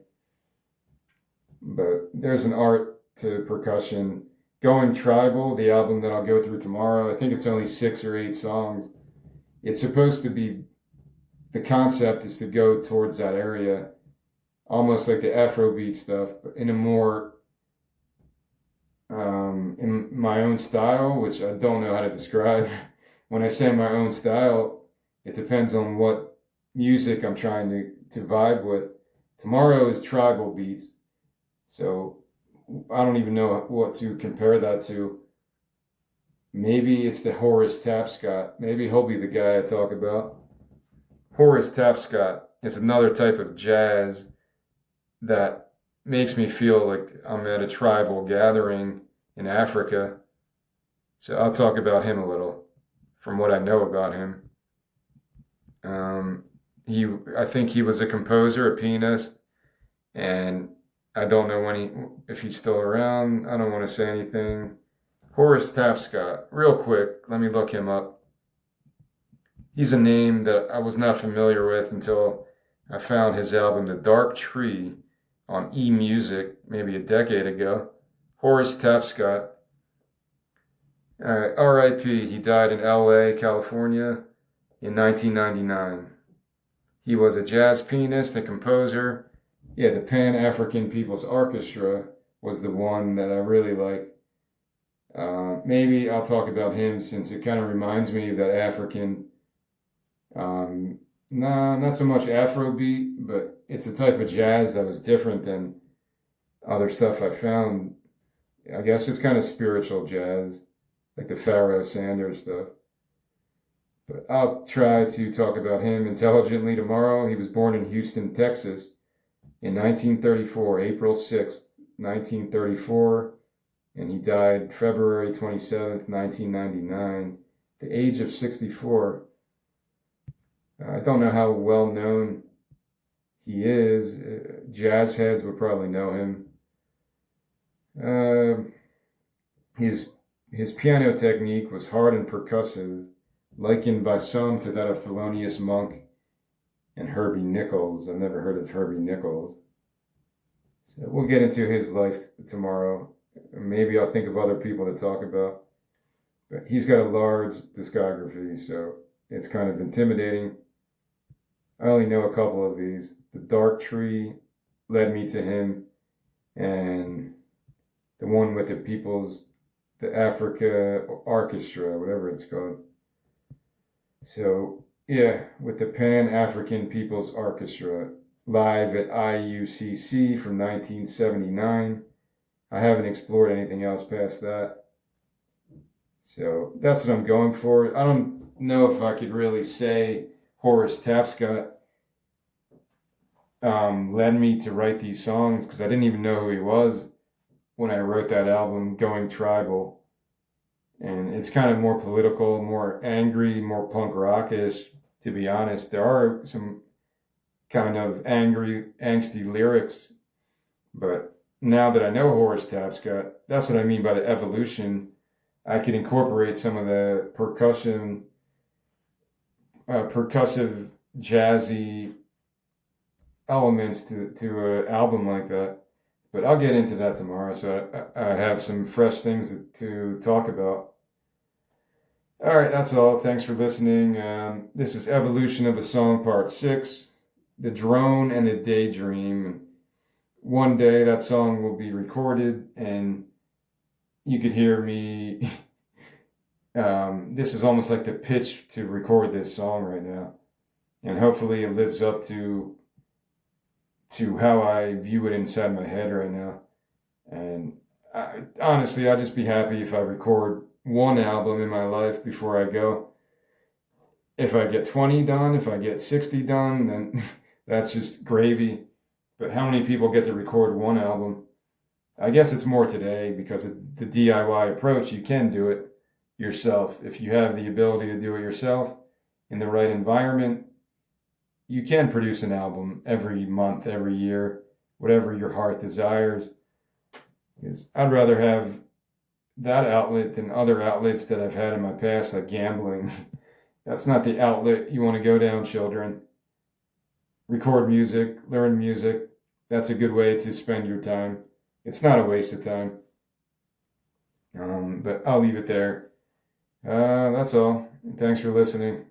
Speaker 1: but there's an art to percussion. Going Tribal, the album that I'll go through tomorrow, I think it's only 6 or 8 songs. It's supposed to be, the concept is to go towards that area, almost like the Afrobeat stuff, but in a more, in my own style, which I don't know how to describe. When I say my own style, it depends on what music I'm trying to vibe with. Tomorrow is tribal beats, so I don't even know what to compare that to. Maybe it's the Horace Tapscott. Maybe he'll be the guy I talk about. Horace Tapscott is another type of jazz that makes me feel like I'm at a tribal gathering in Africa. So I'll talk about him a little from what I know about him. I think he was a composer, a pianist, and I don't know if he's still around. I don't want to say anything. Horace Tapscott, real quick, let me look him up. He's a name that I was not familiar with until I found his album, The Dark Tree, on eMusic maybe a decade ago. Horace Tapscott. R.I.P. He died in L.A., California in 1999. He was a jazz pianist and composer. Yeah, the Pan-African People's Orchestra was the one that I really like. Maybe I'll talk about him since it kind of reminds me of that African, not so much Afrobeat, but it's a type of jazz that was different than other stuff I found. I guess it's kind of spiritual jazz, like the Pharoah Sanders stuff. But I'll try to talk about him intelligently tomorrow. He was born in Houston, Texas in 1934, April 6th, 1934, and he died February 27th, 1999, the age of 64. I don't know how well known he is. Jazz heads would probably know him. His piano technique was hard and percussive, likened by some to that of Thelonious Monk and Herbie Nichols. I've never heard of Herbie Nichols. So we'll get into his life tomorrow. Maybe I'll think of other people to talk about. But he's got a large discography, so it's kind of intimidating. I only know a couple of these. The Dark Tree led me to him. and the one with the Africa Orchestra, whatever it's called. So, yeah, with the Pan African People's Orchestra, live at IUCC from 1979. I haven't explored anything else past that. So, that's what I'm going for. I don't know if I could really say Horace Tapscott led me to write these songs because I didn't even know who he was when I wrote that album, Going Tribal. And it's kind of more political, more angry, more punk rockish, to be honest. There are some kind of angry, angsty lyrics, but now that I know Horace Tapscott, that's what I mean by the evolution. I could incorporate some of the percussive, jazzy elements to an album like that. But I'll get into that tomorrow, so I have some fresh things to talk about. All right, that's all. Thanks for listening. This is Evolution of a Song Part 6, The Drone and the Daydream. One day that song will be recorded and you could hear me. This is almost like the pitch to record this song right now. And hopefully it lives up to how I view it inside my head right now. And honestly, I'd just be happy if I record one album in my life before I go. If I get 20 done, if I get 60 done, then that's just gravy. But how many people get to record one album? I guess it's more today because of the DIY approach. You can do it yourself. If you have the ability to do it yourself in the right environment, you can produce an album every month, every year, whatever your heart desires. Because I'd rather have that outlet than other outlets that I've had in my past, like gambling. That's not the outlet you want to go down, children. Record music, learn music. That's a good way to spend your time. It's not a waste of time. But I'll leave it there. That's all. Thanks for listening.